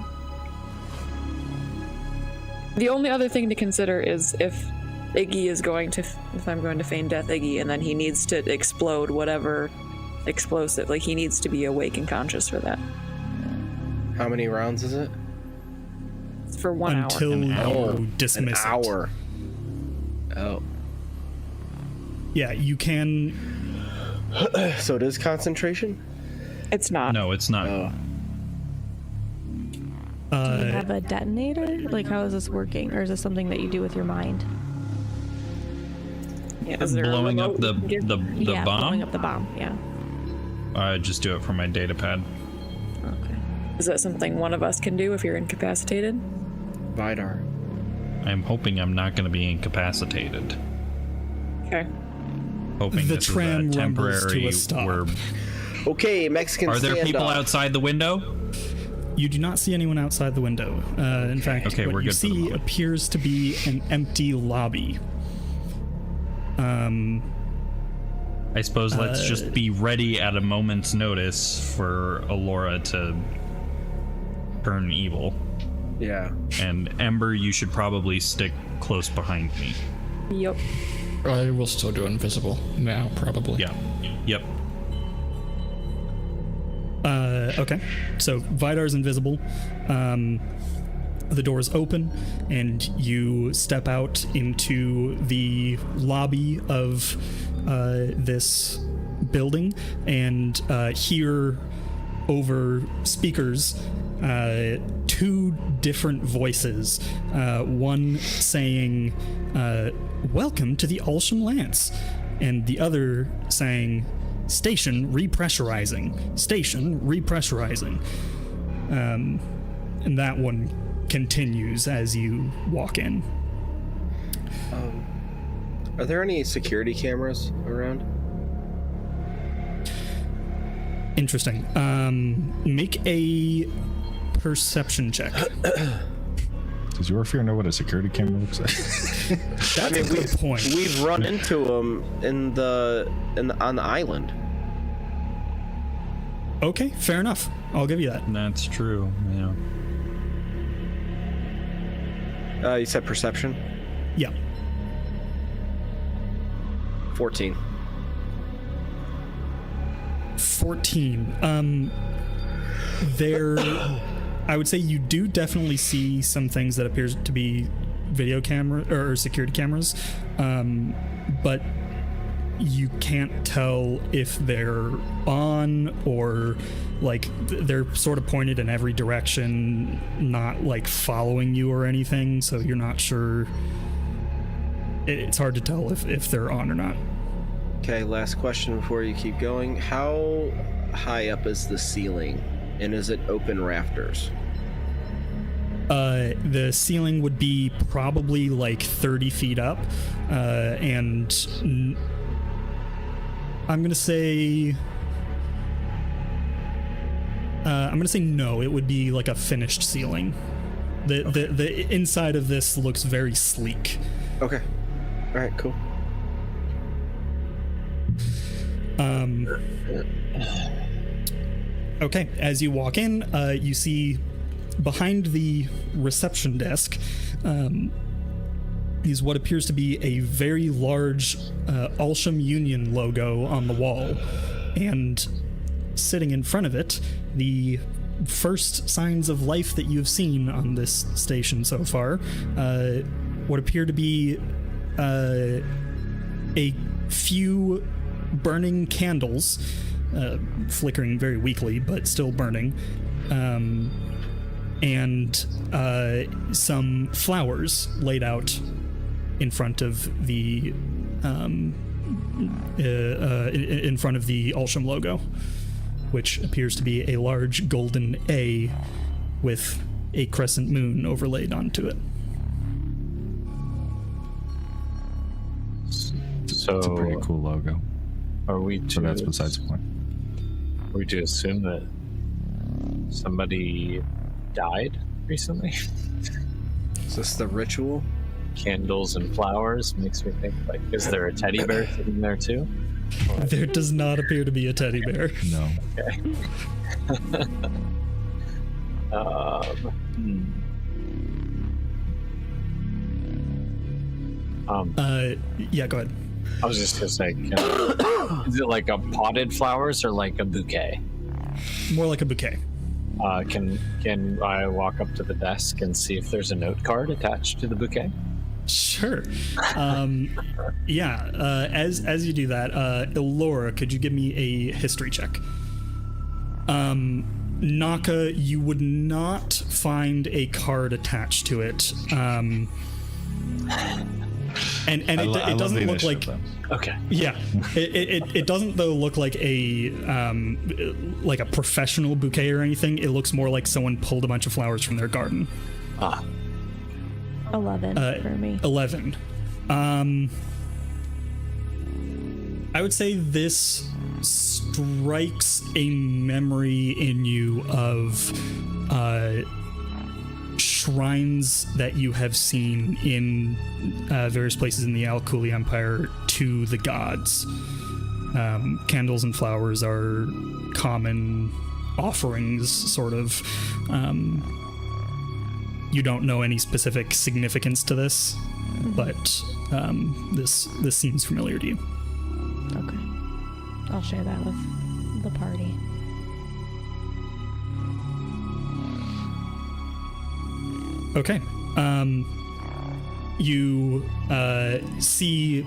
The only other thing to consider is if Iggy is going to, if I'm going to feign death Iggy, and then he needs to explode whatever explosive, like he needs to be awake and conscious for that. How many rounds is it? It's for 1 hour. Until you dismiss An it. hour. Oh. Yeah, you can. So it is concentration? It's not. No, it's not. Oh. Do you have a detonator? Like, how is this working? Or is this something that you do with your mind? Yeah, is there a Blowing up remote the you can give? the yeah, bomb. blowing up the bomb, yeah. I just do it from my data pad. Okay. Is that something one of us can do if you're incapacitated? Vidar. I'm hoping I'm not going to be incapacitated. Okay. Hoping The this tram is a rumbles to temporary. a stop. Okay, Mexican Are there people standoff. outside the window? You do not see anyone outside the window. In fact, Okay, what we're you good for the see moment. appears to be an empty lobby. I suppose let's just be ready at a moment's notice for Allura to turn evil. Yeah. And Ember, you should probably stick close behind me. Yep. I will still do invisible now, probably. Yeah. Yep. Okay. So Vidar's invisible. The doors open, and you step out into the lobby of this building, and hear over speakers 2 different voices. One saying, "Welcome to the Ulsham Lance," and the other saying, "Station repressurizing. Station repressurizing." And that one continues as you walk in. Are there any security cameras around? Interesting. Make a perception check. Does your fear know what a security camera looks like? That's a good point. We've run into them on the island. Okay, fair enough. I'll give you that. That's true. Yeah. You said perception? Yeah. 14. 14. There, I would say you do definitely see some things that appears to be video camera or security cameras, but you can't tell if they're on or like they're sort of pointed in every direction, not like following you or anything, so you're not sure. It's hard to tell if they're on or not. Okay, last question before you keep going. How high up is the ceiling, and is it open rafters? The ceiling would be probably like 30 feet up, and I'm gonna say no. It would be like a finished ceiling. The inside of this looks very sleek. Okay. All right. Cool. Okay. As you walk in, you see behind the reception desk is what appears to be a very large Ulsham Union logo on the wall, and sitting in front of it, the first signs of life that you've seen on this station so far, what appear to be a few burning candles, flickering very weakly, but still burning, and some flowers laid out in front of the in front of the Ulsham logo, which appears to be a large golden A with a crescent moon overlaid onto it. So It's a pretty cool logo. are we to, So that's besides the point. are we to assume that somebody died recently? Is this the ritual? Candles and flowers makes me think, like, is there a teddy bear sitting there too? There does not appear to be a teddy bear. No. Okay. Yeah, go ahead. I was just gonna say, is it like a potted flowers or like a bouquet? More like a bouquet. Can I walk up to the desk and see if there's a note card attached to the bouquet? Sure. Yeah. As you do that, Elora, could you give me a history check? Naka, you would not find a card attached to it. And it doesn't look like. Okay. Yeah, it doesn't though look like a professional bouquet or anything. It looks more like someone pulled a bunch of flowers from their garden. 11 for me. 11. I would say this strikes a memory in you of shrines that you have seen in various places in the Al-Kuli Empire to the gods. Candles and flowers are common offerings, sort of. You don't know any specific significance to this, but this seems familiar to you. Okay. I'll share that with the party. Okay. You see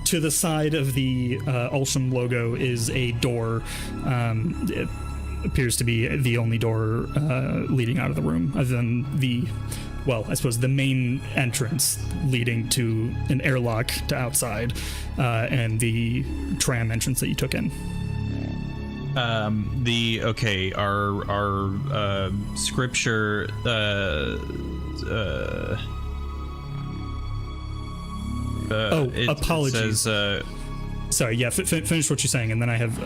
to the side of the Ulsham logo is a door. It appears to be the only door leading out of the room, other than the main entrance leading to an airlock to outside, and the tram entrance that you took in. Our scripture apologies. It says, sorry, yeah, finish what you're saying, and then I have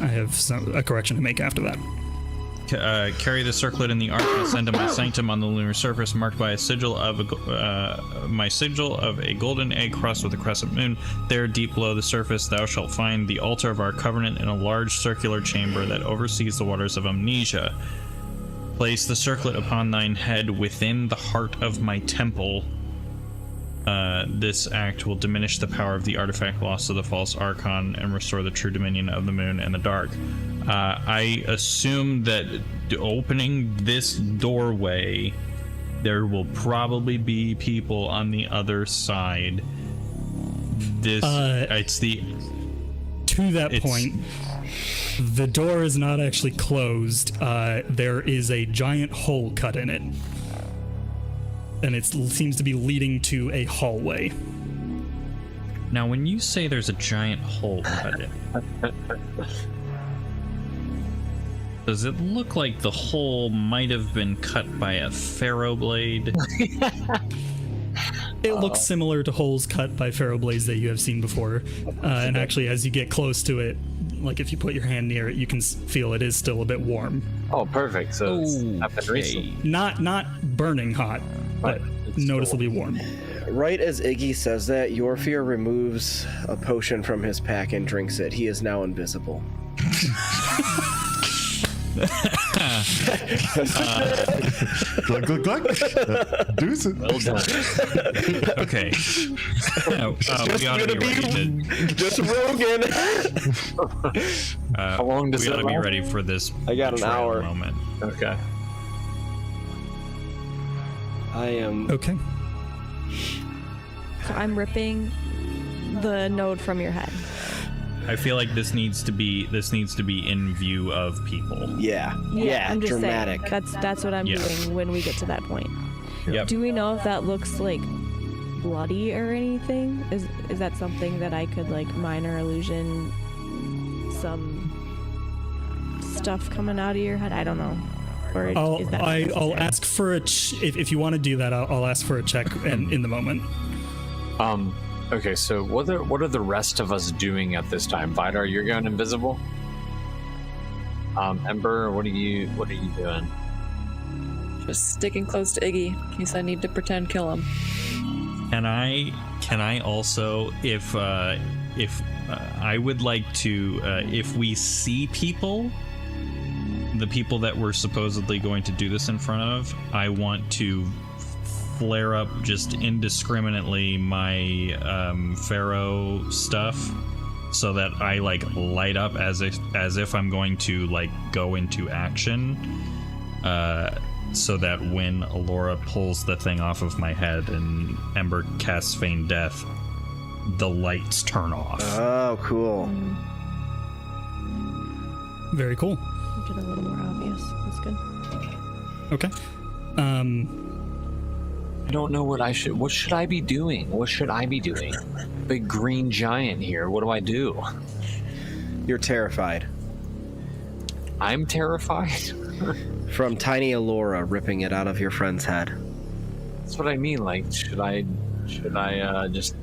a correction to make after that. Carry the circlet in the ark and ascend to my sanctum on the lunar surface, marked by a sigil of a golden egg crossed with a crescent moon. There, deep below the surface, thou shalt find the altar of our covenant in a large circular chamber that oversees the waters of Amnesia. Place the circlet upon thine head within the heart of my temple. This act will diminish the power of the artifact lost to the false archon and restore the true dominion of the moon and the dark. I assume that opening this doorway, there will probably be people on the other side. To that point, the door is not actually closed. There is a giant hole cut in it, and it seems to be leading to a hallway. Now, when you say there's a giant hole cut in, does it look like the hole might have been cut by a ferro blade? It looks similar to holes cut by ferro blades that you have seen before. And actually, as you get close to it, like if you put your hand near it, you can feel it is still a bit warm. Oh, perfect. So it's happened recently. Not burning hot, but noticeably warm. Right as Iggy says that, Yorfir removes a potion from his pack and drinks it. He is now invisible. Glug, glug, glug. Deuce it. Well done. Okay. We ought to be ready to... Just Rogan. How long does we ought it to be last? ready for this I got an betrayal hour. moment. Okay. I am... Okay. So I'm ripping the node from your head. I feel like this needs to be in view of people. Yeah, I'm just dramatic. saying. That's what I'm doing when we get to that point. Yep. Do we know if that looks like bloody or anything? Is that something that I could like minor illusion some stuff coming out of your head? I don't know. Or is that I'll ask for a if you want to do that. I'll ask for a check in the moment. Okay, so what are the rest of us doing at this time? Vidar, you're going invisible? Ember, what are you doing? Just sticking close to Iggy in case I need to pretend kill him. Can I also, if I would like to, if we see people, the people that we're supposedly going to do this in front of, I want to flare up just indiscriminately my pharaoh stuff, so that I like light up as if I'm going to like go into action, so that when Alora pulls the thing off of my head and Ember casts Feign Death, the lights turn off. Oh, cool. Very cool. Make it a little more obvious. That's good. Okay. I don't know what should I be doing? What should I be doing? Big green giant here. What do I do? You're terrified. I'm terrified? From tiny Alora ripping it out of your friend's head. That's what I mean. Like, should I just...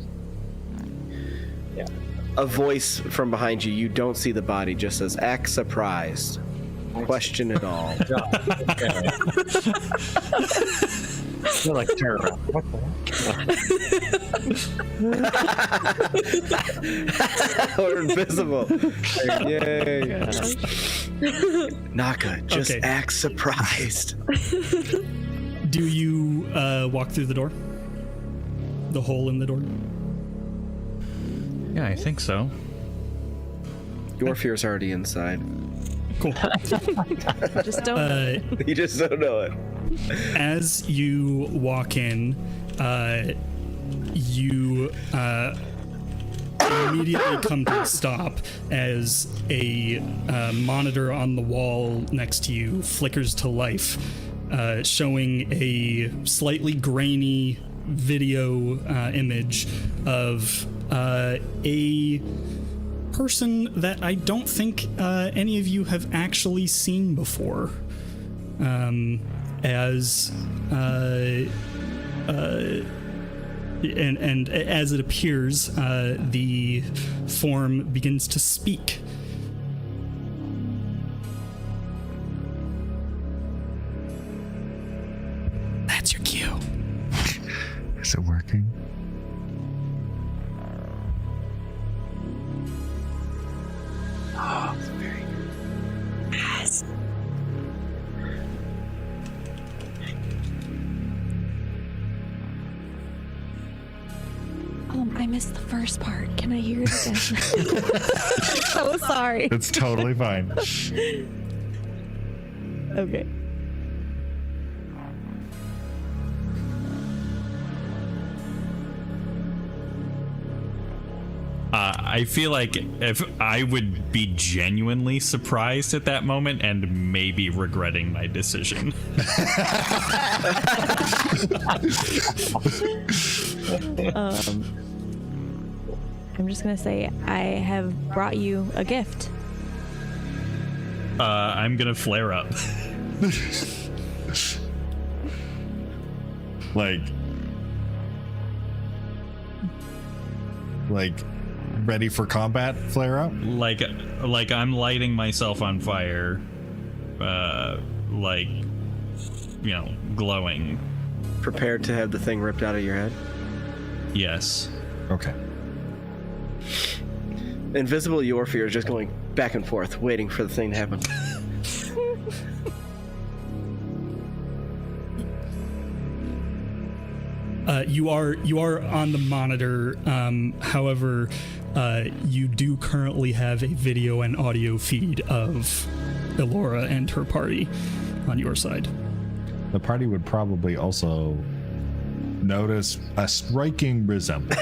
Yeah. A voice from behind you, you don't see the body, just says, act surprised. Question it all. Okay. You're like, turn around. What the heck? We're invisible. Yay. Naka, just Okay. act surprised. Do you walk through the door? The hole in the door? Yeah, I think so. Your fear's already inside. Cool. Just don't. You just don't know it. As you walk in, you immediately come to a stop as a monitor on the wall next to you flickers to life, showing a slightly grainy video image of a person that I don't think any of you have actually seen before. And as it appears, the form begins to speak. That's your cue. Is it working? I missed the first part. Can I hear it again? So sorry. It's totally fine. Okay. I feel like if I would be genuinely surprised at that moment and maybe regretting my decision. I'm just gonna say I have brought you a gift. I'm gonna flare up. Like ready for combat flare up? like I'm lighting myself on fire, like, you know, glowing. Prepared to have the thing ripped out of your head. Yes. Okay. Invisible your fear is just going back and forth, waiting for the thing to happen. You are on the monitor. However, you do currently have a video and audio feed of Elora and her party on your side. The party would probably also notice a striking resemblance.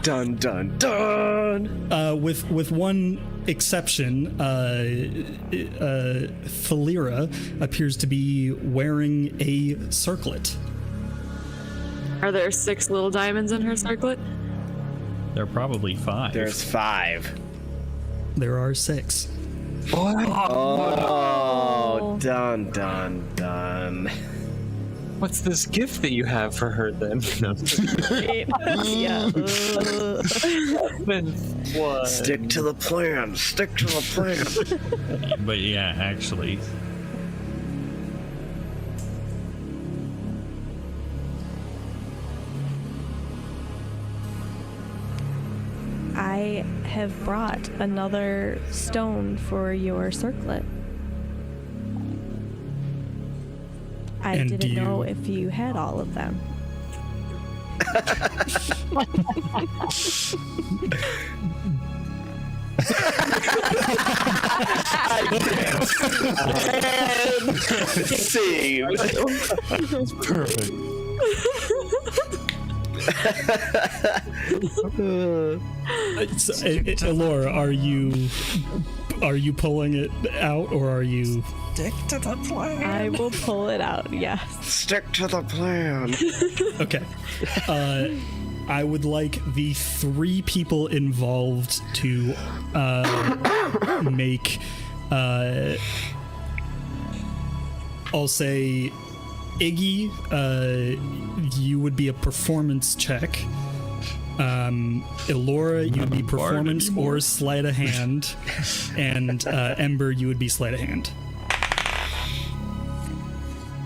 Dun dun dun. With one exception, Thalira appears to be wearing a circlet. Are there 6 little diamonds in her circlet? There are probably 5. There's 5. There are 6. Oh, dun dun dun. What's this gift that you have for her then? No. Yeah. What? Stick to the plan. Stick to the plan. But yeah, actually. I have brought another stone for your circlet. I And didn't do know you- if you had all of them. Scene. Perfect. Elora, are you pulling it out, or are you? I will pull it out, yes. Stick to the plan. Okay. I would like the 3 people involved to make, I'll say, Iggy, you would be a performance check. Elora, you would be performance or sleight of hand. And Ember, you would be sleight of hand.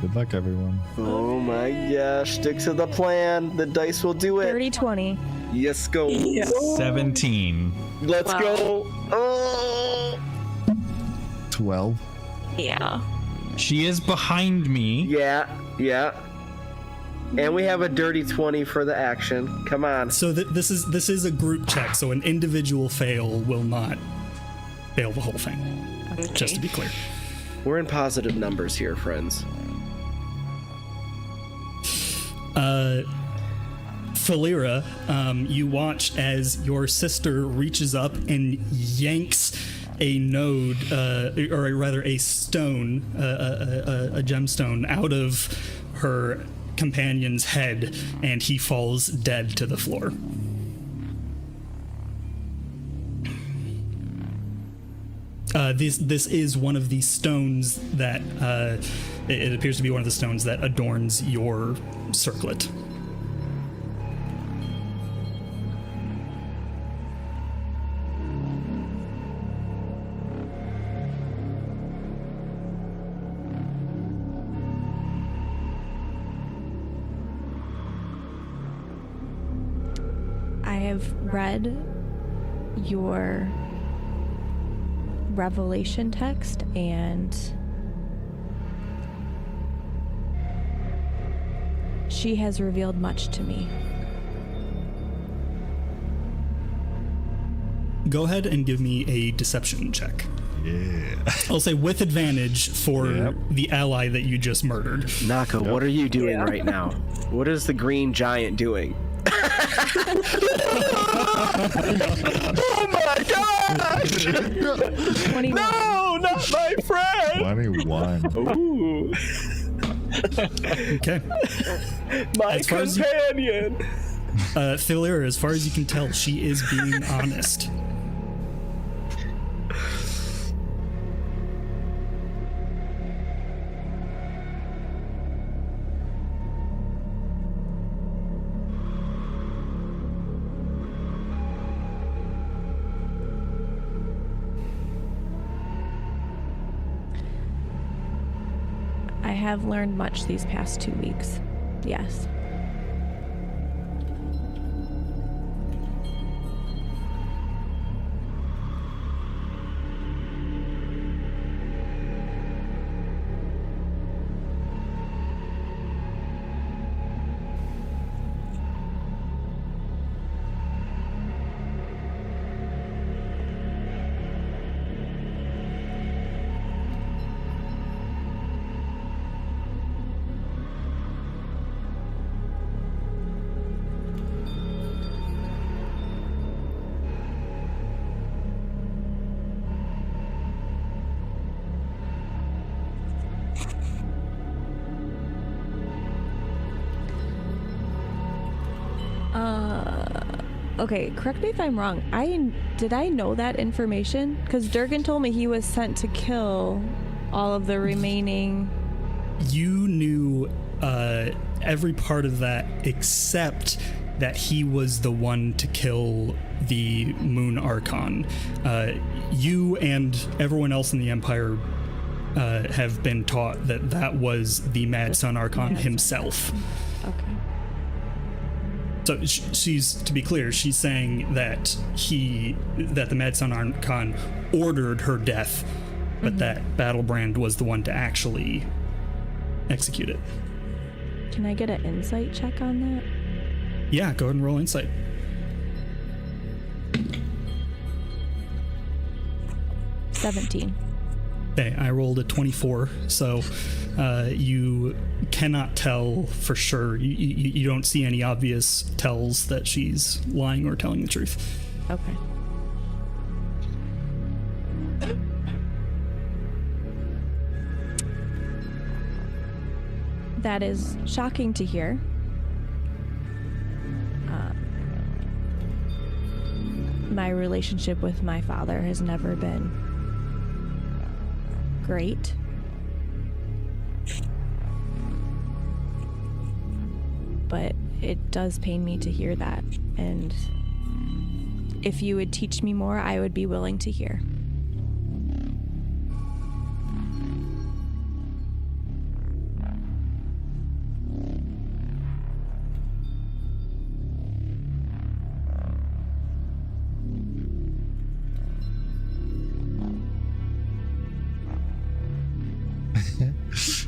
Good luck, everyone. Oh my gosh, stick to the plan. The dice will do it. Dirty 20. Yes, go. Yes. 17. Let's Wow. go. Oh. 12. Yeah. She is behind me. Yeah. And we have a dirty 20 for the action. Come on. So this is a group check, so an individual fail will not fail the whole thing. Okay. Just to be clear. We're in positive numbers here, friends. Falira, you watch as your sister reaches up and yanks a node, or rather a stone, a gemstone, out of her companion's head, and he falls dead to the floor. This is one of the stones that it appears to be one of the stones that adorns your circlet. I have read your revelation text, and she has revealed much to me. Go ahead and give me a deception check. Yeah. I'll say with advantage for Yep. the ally that you just murdered. Naka, what are you doing right now? What is the green giant doing? Oh my gosh! 21. No, not my friend! 21. Ooh, Okay. my As far as you- companion! Thilira, as far as you can tell, she is being honest. I have learned much these past 2 weeks. Yes. Okay, correct me if I'm wrong. Did I know that information? Because Durgan told me he was sent to kill all of the remaining. You knew every part of that except that he was the one to kill the Moon Archon. You and everyone else in the Empire have been taught that that was the Mad Sun Archon himself. Okay. So she's, to be clear, she's saying that the Mad Sun Archon ordered her death, but that Battlebrand was the one to actually execute it. Can I get an insight check on that? Yeah, go ahead and roll insight. $17. Okay, I rolled a 24, so you cannot tell for sure. You don't see any obvious tells that she's lying or telling the truth. Okay. That is shocking to hear. My relationship with my father has never been great. But it does pain me to hear that. And if you would teach me more, I would be willing to hear.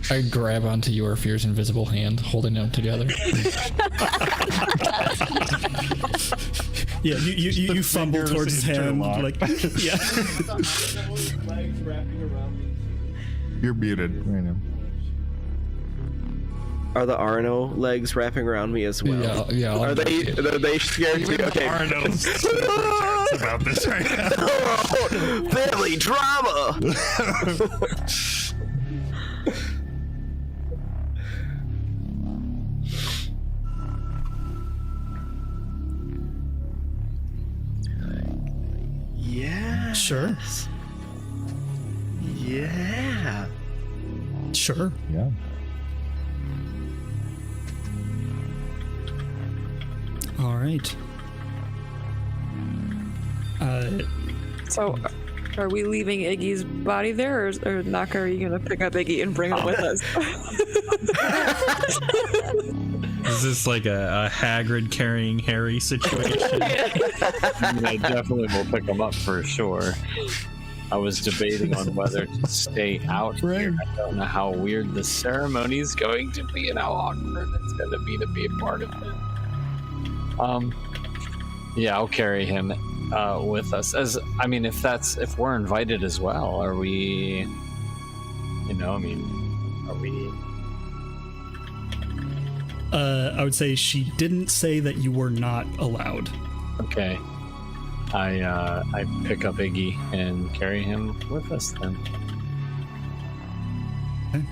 I grab onto your fierce invisible hand, holding them together. Yeah, you fumble towards his hand, like yeah. You're muted right now. Are the Arno legs wrapping around me as well? Yeah. Are they scared too? Okay. Arno's about this right now. Family drama. Yeah. Sure. Yeah. Sure. Yeah. All right. So, are we leaving Iggy's body there, or Naka, are you gonna pick up Iggy and bring him with us? Is this like a Hagrid carrying Harry situation? I mean, I definitely will pick them up for sure. I was debating on whether to stay out here. I don't know how weird the ceremony is going to be and how awkward it's going to be a part of it. Yeah, I'll carry him with us. If we're invited as well, are we? Are we? I would say she didn't say that you were not allowed. Okay. I pick up Iggy and carry him with us then. Okay.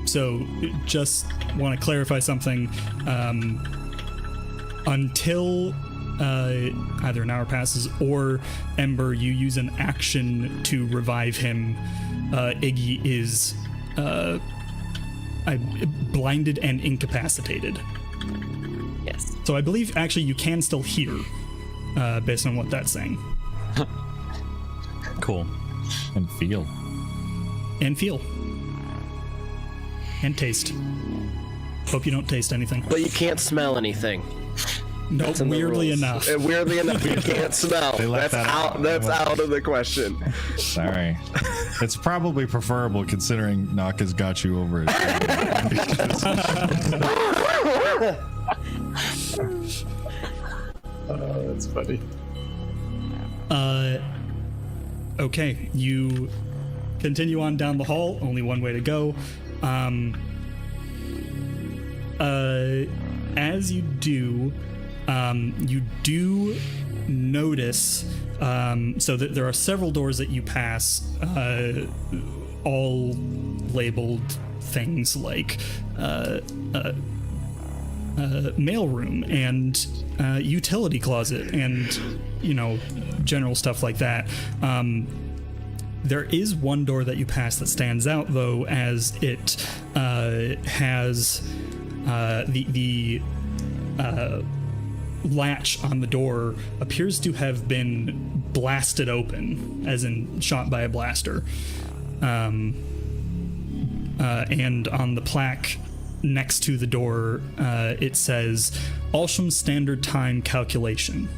So just want to clarify something. Until either an hour passes or Ember, you use an action to revive him. Iggy is blinded and incapacitated. Yes. So I believe actually you can still hear, based on what that's saying. Cool. And feel. And feel. And taste. Hope you don't taste anything. But you can't smell anything. Nope, That's in the weirdly rules. enough. Weirdly enough, you can't smell. They left That's that out. out. That's out of the question. Sorry. It's probably preferable considering Naka's got you over his That's funny. Okay, you continue on down the hall. Only one way to go. As you do notice, so that there are several doors that you pass, all labeled things like mailroom and utility closet and general stuff like that. There is one door that you pass that stands out, though, as it has the latch on the door appears to have been blasted open, as in shot by a blaster. And on the plaque next to the door, it says Alsham Standard Time Calculation.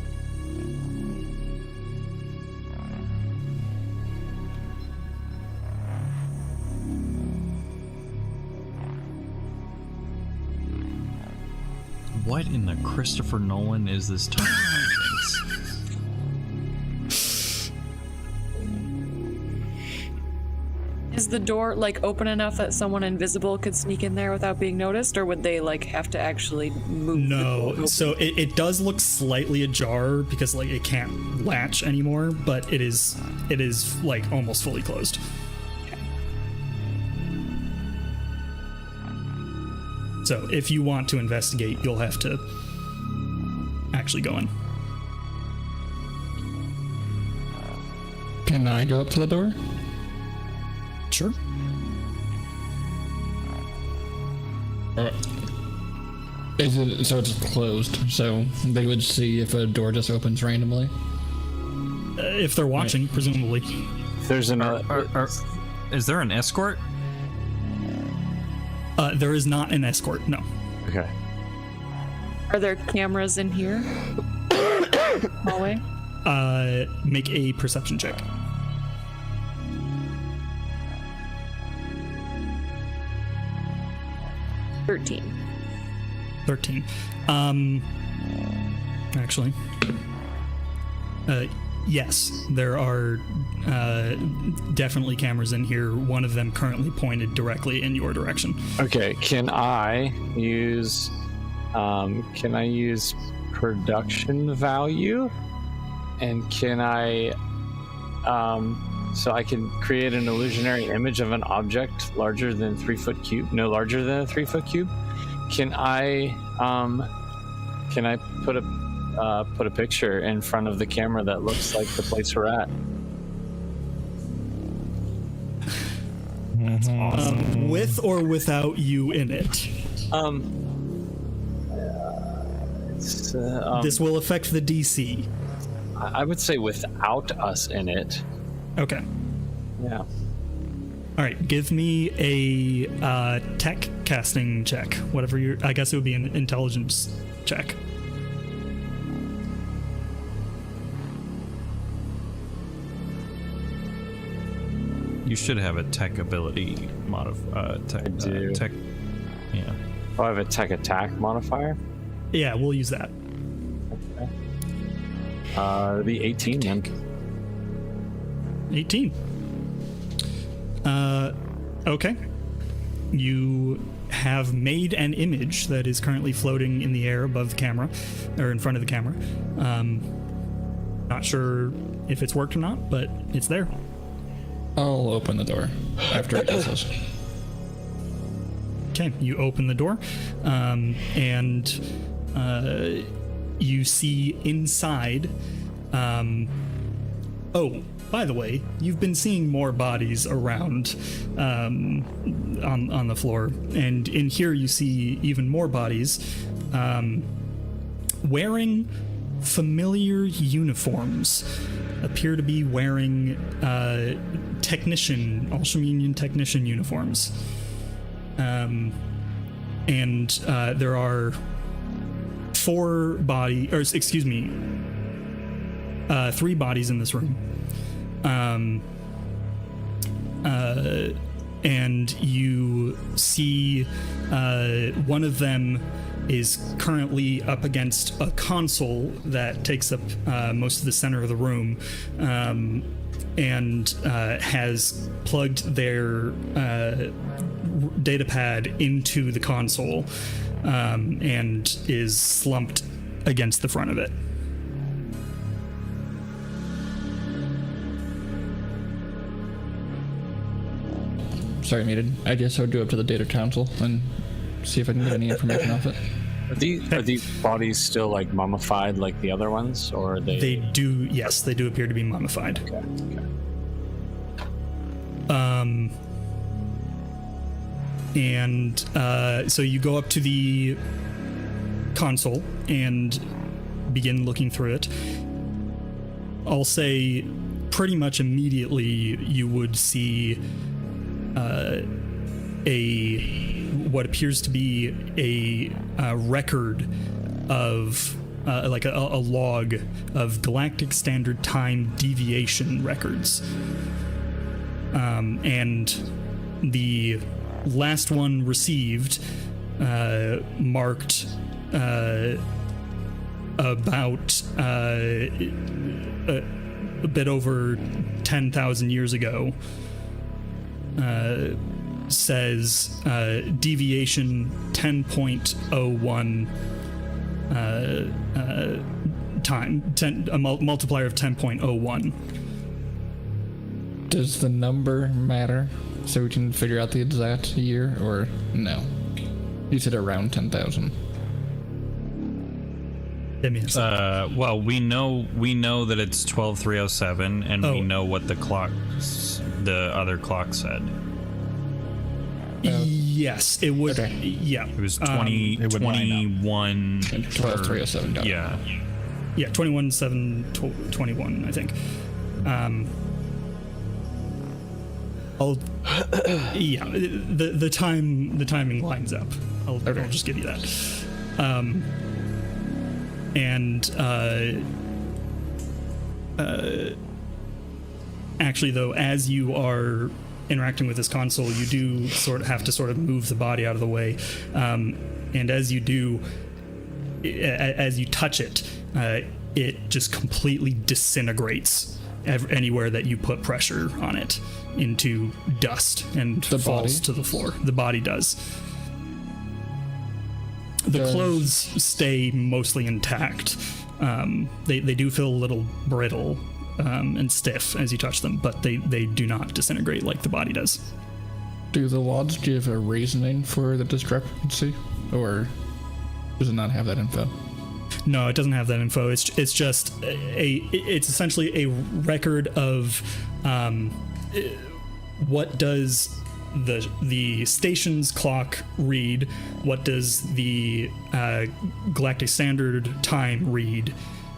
What in the Christopher Nolan is this time? Is the door open enough that someone invisible could sneak in there without being noticed, or would they have to actually move? No, so it does look slightly ajar because it can't latch anymore, but it is almost fully closed. So if you want to investigate, you'll have to actually go in. Can I go up to the door? Sure. Is it so? It's closed, so they would see if a door just opens randomly. If they're watching, presumably. There's Is there an escort? There is not an escort, no. Okay. Are there cameras in here? Hallway? Make a perception check. 13. 13. Actually, yes, there are definitely cameras in here. One of them currently pointed directly in your direction. Okay, can I use production value? And can I so I can create an illusionary image of an object larger than 3 foot cube, no larger than a 3 foot cube? Can I put a picture in front of the camera that looks like the place we're at? That's awesome. With or without you in it? This will affect the DC. I would say without us in it. Okay. Yeah. All right. Give me a tech casting check. Whatever your, I guess it would be an intelligence check. You should have a tech ability tech. I do. Tech. Yeah. Oh, I have a tech attack modifier. Yeah, we'll use that. It'll be 18 then. 18. Okay. You have made an image that is currently floating in the air above the camera, or in front of the camera. Not sure if it's worked or not, but it's there. I'll open the door after it does this. Okay, you open the door, and you see inside. Oh, by the way, you've been seeing more bodies around on the floor, and in here you see even more bodies wearing familiar uniforms. Appear to be wearing Ulsham Union technician uniforms. And there are 3 bodies in this room. And you see one of them is currently up against a console that takes up most of the center of the room, and has plugged their data pad into the console, and is slumped against the front of it. Sorry, muted. I guess I would go up to the data console and see if I can get any information off it. Are these bodies still like mummified like the other ones, or are they? They do, yes, they do appear to be mummified. Okay. And so you go up to the console and begin looking through it. I'll say pretty much immediately you would see what appears to be a record of like a log of Galactic Standard Time deviation records, and the last one received marked about a bit over 10,000 years ago. Says deviation 10.01 time, a multiplier of 10.01. Does the number matter so we can figure out the exact year, or no? You said around 10,000. Well, we know that it's 12:307, and we know what the other clock said. Yes, it would. Okay. Yeah, it was 21. 12:307. Yeah. Yeah, 21/7/21, I think. Yeah, the timing lines up. I'll just give you that. Actually, though, as you are interacting with this console, you do have to move the body out of the way, and as you do, as you touch it, it just completely disintegrates anywhere that you put pressure on it into dust and falls to the floor. The body does. The clothes stay mostly intact. They do feel a little brittle and stiff as you touch them, but they do not disintegrate like the body does. Do the laws give a reasoning for the discrepancy, or does it not have that info? No, it doesn't have that info. It's just it's essentially a record of what does the station's clock read, what does the galactic standard time read,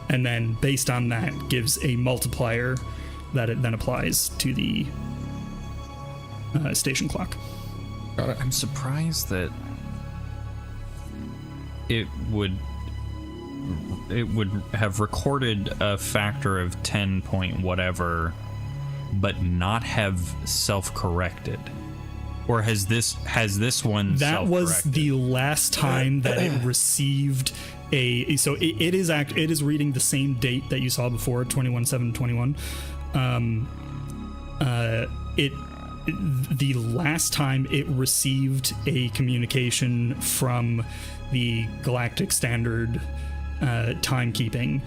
and then based on that gives a multiplier that it then applies to the station clock. Got it. I'm surprised that it would have recorded a factor of 10 point whatever, but not have self-corrected. Or has this one that was self-corrected? the last time that it received so it is reading the same date that you saw before, 21/7/21. The last time it received a communication from the galactic standard timekeeping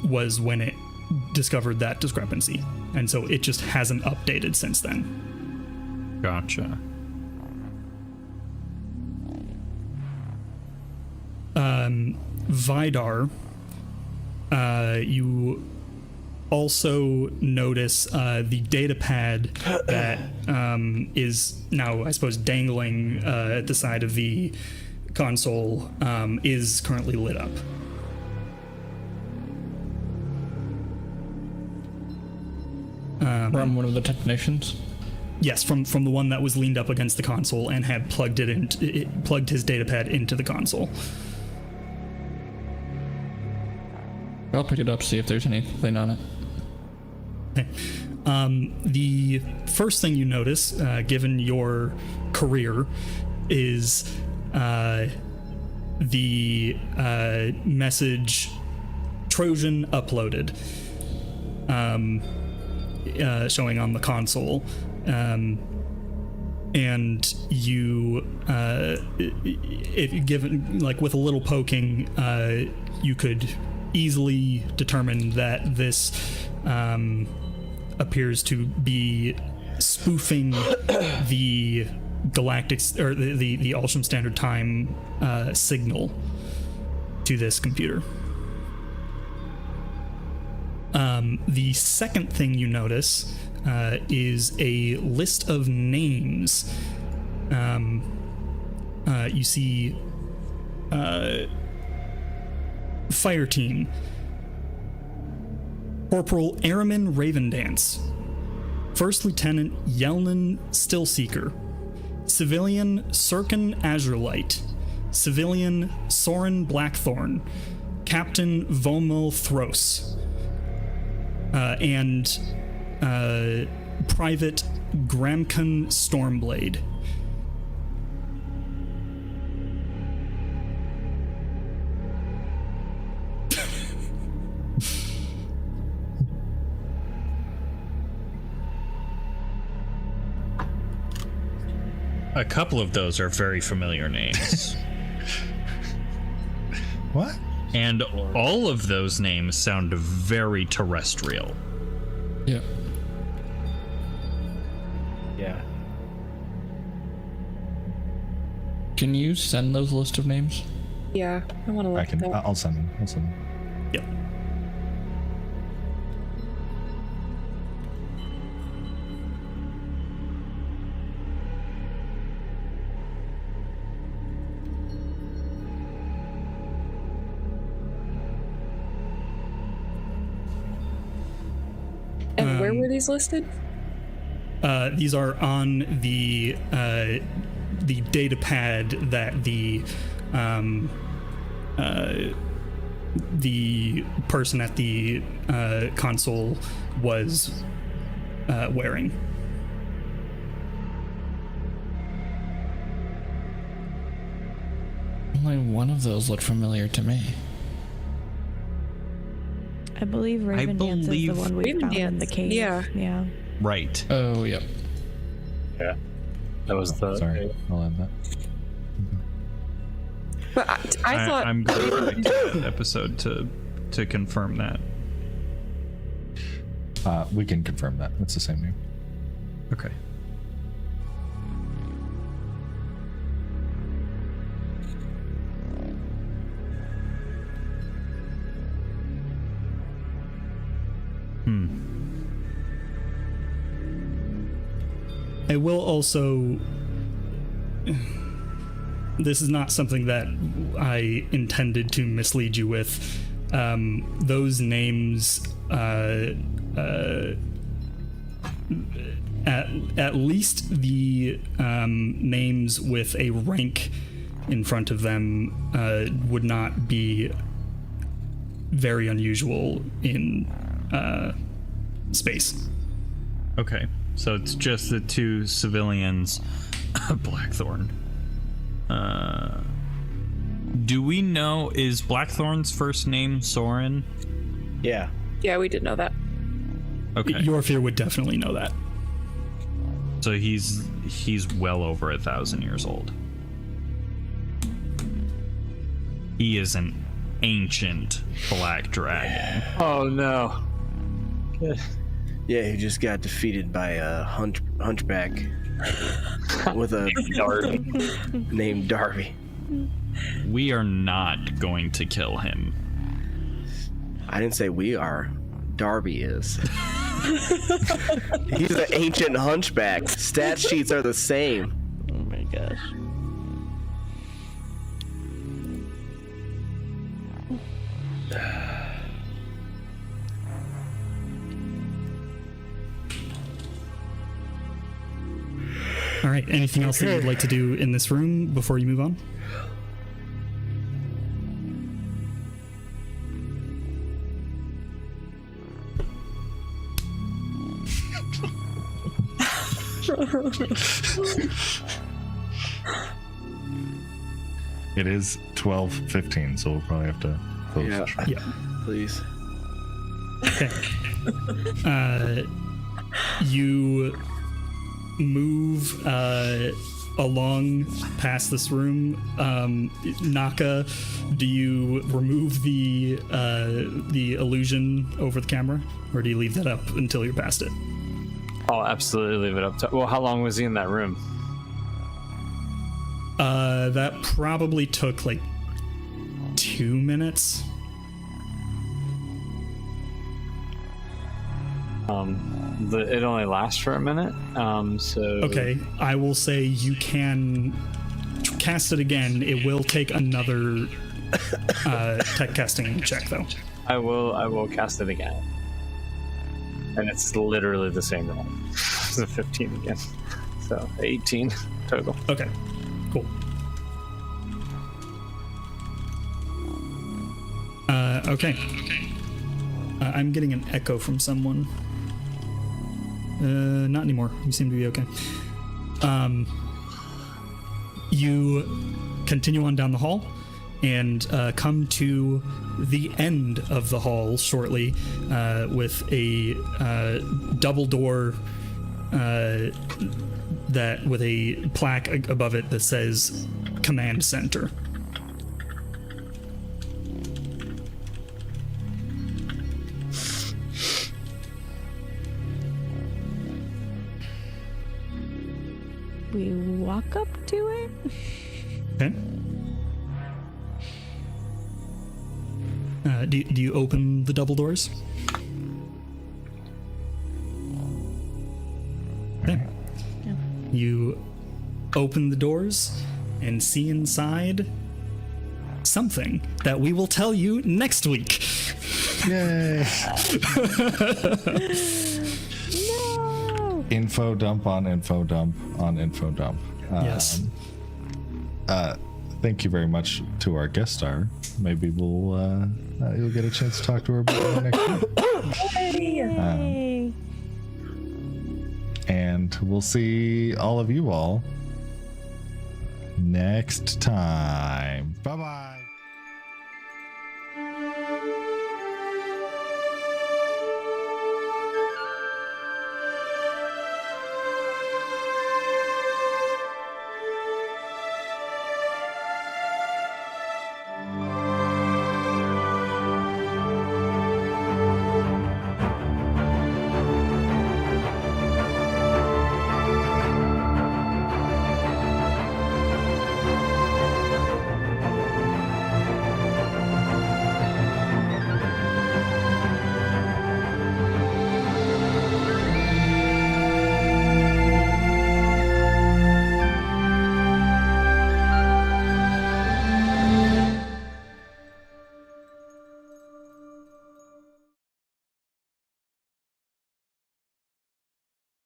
was when it discovered that discrepancy, and so it just hasn't updated since then. Gotcha. Vidar, you also notice the data pad that is now, I suppose, dangling at the side of the console is currently lit up. From one of the technicians? Yes, from the one that was leaned up against the console and had plugged plugged his data pad into the console. I'll pick it up, see if there's anything on it. Okay. The first thing you notice, given your career, is the message Trojan uploaded, showing on the console. And you, if given, like, with a little poking, you could easily determine that this appears to be spoofing the galactic or the Ultram Standard Time signal to this computer. The second thing you notice is a list of names. You see Fire Team, Corporal Airman Ravendance, First Lieutenant Yelnan Stillseeker, Civilian Sirkin Azurelight, Civilian Soren Blackthorn, Captain Vomil Thros, and Private Gramkon Stormblade. A couple of those are very familiar names. What? And all of those names sound very terrestrial. Yeah. Yeah. Can you send those list of names? Yeah, I want to look at that. I'll send them. Yep. And where were these listed? These are on the data pad that the person at the console was wearing. Only one of those looked familiar to me. I believe Raven Dance is the believe- one we Raven found in the Dance, cave. yeah. Yeah. Right. Oh, yep. Yeah. That was the. Sorry, I'll add that. But I thought I'm going back to that episode to confirm that. We can confirm that. It's the same name. Okay. I will also. This is not something that I intended to mislead you with. Those names, at least the names with a rank in front of them would not be very unusual in space. Okay. So it's just the two civilians, Blackthorn. Do we know, is Blackthorn's first name Soren? Yeah. yeah, we did know that. Okay. Yorfir would definitely know that. So he's well over 1,000 years old. He is an ancient black dragon. Oh no. Yeah, he just got defeated by a hunchback with a Darby. named Darby. We are not going to kill him. I didn't say we are. Darby is. He's an ancient hunchback. Stat sheets are the same. Oh my gosh. All right. Anything else that you'd like to do in this room before you move on? It is 12:15, so we'll probably have to close. Yeah. Yeah. Please. Okay. You move along past this room. Naka, do you remove the illusion over the camera, or do you leave that up until you're past it? I'll absolutely leave it up to. Well, how long was he in that room? That probably took like 2 minutes. It only lasts for a minute. So. Okay, I will say you can cast it again. It will take another tech casting check, though. I will cast it again. And it's literally the same roll. It's a 15 again. So 18 total. Okay, cool. Okay. I'm getting an echo from someone. Not anymore. You seem to be okay. You continue on down the hall and come to the end of the hall shortly with a double door that with a plaque above it that says Command Center. We walk up to it. Okay. Do you open the double doors? Okay. Yeah. You open the doors and see inside something that we will tell you next week. Yay! No. Info dump on info dump on info dump. Yes. Thank you very much to our guest star. Maybe you'll get a chance to talk to her about next week. Yay. And we'll see all of you all next time. Bye bye.